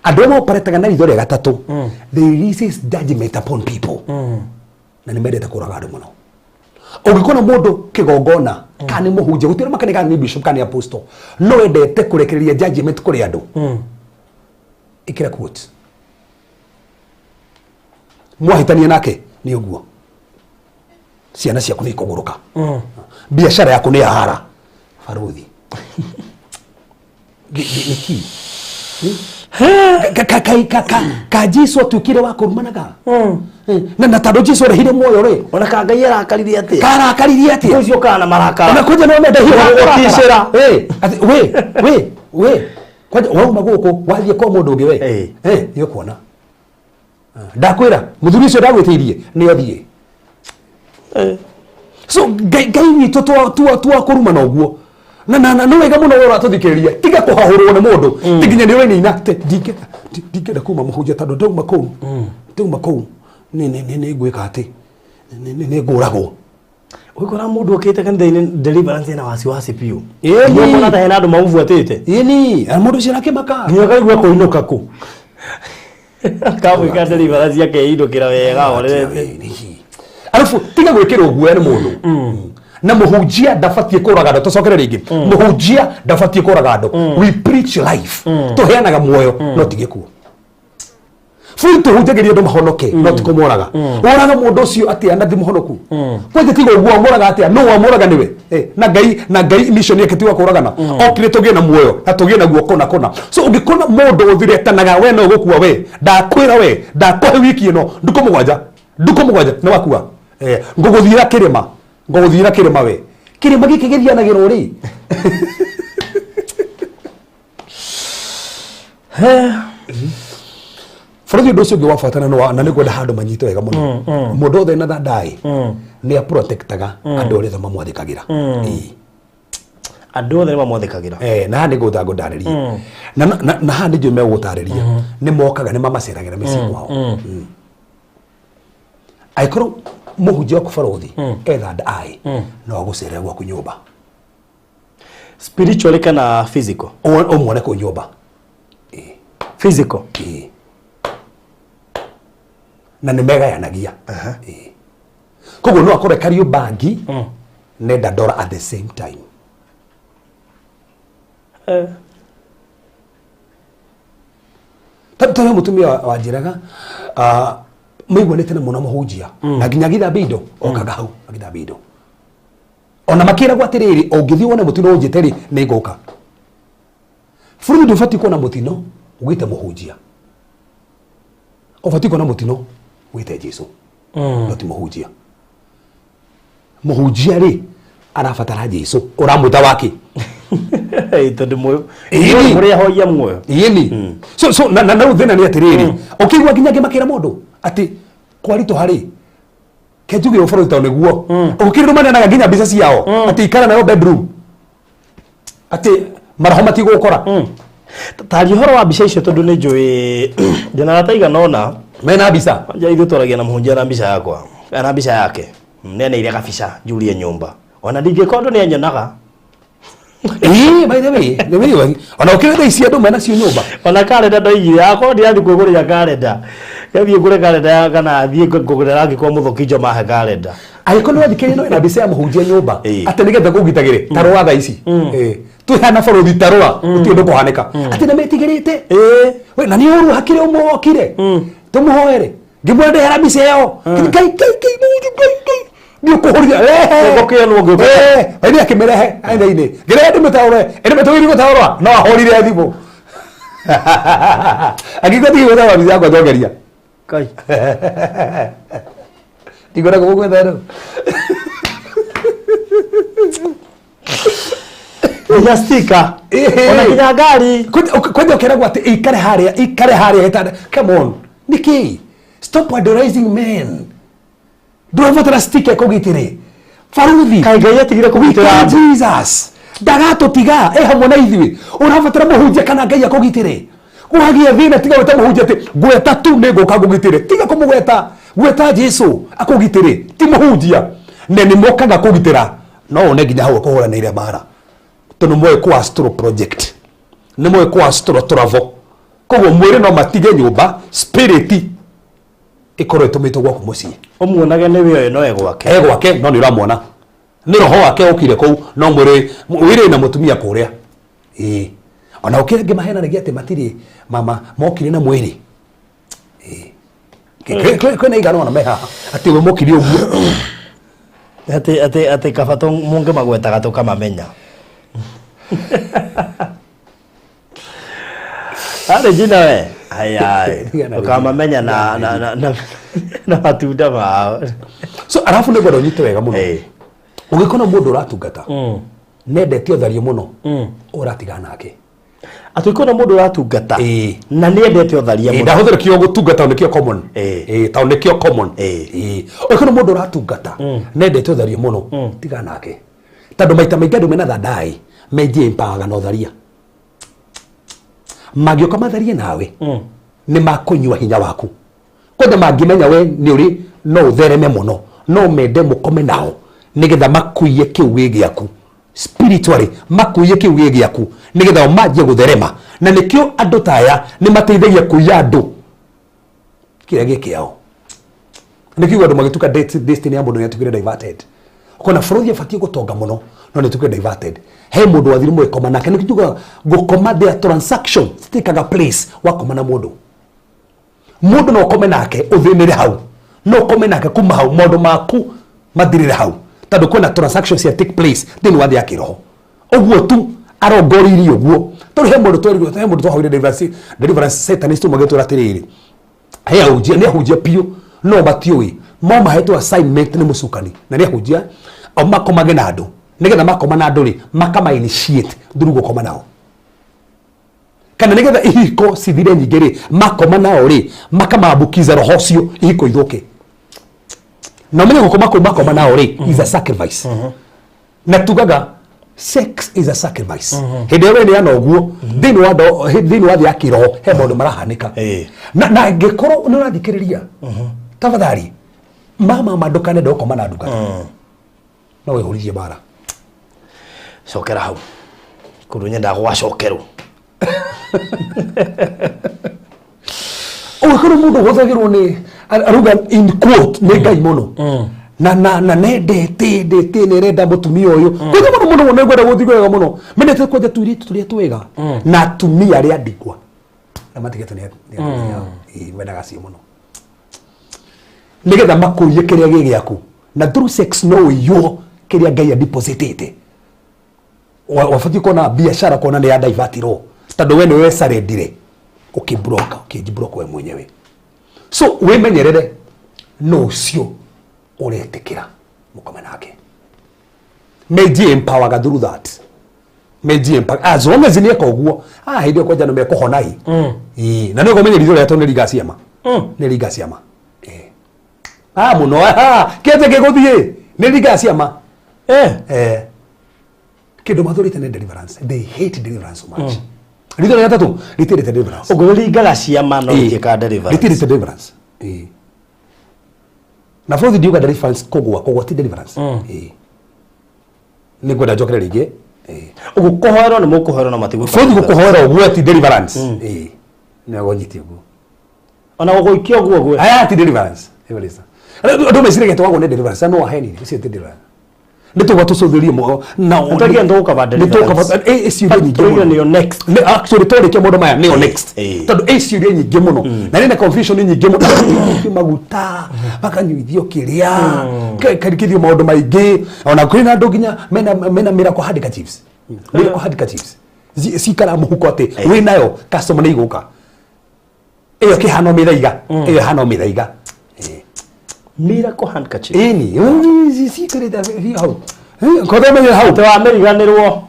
andå arä maoparetaga na ritho rä gatatå they release judgment upon people na nä mendete kå raga andå må no å ngä kona må ndå kä gongona kana nä må hunjia gå tä makane kana nä bishop kana apostle no endete kå rekereria judgment kå rä andå ä kä ra quote mwahitania nake ni uguo ciana ciaku ni kuguruka biashara yaku ni ahara baruthi niki ka Jesu atukire wa kurumanaga na tando Jesu rehire muoyo ri
ona ka Ngai arakaririe ati
ucio
kana maraka
ona kuja no mende hiyo we kwaja wauma guku wathie kwa mundu ungi we yo kuona ndakwira muthuri ucio ndagwitiirie ni othie so Ngai witu twa kuruma na uguo na no wega muno wora tuthikiriria tiga kuhahurwo ni mundu tiginya ni wene ina ndingenda kuma muhunjia tando ndauma kou ni gwika ati ni nguragwo
wikora mundu okite kanitha-ini deliverance na wasiwasi piu yoni ta hena andu mamubuatite
yeni mundu ucio nakimaka
nginya kaigua kuinuka ku kamwika deliverance yake indukira wega orete
alafu tiga gwikirwo guoya ni mundu na muhunjia ndabatie kuraga andu tucokere ringi muhunjia ndabatie kuraga andu we preach life tuheanaga muoyo no tige kuo Fuito hujageria ndo mahonoke no tikomoraga oraga mundu ucio atia na thimuhonoku kwenye tigo guo moraga atia no amoraga niwe na ngai mission yake tiwa kuragana okire tugie na muoyo na tugie na guo kona so ungikona mundu uthiretanaga we no gukua we ndakwira we ndakohe wiki ino nduko mugwanja ni wakua nguguthira kirima we kirima giki githianagirwo ri Frozi doso gwa fatana no na niko da hado manyito wega muno mundu othe na ndai ni a protectaga andu ri thama mwathikagira
andu othe mamwathikagira
na ndi gutha ndariria na ha ndi jume gutariria ni mokaga ni mamaceragira misi kwao aikoro muhunjia ku Frozi etha ndai no gucera gwa kunyumba
spiritually kana physical
o mwone ku nyumba
physical
na nĩ megayanagia koguo no akore kario bangi nenda ndora at the same time tato mutumia wa njiraga muigwanite na muno muhunjia na nginya githambia indo okaga hau agithambia indo ona makira gwa tiriri ungithii wone mutino unjiteri ni nguka Frozi ndufati kuona mutino ugite muhunjia ofati kuona mutino wite Jesu no ti muhunjia ri arafatara Jesu uramuta wake
tondu moyo muri ahoya moyo
yini so na uthena ni atiriri ukigwa ginya gimakira mundu ati kwarito hari kejuge Frozi taone guo ukiriro manena ginya bica ciao ati ikara nayo bedroom ati marahoma ti gukora
tari horo wa bica icio tondu ni njui ndina taiga nona
mena bica
anja ithu turagia na muhunjia na bica yakwa ana bica yake nene ile kabica julie nyumba ona ndingikondo ni anyonaga
by the way ona ukirenda ici andu mena cio nyumba
ona kalenda ndoigire yakwa ndiathi kwigurira kalenda kathie ngure kalenda kana athie ngugurira rangi kwa muthokinjo mahe kalenda
aikono wathikiri no ina bica ya muhunjia nyumba ati nigetha kugitagire tarwa tha ici tu hana Frozi tarwa uti undu kuhanika ati na metigirite we na ni uru hakire umwokire tumuhoere ngimwende hera bica yao kai ni ukuhuria
ngokea no ngoko
ni akimerehe aitha-ini ngire ndi mutaure ene metugiri gutaurwa no ahorire thimu agigoti gutaurwa bica yakwa ndogeria
kai
digora go gwetha ro
ya stika ona kinya ngari
kwenda ukeragwo ati ikare haria hetanda come on niki stop idolizing men ndurabatara stika kugitire Frozi
kai ngai atigire kugitira
Jesus dagato tiga hamwe na ithui urabatara muhunjia kana ngai akugitire kuhagia thina tiga weta muhunjia ati gweta tu ni nguka kugitire tiga gweta Jesu akugitire ti muhunjia ne ni mokaga kugitira no one nginya hau kuhura nire mara tondu moe ku astro project ni moe ku astro travel koguo mwire no matige nyumba spirit ikoro itumitwo gwaku mucii
umuonage ni we no
egwake no ni uramwona ni roho wake ukire kou no mwire na mutumia kuria ona ukire ngimahena nigi ati matiri mama mokire na mwiri kwena igano na meha ati we mokire uguo
ati kabato munge magwetaga tukamamenya ale jina we ayai ukamamenya na matunda mao
so arafu ni gwenda unyite wega muno ugikona mundu uratungata nendete uthario muno uratiga nake
atwikona mundu uratungata na nendete utharia muno
ndahuthira kio gutungata nikio common ta nikio common ugikona mundu uratungata nendete uthario muno tiga nake tondu maita maingi andu mena thadai menjie impaga na utharia magioka matharie nawe ni makunywa hinya waku kwenda mangimenya we ni uri no uthereme muno no mende mukome nao nigetha makuiye kiugi giaku spiritually makuiye kiugi giaku nigetha manjie gutherema na nikio andu taya ni mateithagia kuiya andu kira gikiao nikio andu magituka destiny ya mundu yatukire diverted kona Frozi afatie gutonga muno no ni tukire diverted he mundu wathiru mwe koma nake nikijuga gukoma their transaction stikaga place wakoma na mundu mundu no kome nake uthinire hau no kome nake kuma hau maundu maku mathirire hau tondu kwina transactions ya take place thini wa thĩ ya kĩroho ũguo tu arongoririe ũguo tondu he mundu twahũire deliverance satanist magĩtwĩra atĩrĩrĩ he ahunjia nĩ ahunjia piũ no matiũĩ mo mahetwo assignment nĩ mũcukani na nĩ ahunjia o makomage na andũ nigetha makoma na andũ rĩ makama initiate through gũkoma nao kana nigetha ihiko cithire nyingĩ rĩ makoma nao rĩ makamambukiza roho ũcio ihiko ithũke na menye gũkoma nao rĩ is a sacrifice na tugaga sex is a sacrifice hĩndĩ ĩyo nĩ yana ũguo thĩinĩ wa thĩ ya kĩroho he maũndũ marahanĩka na angĩkorwo nĩ ũrathikĩrĩria tafadhali mama ndũkane ndũkoma na ndungata no wĩhũririe bara
cokera hau kundu nyenda gwacokerwo
ũgĩkorwo mũndũ gũthagĩrwo nĩ aruga in quote nĩ ngai mũno na nendete nĩrenda mũtumia ũyũ kwĩna mũno nĩngwenda gũthiĩ wega mũno menete kwenja tũirĩtu tũrĩa twega na atumia arĩa ndigwa na matigĩte nĩ wendaga cio mũno nigetha makũrie kĩrĩa gĩ gĩaku na through sex no ũiywo kĩrĩa ngai adepositĩte wafati kuona biashara kuona ni ya divertirwo tondu we ni we sarendire ukibroka we mwenyewe so we menyerere no ucio uretikira mukome nake meji empower through that meji empower as long as ni ekoguo hindi kwa jana mekuhona hi na no gomenye ritho rĩatũ nĩ rigaciama nĩ rigaciama muno kete gĩgũthiĩ nĩ rigaciama kido mathorite ne deliverance they hate deliverance so much ritho rĩa gatatu ritirite deliverance
uguringaga ciama no ikika deliverance
ritirite deliverance na for the diuga deliverance kogwa ti deliverance ni gwenda njokere ringi
ugukohero ni mukuhero na matigu
for the kuhero uguo ti deliverance na gonyiti uguo
ona uguikio uguo gwe
aya ti deliverance evelisa ndo mesire getwa ne deliverance no aheni isi ti deliverance nitugwa tucuthirie mo na
utagia ndoka ba deliverance
ciuria nyingĩ mũno
nĩyo next
actually tũrĩkia maũndũ maya nĩyo next tondũ ciuria nyingĩ mũno na nĩ na confusion nyingĩ mũno maguta makanyuithio kĩrĩa karikithio maũndũ maingĩ ona kũrĩ na andũ nginya mena miracle handkerchiefs miracle handkerchiefs cikara mũhuko atĩ wĩ nayo customer nĩ igũka ĩyo kĩhano mĩthaiga
miracle handkerchief
ni secret hau kothe menye hau
te wa meriganirwo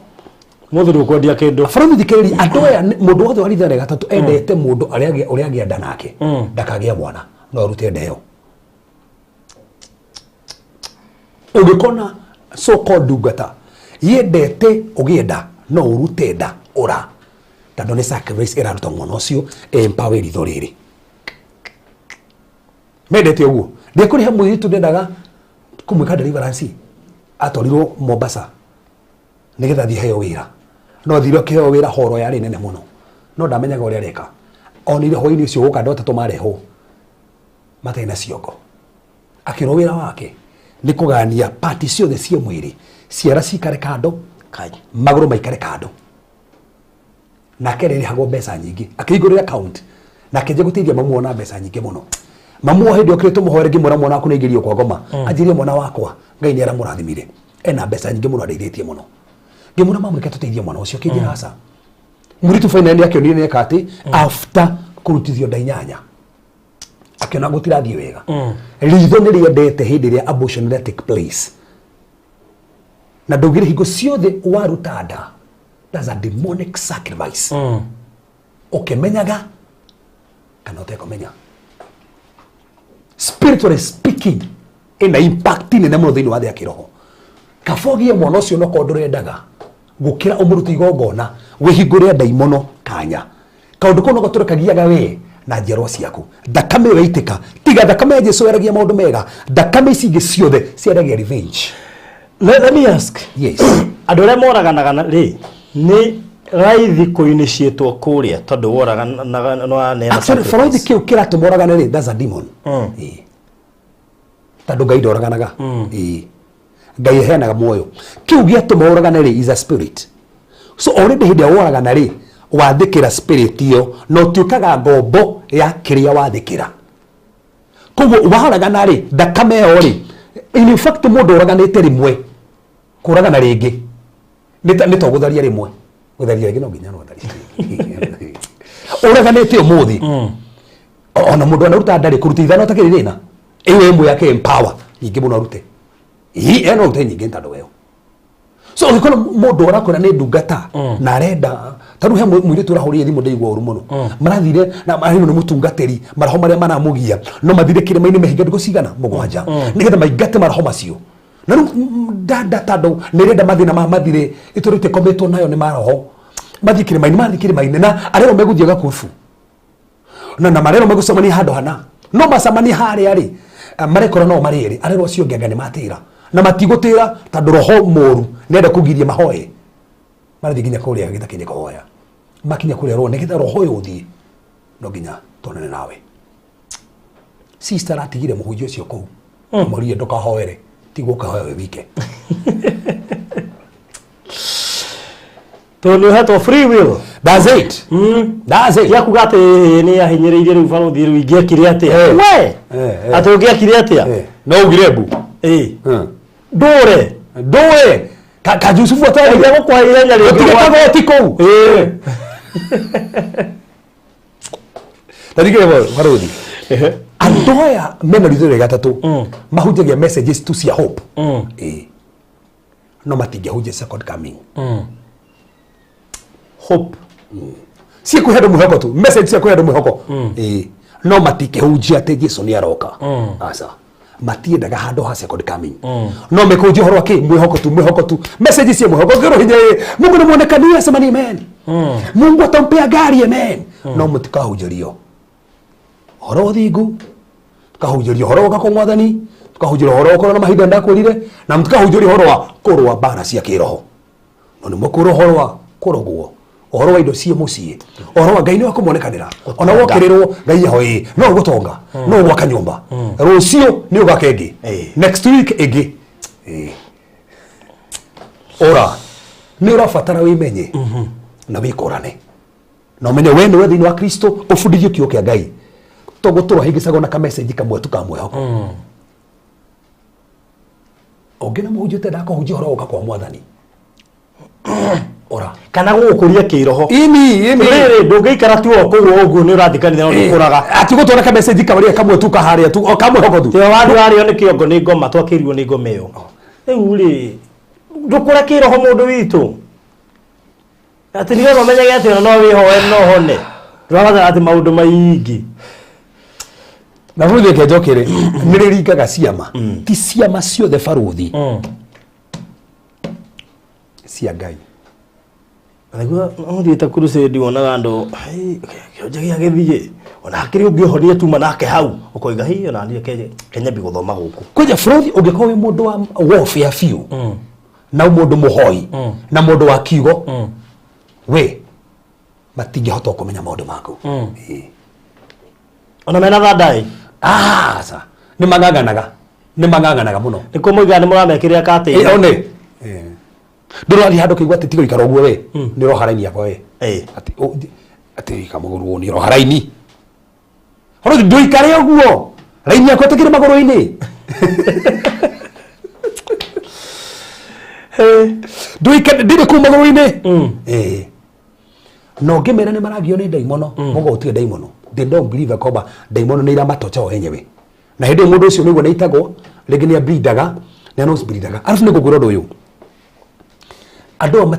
muthuru kwendia kindu
from the keri andu aya mundu wothe wari thare gatatu endete mundu uria agienda nake ndakagia mwana no rute ndeo ugikona so called dugata yendete ugienda no urute nda ura tando ni sacrifice era ruta mwana ucio empower ritho riri mendete uguo ndekuri hamwe yitu ndendaga kumwika deliverance atorirwo Mombasa nigetha thi heo wira no thiro kiheo wira horo yari nene muno no ndamenyaga uria reka onire hoini ucio guka ndota tumareho matena ciongo akiro wira wake ni kugania party ciothe cia mwiri ciara cikare kando maguru maikare kando na kerere hago mbeca nyingi akigurira account na kenje gutithia mamuona mbeca nyingi muno mamu hindi okire muhore ngimura mwana waku neigirio kwa ngoma anjirie mwana wakwa ngai ni aramurathimire ena mbeca nyingi muno adeithĩtie muno ngimura mamu reke tuteithie mwana ucio kingira asa muritu finally akionire ne kati after kurutithio ndainyanya akiona gutirathie wega ritho ni riendete hindi ria abortion that take place na ndogire hingo ciothe waruta nda that's a demonic sacrifice ukimenyaga kana utekomenya spiritually speaking ina impact nene muno thiini wa thĩ ya kĩroho kabogie mwana ũcio no ko ndũrendaga gũkĩra ũmũruti igongona wĩhingũre ndaimono kanya kaũndũ kau no gatũrekagiaga we na njiarwa ciaku thakame ĩyo yaitĩka tiga thakame ya Jesũ yaragia maũndũ mega thakame ici ingĩ ciothe ciaragia revenge.
Let me ask,
yes,
andũ arĩa moraganaga rĩ nĩ raithi kũinitiatwo kũrĩa tondũ woraganaga no nena
actually for the kill kila tumoragana rĩ that's a demon tondũ ngai ndoraganaga ngai heanaga muoyo kiu gĩa tumoragana rĩ is a spirit so already hĩndĩ ya woragana rĩ wathikira spirit iyo no tuikaga ngombo ya kiria wathikira koguo waragana ri thakame yo ri in fact mundu uraganite rimwe kuragana ringi nito gutharia rimwe gutharia ringi no nginya no gutharia uraganite umuthi ona mundu anaruta ndari kuruta ithano takiri rina iwe imwe yake empower nyingi muno rute eno rute nyingi ntando weo so ukona mundu urakora ni ndungata na arenda taru he mwiri turahuri thimu ndeigwa uru muno marathire na marimo ni mutungateri maraho maria manamugia no mathire kirima-ini mehinga ndiko cigana mugwanja nigetha maingate maraho macio na dada tando nirenda mathina mathire iturite kometwo nayo ni maraho mathi kirima-ini na arero meguthia gakufu na marero megucemania handu hana no macamania haria ri marekora no mariri arero cio ngenga ni matira na matigutira tando roho moru nenda kugiria mahoe marathi nginya kuria githakinye kuhoya makinya kuria roho nigetha roho yo uthie no nginya tonane nawe sister atigire muhunjia ucio kuu morie ndukahoere tiguo kahoya we wike
to you have free will.
That's it. That's it.
Ya kugate ni ya hinyiriire ru faro thiru ingia kiriatia we atu ngia kiriatia
no ugirebu
ndore
ka Yusufu atari
ndio kwa irenya ri
ndio tiko tarike bo farodi andoya mena rizore gatatu mahunjagia messages tu cia hope no matingia hunjia second coming
hope
si kuhera muhoko tu message cia kuhera muhoko no matike hunjia ate Yesu ni aroka asa matiendaga handu ha second coming no mekunjia horo aki mwihoko tu message cia muhoko ngiro hinya Mungu ni muonekania sema ni amen Mungu atampea gari amen no mutikahunjirio horo thingu tukahunjirio horo gako mwathani tukahunjirio horo korwo na mahinda ndakwirire na mutikahunjirio horo wa kurwa bara cia kiroho no ni mukuru horo wa kurogwo horo wa indo cie mucie horo wa Ngai ni wakumuonekanira ona wokirirwo Ngai hoye no gutonga no gwaka nyumba rucio ni ugakengi next week igi ora ni urabatara wimenye na wikorane no menye we ni thini wa Kristo ufundithio kio kia Ngai togutura higicago na ka message kamwe tukamwe hoko ogena muhujute ndako hujio horo uka kwa mwathani ora
kana gukuria kiroho
ini
ndungiikara tu okuo uguo ni urathikanithia no ndukuraga
ati gutwara ka message kamwe kamwe tuka haria tu kamwe hoko tu
te wadi wario ni kiongo ni ngoma twakirirwo ni ngoma iyo riu ri ndukura kiroho mundu witu ati ni ngoma menyage ati no wihoe no hone nduraga ati maundu maingi
na vuge ke jokere niriringaga ciama ti ciama ciothe baruthi cia Ngai
Agua ngiita crusade wonaga andu kionje gia githie ona akiri ungiohoria tuma nake hau ukoiga hiyo na ndiye Kenya bi guthoma guku
koja bũrũri ũngĩkorwo wĩ mũndũ wa warfare biũ na mũndũ mũhoi na mũndũ wa kiugo we matingĩhota kũmenya maũndũ maku
ona mena thadai
sa nĩ mang'ang'anaga mũno
nĩkũ moiga nĩ mũramekĩrĩra katĩ
one ndĩrwathi handũ kĩigua atĩ tiga ikara ũguo we nĩ roharaini yakwa we atĩ kamũgũrũ nĩ roharaini horo ndũikare ũguo raini yakwa ĩtakĩrĩ magũrũ-inĩ ndĩrĩ kũu magũrũ-inĩ no ngĩmera nĩ maragio nĩ ndaimono mũgo ũtige ndaimono they don't believe kwamba ndaimono nĩ iramatocha o enyewe na hĩndĩ mũndũ ũcio nĩguo naitagwo rĩngĩ nĩ abrindaga na no brindaga arabu nĩ ngũkwĩra ũndũ ũyũ andũ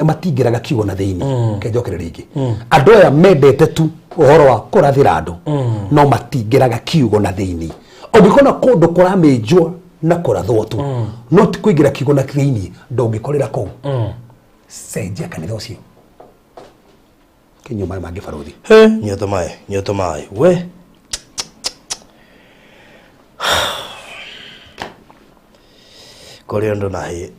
matingĩraga kiugo na thĩinĩ kenjokere rĩngĩ andũ aya mendete tu ũhoro wa kũrathĩra andũ no matingĩraga kiugo na thĩinĩ ũngĩkona kũndũ kũramĩnjwo na kũrathwo tu no ti kũingĩra kiugo na thĩinĩ ndũngĩkorĩra kũu cenjia kanitha ũcio kinyuma mangĩ baruthi
nyoto mai we kore ndo nahi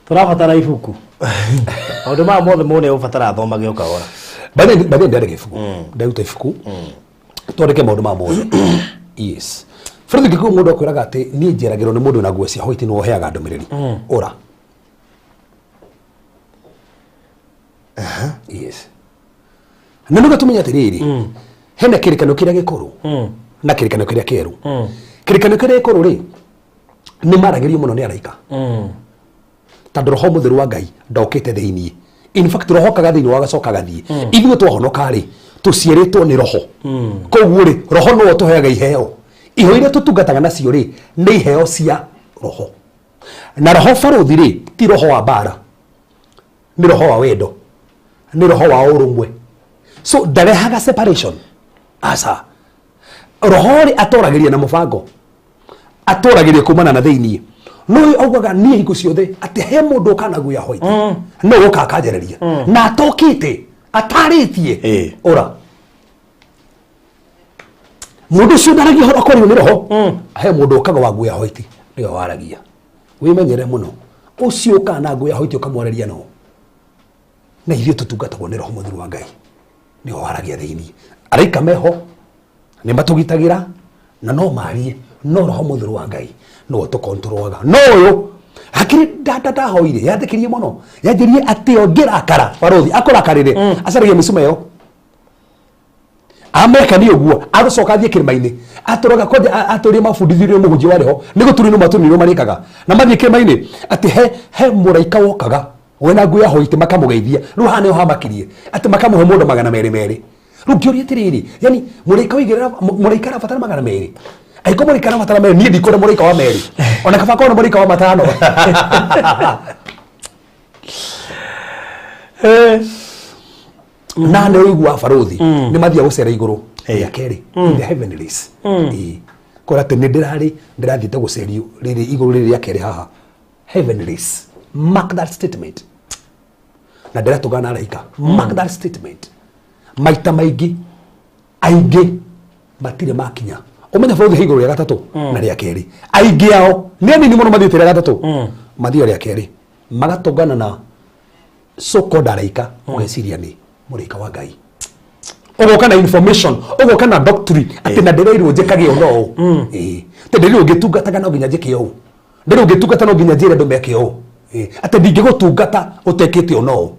turabatara ibuku maundu mothe mone ubatara thoma gioka ora
bade ndare ibuku ndauta ibuku tondeke maundu ma mothe yes Freddy Gikuyu mundu akwiraga ati ni njeragiro ni mundu na nguo cia white no heaga ndumiriri ora yes na nuga tumenya atiriri hena kirikano kiria gikuru na kirikano kiria keru kirikano kiria gikuru ri ni maragirio muno ni araika tondu roho mutheru wa Ngai ndokite thiini in fact roho kaga thiini wagacoka gathie ithuĩ twahonoka ri tucieritwo ni roho koguo ri roho no tuheaga iheo iho iria tutungataga nacio ri ni iheo cia roho na roho baruthi ri ti roho wa bara ni roho wa wendo ni roho wa urumwe so ndarehaga separation asa roho ri atoragiria na mubango atoragiria kumana na thiini no augaga nie hingo ciothe ati he mundu kana guya white no goka akanjereria na atokite ataritie ora mundu cio ndaragia horo kwario ni roho he mundu kaga wa guya white niyo waragia wimenyere muno ucio kana guya white ukamwareria no na ithuĩ tutungatagwo nĩ roho mũtheru wa Ngai niyo waragia thiini araika meho nĩ matũgitagira na no marie no roho mũtheru wa Ngai no tukontrolaga no yo hakiri data hoire yathekirie muno yanjirie ati ongira akara barothi akorakarire acaragia misuma yo ameka ni uguo agucoka thie kirimaini atoroga koja atorie mabundithirio mugunji wareho nigo turino matuniro marikaga na mathie kirimaini ati he muraika wokaga wena nguya hoite makamugeithia ruhane hamakirie ati makamuhe mundu 200 rugiorie tiriri yani muraika wigira muraika rafatana 200 aiko muraika rafatana 200 ni ndikore muraika wa 2 ona kaba kono muraika wa 5 na ne igwa baruthi ni mathia gucera iguru ya keri the heavenlies kora tene ndirathite gucerio riri iguru riri ya keri haha heavenlies mark that statement na ndiratugana araika mark that statement maita maingi aingi matire makinya umenya baruthi iguru ya gatatu na ria keri aingi ao ni muno mathite ria gatatu mathia ria keri magatugana na soko daraika ugeciria ni muraika wa Ngai ugoka na information ugoka na doctrine ati na ndirairu njekage ono te ndiriru ngitungataga no nginya njeke o ndiriru ngitungata no nginya njire ndomeke o ati ndingigutungata utekete ono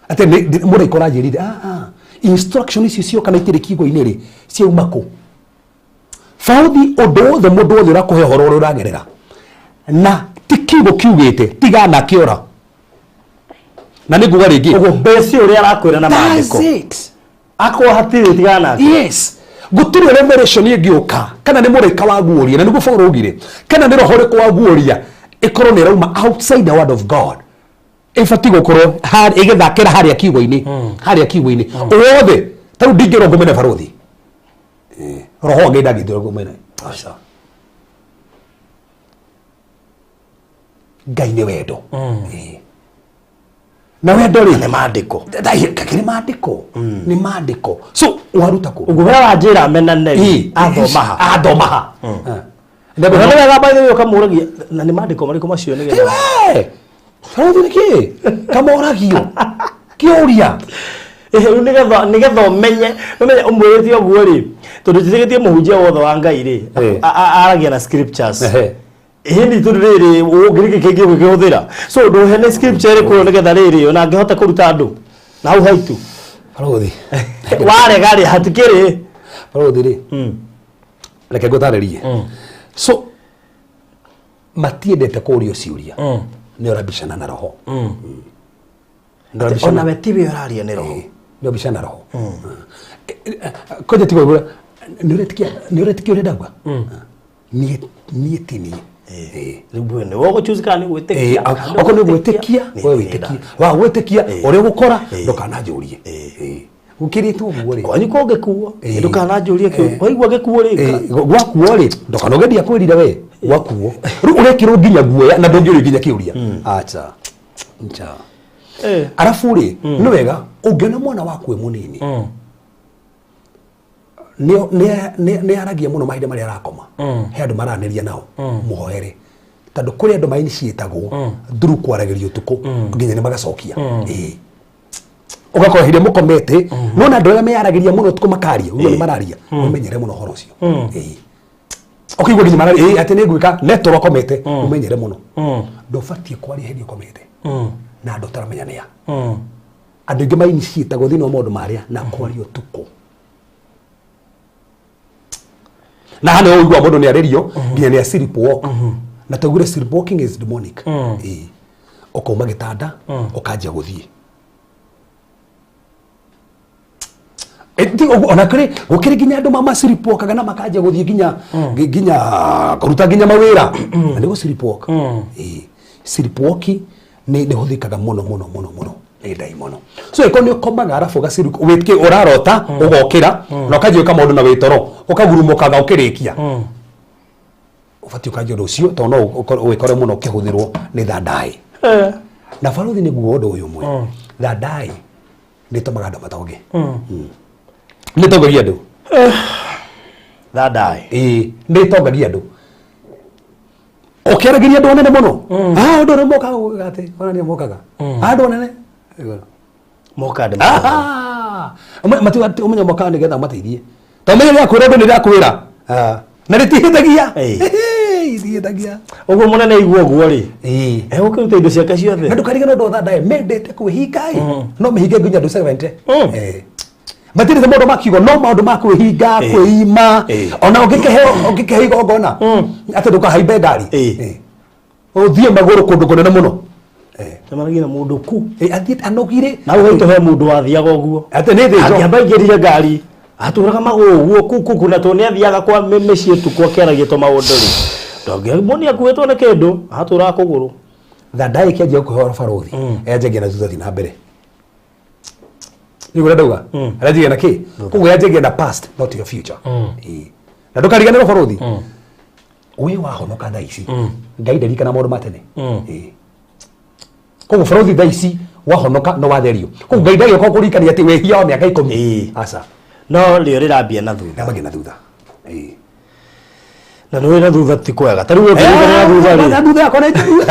ati muraika urajirire instruction icio cio kana itire kigo-ini ri ciauma ku faudi odo the mundu wothe urakuhe horo uri uragerera na ti kigo kiugite tiga na kiora na niguga ringi ugo besi uri arakwira na maandiko akwa hatiri tigana yes gutiri revelation yegiuka kana ni muraika wa guoria na niguo Paulo ugire kana ni roho riko wa guoria ikorwo ni rauma outside the word of God ifati gukorwo igithakira haria kiugo-ini haria kiugo-ini wothe taru ndingiro ngumene baruthi roho ngenda ngithiro ngumene aca Ngai ni wendo na wendo ri ni maandiko kakiri maandiko ni maandiko so waruta ku uguhera wanjira menaneri athomaha ndebe wega baithe yo kamuragia na ni maandiko mariko macio ni gera Baruthi niki kamoragio kiuria nigetha umenye umwirite oguo ri tondu titigitie muhunjia wothe wa Ngai ri aragia na scriptures hindi turiri ugiriki kingi gukihũthĩra so nduhene scripture ĩrĩkũ nigetha rĩrĩ ona angĩhota kũruta andũ na hau haitu baruthi warega rĩ hatikĩrĩ baruthi rĩ reke ngũtarĩrie so matiendete kũũrio ciũria nĩ ũrabicana na roho ona we tiwe ũraria nĩ roho nĩ ũrabicana na roho koja tigwa nĩ ũretikia ũrĩa ndauga niĩ tini ribwene wogo choose kana gwĩtĩkia oko nĩ gwĩtĩkia wewe wĩtĩkia wa gwĩtĩkia ũrĩa gũkora ndokananjũrie gũkĩrĩtwo ũguo rĩ kwanyu kũngĩkuo ndokananjũrie kĩo waigua gĩkuo rĩ gwakuo rĩ ndokanogeria kwĩrira we gwakuo rĩu ũrekĩrwo nginya guoya na ndũngĩũrio nginya kĩũria acha ncha arafu rĩ nĩ wega ũngĩona mwana waku mũnini ni aragia muno mahinda maria arakoma he andu maraneria nao muhoere tondu kuri andu maini ciitagwo through kwarageria utuku nginya ni magacokia ugakora hire mukomete nona ndoya meyaragiria muno tuko makaria ugo ni mararia umenyere muno horo cio okigwo ni mararia ati ni gwika neto rokomete umenyere muno ndofatie kwari hedi komete na ndo taramenya nia andu ingi maini ciitagwo thini wa maundu maria na kwari utuko na hane uigwa mundu ni arerio nginya ni a sleep walk na tagure sleep walking is demonic okoma gitanda okajia guthie ona kare gukire ginya andu mama sleep walk kana makajia guthie ginya kuruta ginya mawira na nigo sleep walk sleep walk ni huthikaga muno ni dai muno so ikoni ukomaga arafu gasiru witke urarota ugokira na ukajia ka maundu na witoro ukagurumukaga ukirikia ufati ukajia rucio to no wikore muno kihuthirwo ni thandai na baruthi ni guo ndu uyu mwe thandai ni tomaga andu matoge ni togagia andu
thandai
ni togagia andu okeragiria andu nene muno andu ne moka gate ona ni mokaga andu nene
moka de
matu ati umenya moka ni getha mateithie to menye ya kwira andu ni ndakwira na ritihitagia itihitagia
ugo munene igwo guo ri ukiruta indo ciake ciothe
na ndukarigana ndo thandai mendete kwihinga no mihinge nginya ndu 70 matiri modo makigo no maundu makwihinga kwima ona ungikehe igongona ati ndukahaimbe ngari uthie maguru kundu kunene muno
tamaragi na mundu ku
athie anogire
na ugaito he mundu wathiaga uguo
ati ni thijo
akiambaingirire ngari aturaga maguru guo kuku na to ni athiaga kwa mecii tuko keragie to maundu ri ndoge moni akuetwo na kindu atura kuguru
thandai kianjia kuhora baruthi enjagia na thutha thi na mbere ni gura ndauga arajiga na ki kugo enjagia na past not your future na ndukariganira baruthi we wahonoka thaa ici ngai ndarikana maundu matene kugo baruthi thaa ici wahonoka no watherio kugo ngai ndagioka kurikania ati wehia wa miaka 10 aca
no rio rirambia na thutha
ndamage na thutha
na no ira thutha ti kwega tari we na thutha ri
na thutha yakona njuru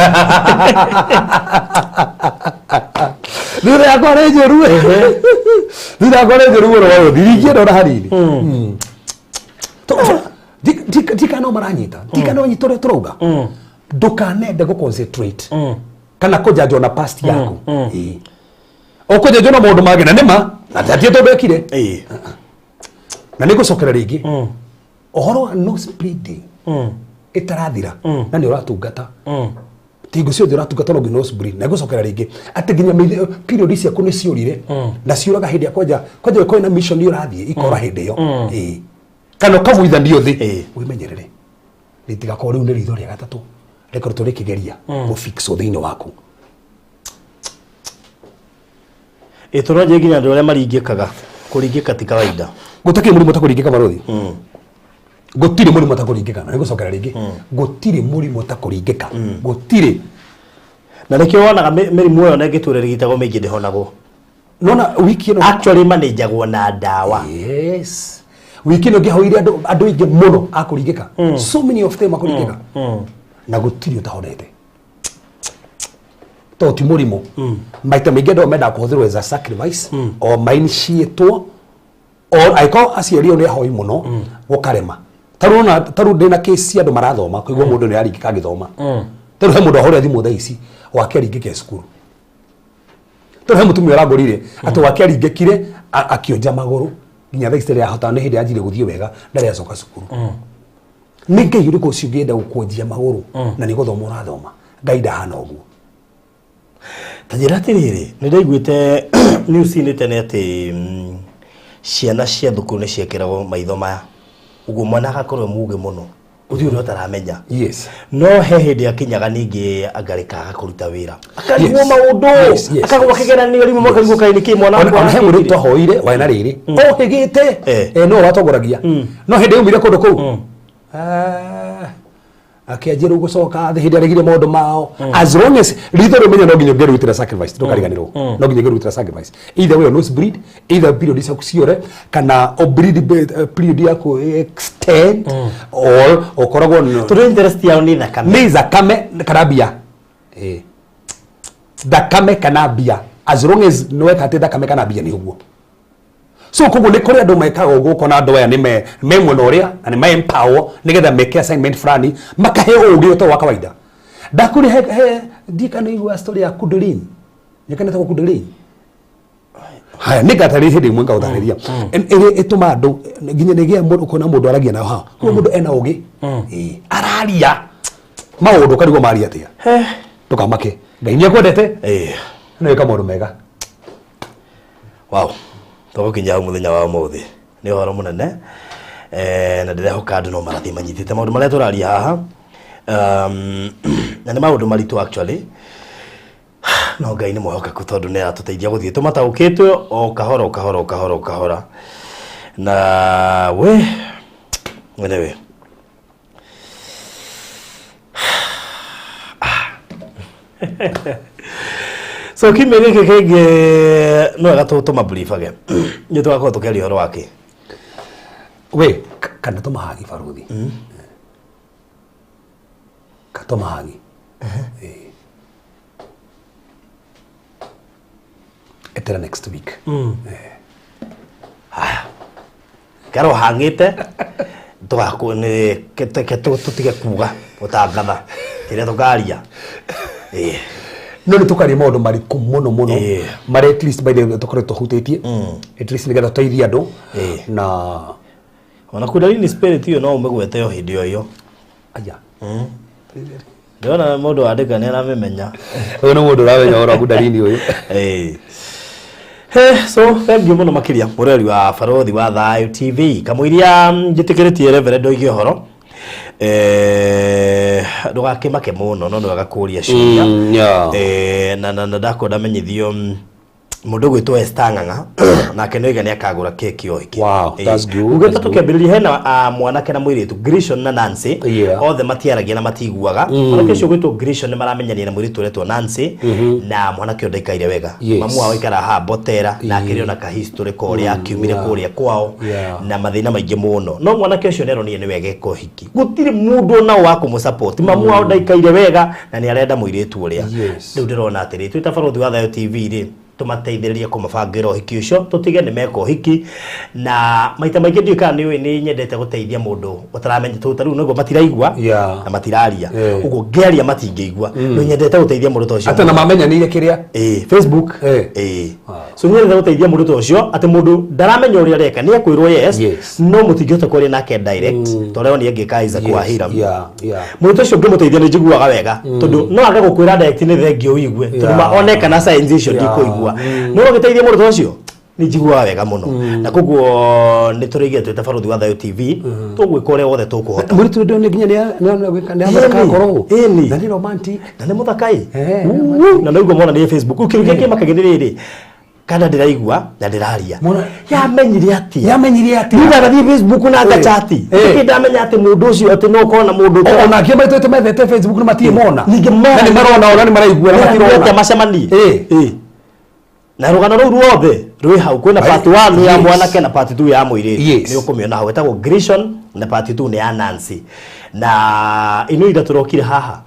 thutha yakona njuru thutha yakona njuru ro dirigie ndo hariri tika no maranyita tika no nyitore turuga ndukanende go concentrate kana kujanjwo na past yako okujanjwo na maundu mage na nima na tatie to bekire na nigucokera ringi ohoro no spreading itarathira na ni uratungata tingo cio uratungata no nginya spread na gucokera ringi ati nginya period cia ku ni ciurire na ciuraga hindi ya kwanja ko na mission ni urathie ikora hindi yo kana kamuithanio thi wimenyerere ritiga ko riu ni ritho ria gatatu reka turi kigeria go fix thiini waku
ituraje nginya andu aria maringikaga kuringika ti kawaida
gutaki murimo ta kuringika baruthi gutire murimo ta kuringika na gucokera ringi gutire murimo ta kuringika gutire
na nikio wonaga mirimu yo na ngiture rigitagwo mingi ndihonagwo
nona wiki no
actually manejagwo na dawa
yes wiki no ngihoire andu ingi muno akuringika so many of them akuringika na gutire utahonete to ti murimo maita mingi ndo menda kuhuthirwo as a sacrifice o maini cietwo o aiko aciario ni ahoi muno gukarema taru ndina case andu marathoma kuigwa mundu ni aringika agithoma taru he mundu ahore thimu thaa ici wake aringike cukuru taru he mutumia uragurire ati wake aringikire akionja maguru nginya thaa ici ria hota ni hindi anjire guthie wega ndari acoka cukuru ni ngai uriku ucio ngienda gukunjia maguru na ni guthoma urathoma ngai ndahana uguo
tajira atiriri ni ndaiguite news ni tene ati ciana cia thukuru ni ciekiragwo maitho maya uguo mwana agakorwo muge muno uthio uri utaramenya
yes
no he hindi akinyaga ningi agarikaga kuruta wira akarigwo maundu akagwa kigeranio rimu makarigwo kaini ki mwana
kwa he muri twahoire waina riri o higite no watogoragia no hindi umire kundu kuu akianjira gucoka thi hindi arigire maundu mao as long as ritho rumenya no nginya ngerutira sacrifice ndukariganirwo no nginya ngerutira sacrifice either way no breed either period isa kuciore kana o breed period yako extend or okoragwo
to interest yao ni thakame
kana bia thakame kana bia as long as no weka thakame kana mbia ni uguo. So koguo ni kuri andu mekaga uguo kona andu aya ni me mwena uria na ni me empower nigetha meke assignment fulani makahe ugi to wa kawaida. Ndakuri he ndikana igua story ya Kudulin. Nyekaneta Kudulin. Haya nigatari hindi mwenga uthariria. Etuma andu nginya nigia mundu kona mundu aragia nayo ha. Ko mundu ena ugi. Araria. Maundu karigo mari atia. Tukamake. Ngai ni akwendete? No eka mundu mega. Wow. Tugukinya muthenya wa muthi. Ni horo munene. Na ndirehoka andu no marathi manyitite maundu maria turaria haha. Na ni maundu maritu actually. No Ngai ni mwohokeku tondu ni atuteithia guthie tumataukitwe o kahora na we mwenewe so kimere kege no gato tuma brief again ni twako tukeli horo wake we kana tuma hagi faruthi katoma hagi etera next week karo hangite twako ni keto tutige kuga utangatha kire tukaria no ni tukari maundu mariku muno mari at least by the tukoretwo hutitie at least nigetha tuteithia andu na ona Kudalini spirit yo no umegwete yo hindi yo aya ndona mundu andika ni aramemenya uyu ni mundu uramenya ora Kudalini uyu so thank you muno makiria mureri wa Barothi wa Thayu TV kamwiria njitikiritie Reverend Oigihoro ndugakimake muno no ndagakuria ciuria na ndakunda menyithio mundu gwitwo Estang'ang'a nake no igani akagura keki o iki. Wow, that's good.
Ugeta tukembiririe hena mwanake na mwiritu Grishon na Nancy othe matiaragia na matiguaga mwanake cio gwitwo Grishon maramenyania na mwiritu retwo Nancy na mwanake ondaikaire wega mamu wao ikara ha botera na akiriona ka history koria akiumire kuria kwao na mathina maingi muno no mwanake ucio nero ni wega ko hiki gutiri mundu na wa ku support mamu wao ndaikaire wega na ni arenda mwiritu uria riu ndirona atiri twita Barothi wa Thayu TV ri tumateithĩrĩria kũmabangira ũhiki ũcio tutige nĩ meka ũhiki na maita maingĩ ndika ni nyendete gũteithia mũndũ ũtaramenya tũtaru nĩguo matiraigua na matiraria ũguo ngĩaria matingĩigua no nyendete gũteithia mũndũ ta ũcio hata na mamenyanĩire kĩrĩa Facebook so nyendete gũteithia mũndũ ta ũcio atĩ mũndũ ndaramenya ũrĩa areka nĩ ekwĩrwo yes no mũtingĩhota kwaria nake direct tondũ ni angĩka Isaac wa Hiram mũndũ ta ũcio ngĩmũteithia nĩ njiguaga wega tondũ no age gũkwĩra direct nĩ thengio ũigue tondũ oneka na signs icio ndikũigua no giteithia mũndũ ũcio ni njiguaga wega muno na koguo ni turigie twita Barothi wa Thayu TV tugwika uria wothe tukuhota mũritu ndo ni nginya ni athaka ngoro na ni romantic na ni muthakai na no igua mona ni Facebook ukirike kimakagiriri kana ndiraigua na ndiraria yamenyire ati nda gathie Facebook na ngachati ndamenya ati mundu ucio ati no kona mundu ona ngia maitete methete Facebook na matie mona ningi mona ni marona ona ni maraigua na matirona macemani na rugano rũu ruothe rwĩ hau kwĩna part 1 ya mwanake na part 2 ya mũirĩtu nĩ ũkũmĩona hau etagwo Grishon na part 2 nĩ ya Nancy na ino ida turokire haha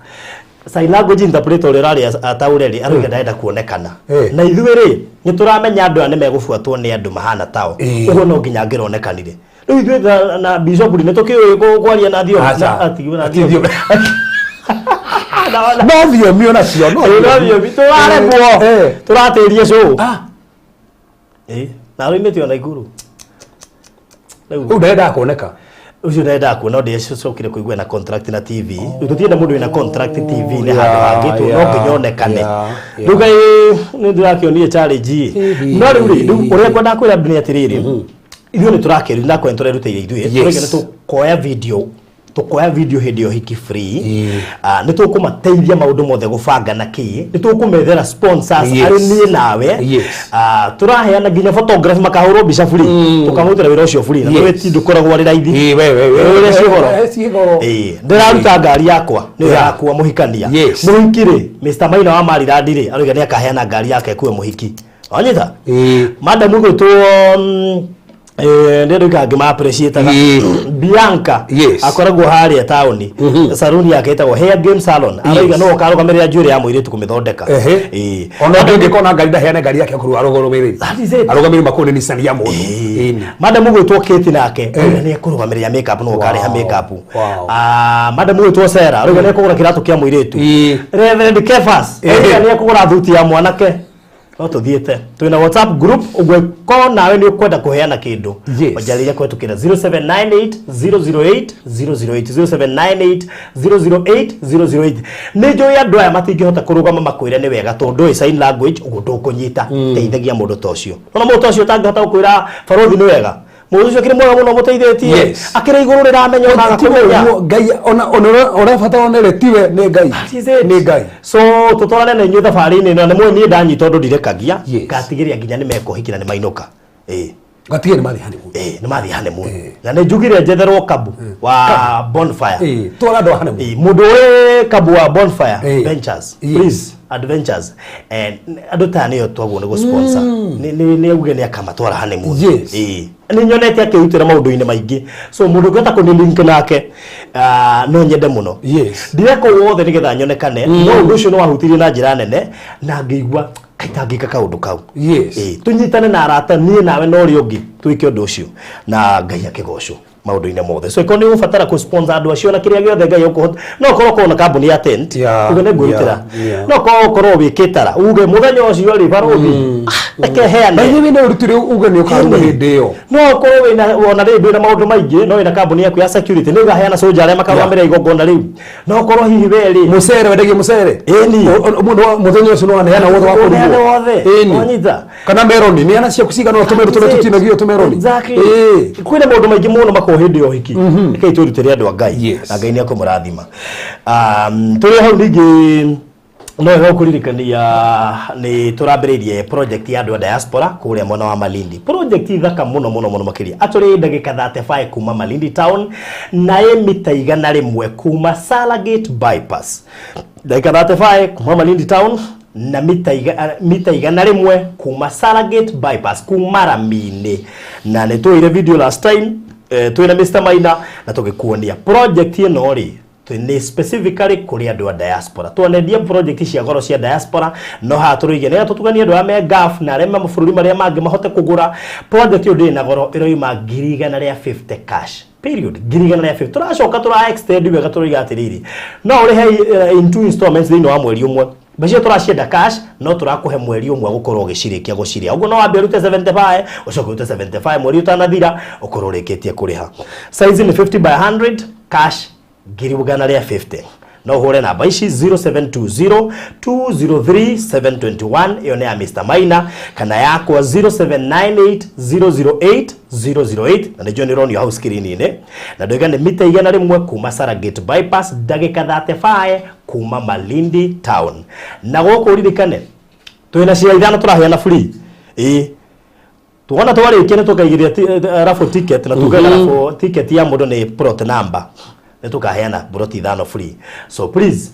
sign language interpreter ũrĩa ũrarĩ ataureri arauga ndaenda kuonekana na ithuĩ rĩ nĩ tũramenya andũ aya nĩ megũbuatwo nĩ andũ mahana tao ũguo no nginya angĩronekanire rĩu ithuĩ na Bishop nĩ tũkĩũĩ kwaria na thio na thio no thio mio na cio no thio turarebwo turatiria show na rĩu nĩtio na iguru rĩu ndenda kuoneka ucio ndenda kuona ndicokire kuigua na contract na TV rĩu tũtienda mũndũ wĩna contract TV nĩ handũ hangĩ tu no nginya onekane rĩu Ngai nĩ ndĩrakĩonie challenge no rĩu ũrĩa kwenda kwĩra andũ nĩ atĩrĩrĩ ithuĩ nĩ tũrakĩrĩ na kwenda tũrerutĩire ithuĩ tũrĩgana tukoya video hindi yo hiki free ni tukumateithia maundu mothe gubanga na ki ni tukumethera sponsors ari ni nawe turaheana nginya photography makahurwo mbica free tukamutira wira ucio free na wewe ti ndukoragwo ari raithi wewe cigoro ndiraruta ngari yakwa ni yakwa muhikania muhikire Mr. Maina wa Marirandi aruga ni akaheana ngari yake kuwe muhiki onyita madam gwitwo Ndio ngima appreciate Bianca akoragwo haria tauni salon yake etagwo Hair Game Salon araiga no karugamirira njuri ya muiritu kumithondeka
ona ndingikona ngari ndaheane ngari yake kuru arugamirira makone ni sania mundu
madam gwitwo Kate nake ni kurugamirira makeup no kare ha makeup madam gwitwo Sarah arauga ni kugura kiratu kia muiritu Reverend Kefas ni kugura thuti ya mwanake no tuthiete twina WhatsApp group ugwe ko nawe ni ukwenda kuheana kindu wajaliria kwetu kira 0798 008 008 ni jo ya ndwa matingihota kurugama makwira ni wega tondu sign language ugutu kunyita teithagia mundu tocio ona mundu tocio tangihota kuira farothi ni wega mundu ucio kiri mwega muno muteithĩtie akira iguru riramenya ona agakumenya
ngai ona fata onere tiwe ni ngai
so tutwarane na inyuĩ thabarĩ-inĩ ĩno nĩ niĩ ndanyita ũndũ ndirekagia ngatigĩria nginya nĩ mekũhiki na nĩ mainũka
gatigĩ nĩ mathi honeymoon
nĩ mathi honeymoon na nĩ njugire njetherwo Kabu wa Bonfire
twara andũ honeymoon
mundu we Kabu wa Bonfire Ventures please Adventures andũ ta nĩo twagwo nĩ gũ-sponsor nĩ uge nĩ akamatwara honeymoon ni nyonete akirutira maundu-inĩ maingĩ so mundu ngeta kuni link nake no nyende muno ndireko wothe nigetha nyonekane no undu ucio no wahutirie na njira nene na ngĩigua kaitangika kaundu kau tunyitane na arata nie nawe no ri ungi twike undu ucio na Ngai akigocwo maundu-inĩ mothe so ikoni ufatara ku sponsor andu acio na kiria giothe Ngai ukuhota no korwo na kambuni ya tent uge ne ngurutira no korwo wikitara uge muthenya ucio ri barothi akeheana
ni ne urutire uge ni ukaruga hindi yo
no korwo wina wona ri na maundu maingi no wina kambuni yaku ya security ni gaheana soja aria makarwamira igongona riu no korwo hihi weri
musere wendagie musere mundu muthenya ucio no aneana wothe wa
kuruga onyita
kana meroni ni ana cia kusiga no tumero tutinagio tumeroni
kwina maundu maingi muno hindi o hiki kai turutire andu a Ngai na Ngai ni akumurathima turi hau ningi no ho kuririkania ni turambiririe project ya andu a diaspora kuria mwana wa Malindi project thaka muno makiria aturi ndagika 35 kuma Malindi town na mita 100 kuma Salagate bypass ndagika 35 kuma Malindi town na mita 100 kuma Salagate bypass kuma Ramini na nituire video last time twina Mr. Maina na tugikuonia project ino ri ni specifically kuri andu a diaspora tuonedia project cia goro cia diaspora no haturuige ne tutugania andu a megaf na rema mabũrũri maria mangi mahote kugura project yo ndi na goro iroima 150 cash period 150 turacoka tura extend wega turiga atiriri no uri he in 2 installments thini wa mweri umwe bacio turacienda cash no turakuhe mweri umwe gukorwo gicirikia guciria uguo no wambe rute 75 ucoke rute 75 mweri utanathira ukorwo urikitie kuriha size ni 50 by 100 cash 150 no hure namba ici 0720 203 721 iyo ni ya Mr. Maina kana yakwa 0798 008 na ndio ni roni house screen-ini na ndoiga ni mita 100 kuma Salagate bypass ndagika 35 kuma Malindi town na goko uririkane twina cia ithano turaheana free tuona twarikiane tukaigiria raffle ticket na tugaga raffle ticket ya mundu ni plot number tukaheana buroti ithano free so please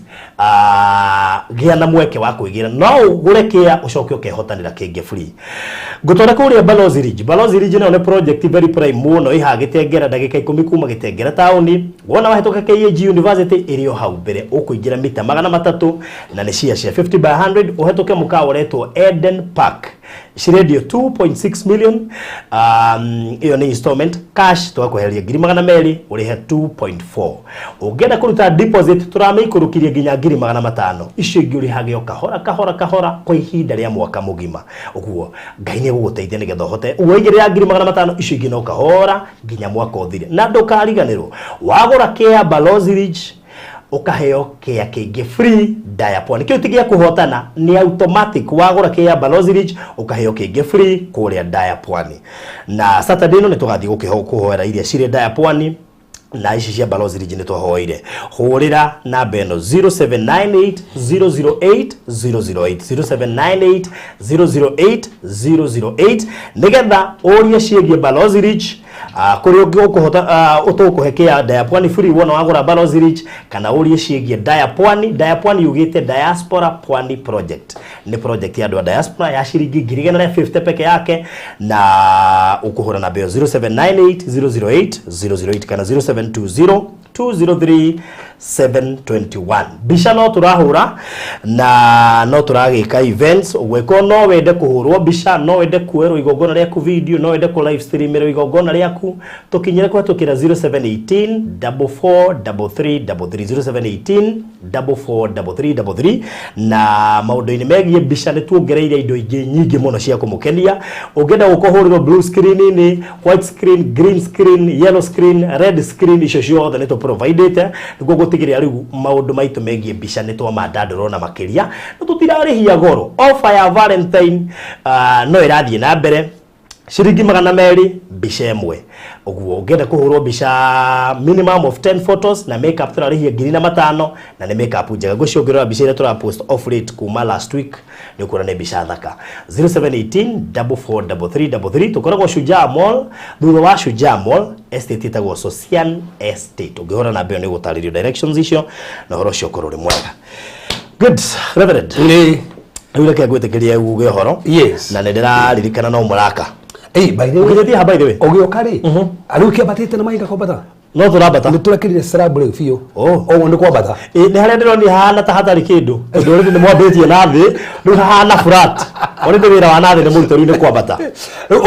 gia na mweke wa kuigira no gurekia ucoke ukehotanira kingi free gutwara kuria Balozi Ridge no project very prime muno ihagite ngera ndagika 10 kuma gitengera tauni wona wahetoka KAG University irio hau mbere ukuingira mita 300 na ni cia 50 by 100 uhetoke mukao retwo Eden Park Shiredio 2.6 million iyo ni installment cash twakuheria 200 urihe 2.4 ungenda kuruta deposit turamikurukirie ginya 500 icio ingi urihagio kahora kwa ihinda ria mwaka mugima uguo Ngai ni guguteithia nigetha hote uigirira 500 icio ingi no kahora ginya mwaka uthire na ndukariganirwo wagura kia Balozi Ridge ukaheo kia kingi free diapone kio tigia kuhotana ni automatic wagura kia Balozi Ridge ukaheo kingi free kuria diapone na Saturday no nitugathi kuhoera iria cire diapone na ici cia Balozi Ridge nitwahoire hurira namba eno 0798 008 008 0798 008 008 nigetha uria ciegie Balozi Ridge kuri ukuhota utukuhekea Diapwani free wona wagura Balozi Rich kana uri ciigie Diapwani yugite Diaspora Pwani Project ni project ya andu a diaspora ya shiringi 150 peke yake na ukuhura na beo 0798 008 kana 0720 203 721 bisha no turahura na no turagika events weko no wende kuhurwo bisha no wende kuero igongona ryaku video no wende ku live stream ero igongona ryaku tukinyire kwa tukira 0718 443333 0718 na maundu-ini megie bisha ni tuongereire indo ingi nyingi muno cia kumukenia ungenda gukohuriro blue screen ni white screen green screen yellow screen red screen icio ciothe ni tu provided niguo gutigiria riu maundu maitu megie bisha ni twa mandandoro na makiria no tutirarihia goro offer ya Valentine no irathie na mbere shiringi 200 bisha imwe uguo ungenda kuhurwo bisha minimum of 10 photos na makeup turarihia 5,000 na ni makeup njega guciongerera bisha ira tura post off rate kuma last week ni ukura ni bisha thaka 0718 443333 tukoragwo Shujaa Mall thutha wa Shujaa Mall estate itagwo Social Estate ungihora na mbeo ni gutaririo directions icio na horo cio korore mwega good reverend
ni
yule kia gwitikiria uge horo
yes
na ndira ririkana no muraka
by the way
ugithetia by the way
ogioka ri ariu kiambatite na mainga kwambata
no turabata
ni turakirire slab fio
o
ni kwambata
ni haria ndironi hana ta hatari kindu ndori ni mwambitie na thi ru hana flat ori ndi wira wa nathi ni murito ru ni kwambata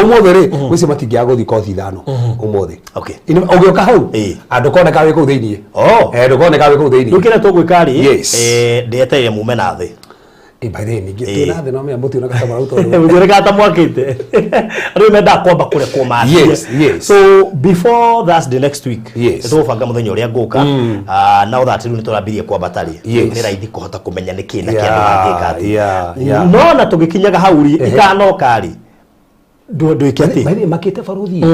umothe ri gwisi matingia guthi kothi thano umothe
okay
ogioka hau andu kone kawe ku thiini ndukone kawe ku thiini
rukire tugwikari
yes
ndieteire mume na thi
by the way ningĩ na thĩ no mĩa mũtĩ ũnaka tamara uto
mujere kata mwakite rĩu menda kwamba kure kuma
yes
so before that's the next week
yes
tũbanga mũthenya ũrĩa ngũka now that rĩu nĩ tũrambirie kwamba tari nĩ raithi kũhota kũmenya nĩ kĩĩ na kĩandũ no na tũgĩkinyaga hauri ikanoka ri ndũike atĩ
by the makĩte baruthi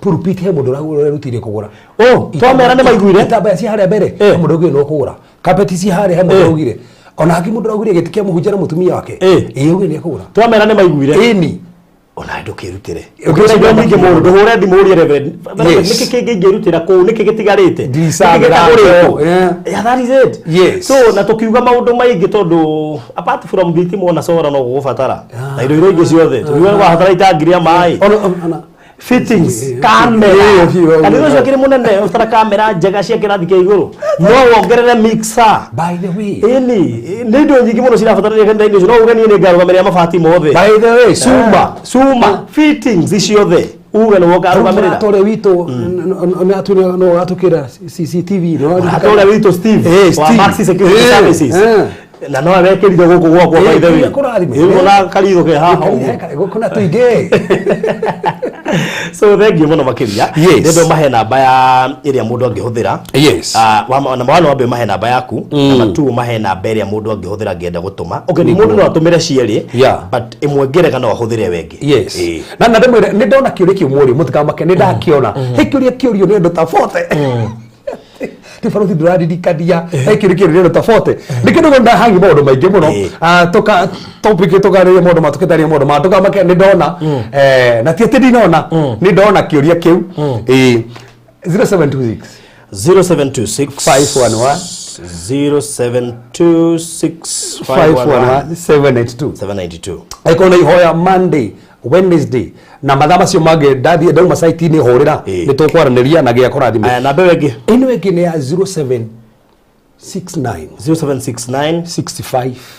pulpit he mũndũ ũrarutirie kũgũra
twamera nĩ maiguire
itambaya ci harĩa mbere mũndũ ũngĩ no kũgũra kapeti ci harĩa he mũndũ ũgire ona haki mundu raugire gitikia muhunjana mutumia wake uge ni akura
twamera ni maiguire
ni
ona ndukirutire ukira nyingi mundu hure thimurie reverend niki kingirutira ku niki gitigarite that is it so na tukiuga maundu maingi tondu apart from thitima na sora no gubatara na indo iria ingi ciothe tukiuga no gubatara itangiria mai fittings camera kandio cio kiri munene utara camera njega cia kirathi kia iguru no wongerere mixer
by the way
ni ndo nyingi muno cirabatara kenda indo no ugani ni ngarugameria mabati mothe
by the way
suma fittings icio the uga no ngarugamerira
tore wito no atukira CCTV no
tore wito Steve wa Maxi Security Services na no awekirire guku gwakwa by the way igo na karitho ke haha
kuna tuige
so thank you muno makiria ndio mahe namba ya iria mundu angihuthira na mwana wambe mahe namba yaku na matu mahe namba iria mundu angihuthira ngienda gutuma ni mundu no atumire cieri but imwe ngerega no ahuthire wengi
na ndemwire ni ndona kiuri kiumuri mutikamake ni ndakiona hikiuria kiurio ni ndo tafote ti faruthi nduraririkania ekirikire rero tafote nikindu gonda hangi maundu maingi muno toka topic tugaria maundu matukitaria maundu matuka make ni ndona na ti ndinona ni ndona kiuria kiu 0726 511
782
aikona ihoya Monday Wednesday na mathaa macio mangĩ ndathie ndauma site ni horira ni tukwaraniria na gia kurathime
na mbe wengi
ino wengi ni ya 0769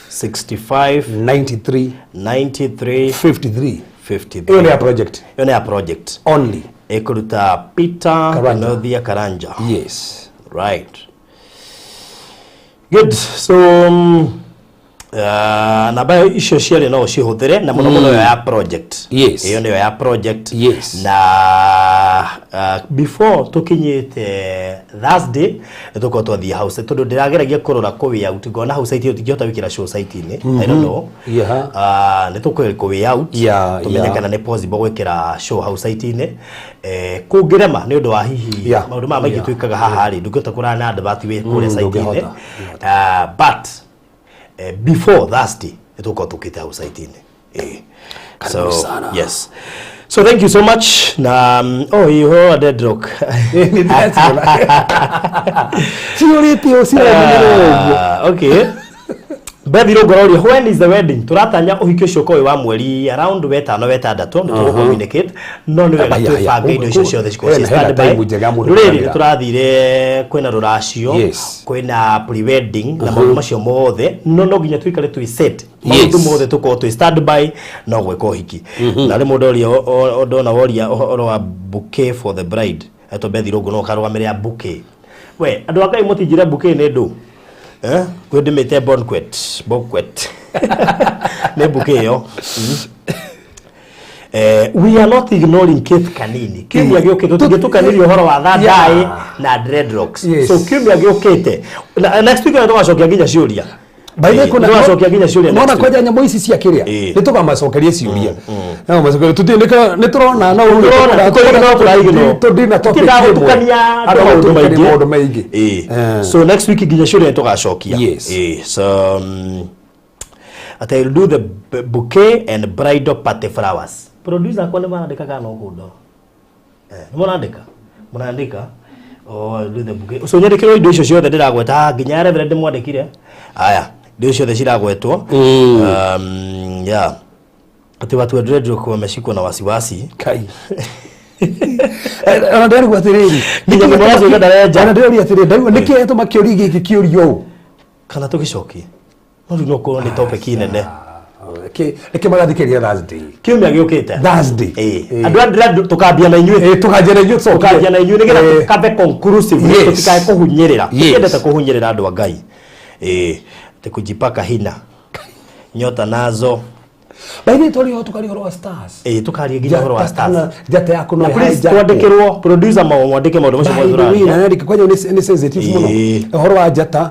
65 93 53 iyo ni ya project only
ekuruta Peter Kanothia Karanja
yes
right good so na bayo icio ciari no cihuthire na muno muno ya project iyo niyo ya project na before tukinyite Thursday tuko twathie house tondu ndirageragia kurora kuwi out ngona house site utingihota wikira show site ni I don't know ni tukweli kuwi out tumenya kana ni possible gwikira show house site ni kungirema ni undu wa hihi maundu ma maingi twikaga haha ri ndungihota kurana advert we kure site ni but before Thursday tuko tukita house site ni so yes So thank you so much. Na you are dead rock. Okay. Bethi Rogororia, when is the wedding? Turatanya uhikio coko wa mweri around wetano wetandatu nitugo communicate no ni wega tubanga indo icio ciothe ciko stand by. Ruriri turathire kwina ruracio, kwina pre-wedding na maundu macio mothe no nginya tuikare twi set. Maundu mothe tuko twi stand by no gweka uhiki. Na ri mundu ori ndona woria oro wa bouquet for the bride. Eto Bethi Rogo no karugamire bouquet. We andu akai mutinjire bouquet ne ndu. Kwende mete bonquet ne bouquet yo. We are not ignoring Keith Kanini. Kimya giokete tugetukaniri uhoro wa thadai na dreadlocks. So kimya giokete next week ndo gacokia nginya ciuria. Baile kuna gacokia nginya ciuria.
Mwana koja nyambo ici cia kiria. Nitukamacookeria ciuria. Na macokeria tutindika niturona na urona turayigino tudina topic tukania maundu maingi. So next week nginya ciuria tugacokia. So I will do the bouquet and bridal party flowers. Producer kwa nima andika kana ngundo. Mwanandika. Oh, do the bouquet. So nyandikiro indo icio ciothe ndiragweta nginya reverend mwandikire. Aya, indo icio ciragwetwo. Yeah. Ati watu wa dreadlock wameshikwa na wasiwasi. Kai. Anadari kwa tiriri. Nginya mwazo ngadareja. Anadari atiriri. Ndaiwa niki eto makiori giki kiurio. Kana tugicoki. No ko ni topic inene. Eke magathikeria Thursday. Kiumia giukite. Thursday. Andu andira tukambia na inyuĩ. Tukambia na inyuĩ. Tukambia na inyuĩ nigetha tukabe conclusive. Tutikae kuhunyirira. Tukiendete kuhunyirira andu a Ngai. Te kujipaka hina. Nyota nazo. Baini tori ho tukari horo wa stars. Tukari nginya horo wa stars. Jate yako no haija. Twandikirwo producer mwandike maundu macio mothe rani. Na ndike kwanya ni sensitive muno. Horo wa jata.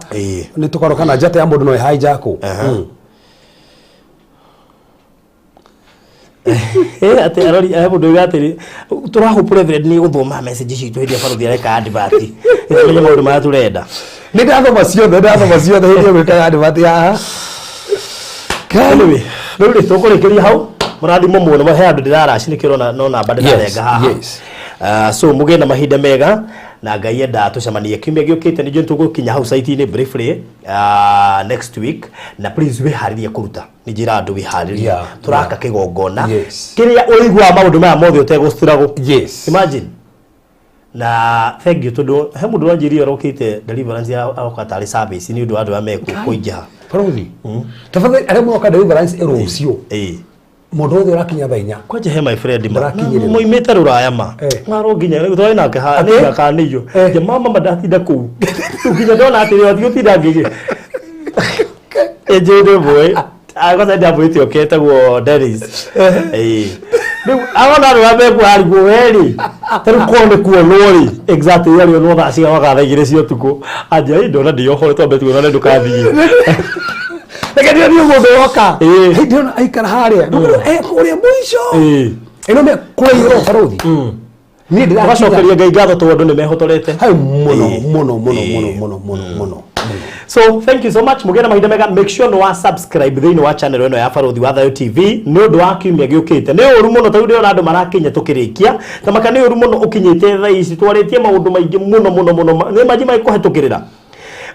Ni tukaroka na jata ya mundu no haijako. Ate arori mundu gatiri turaho president ni uthoma message citu hindi baruthi areka advert. Ni maundu ma turenda. Ni ndathoma ciothe hindi gwika advert ya. Anyway, ruri tukurekeria hau murathimo muno mahe andu ndiraracindikirwo no namba ndirarenga haha. So mugenda mahinda mega na Ngai enda tucemanie kiumia giukite ni tugukinya hau site ni briefly next week na please we hariria kuruta ni njira andu we hariria turaka kigongona kiria uigwa maundu maya mothe utegustirago. Imagine na thank you todo he mundu wanjiri orokite deliverance ya akatari service ni undu andu ameku kuinja Farothi. Tafadhali aremo oka deliverance erocio. Mundu othe urakinya thainya. Kwaje he my friend muimite ruraya ma. Ngaro nginya twai nake ha ni akaniyo. Je mama madatinda ku. Nginya ndona ati yo thiutinda ngige. Ejede boy. Agoza ndabwiti okete go Dennis. Agona rwabe ku hari go weri. Taru kone ku lori. Exactly yari no tha cia wagathaigire cio tuko. Aja ndona ndio hore to betu no ndukathie. Ndio mundu oka. Ndio aikara haria. Kuria mwisho. Ino me kuira Farothi. Ni ndira gacokeria Ngai ngatho tondu ni mehotorete. Hai muno. So thank you so much mugena mahinda mega. Make sure no subscribe thini wa channel eno ya Farothi wa Thayo TV ni undu wa kiumia giukite. Ni uru muno ta ndio andu marakinya tukirikia tamaka ni uru muno ukinyite tha ici twaritie maundu maingi muno ni maji mai kuhetukirira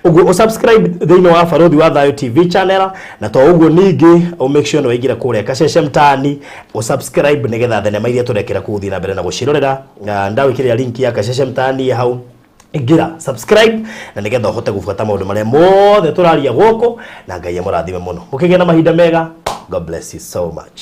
ugu subscribe thini wa Farothi wa Thayo TV channel na to ugu ningi o make sure no wigira kuria kasheshe mtani o subscribe nigetha thenema iria turekera kuthi na mbere na gucirorera ndawikiria link ya kasheshe mtani hau ingira subscribe na nigetha uhote gufuata maundu maria mothe turaria guku na Ngai amurathime muno ukigena mahinda mega. God bless you so much.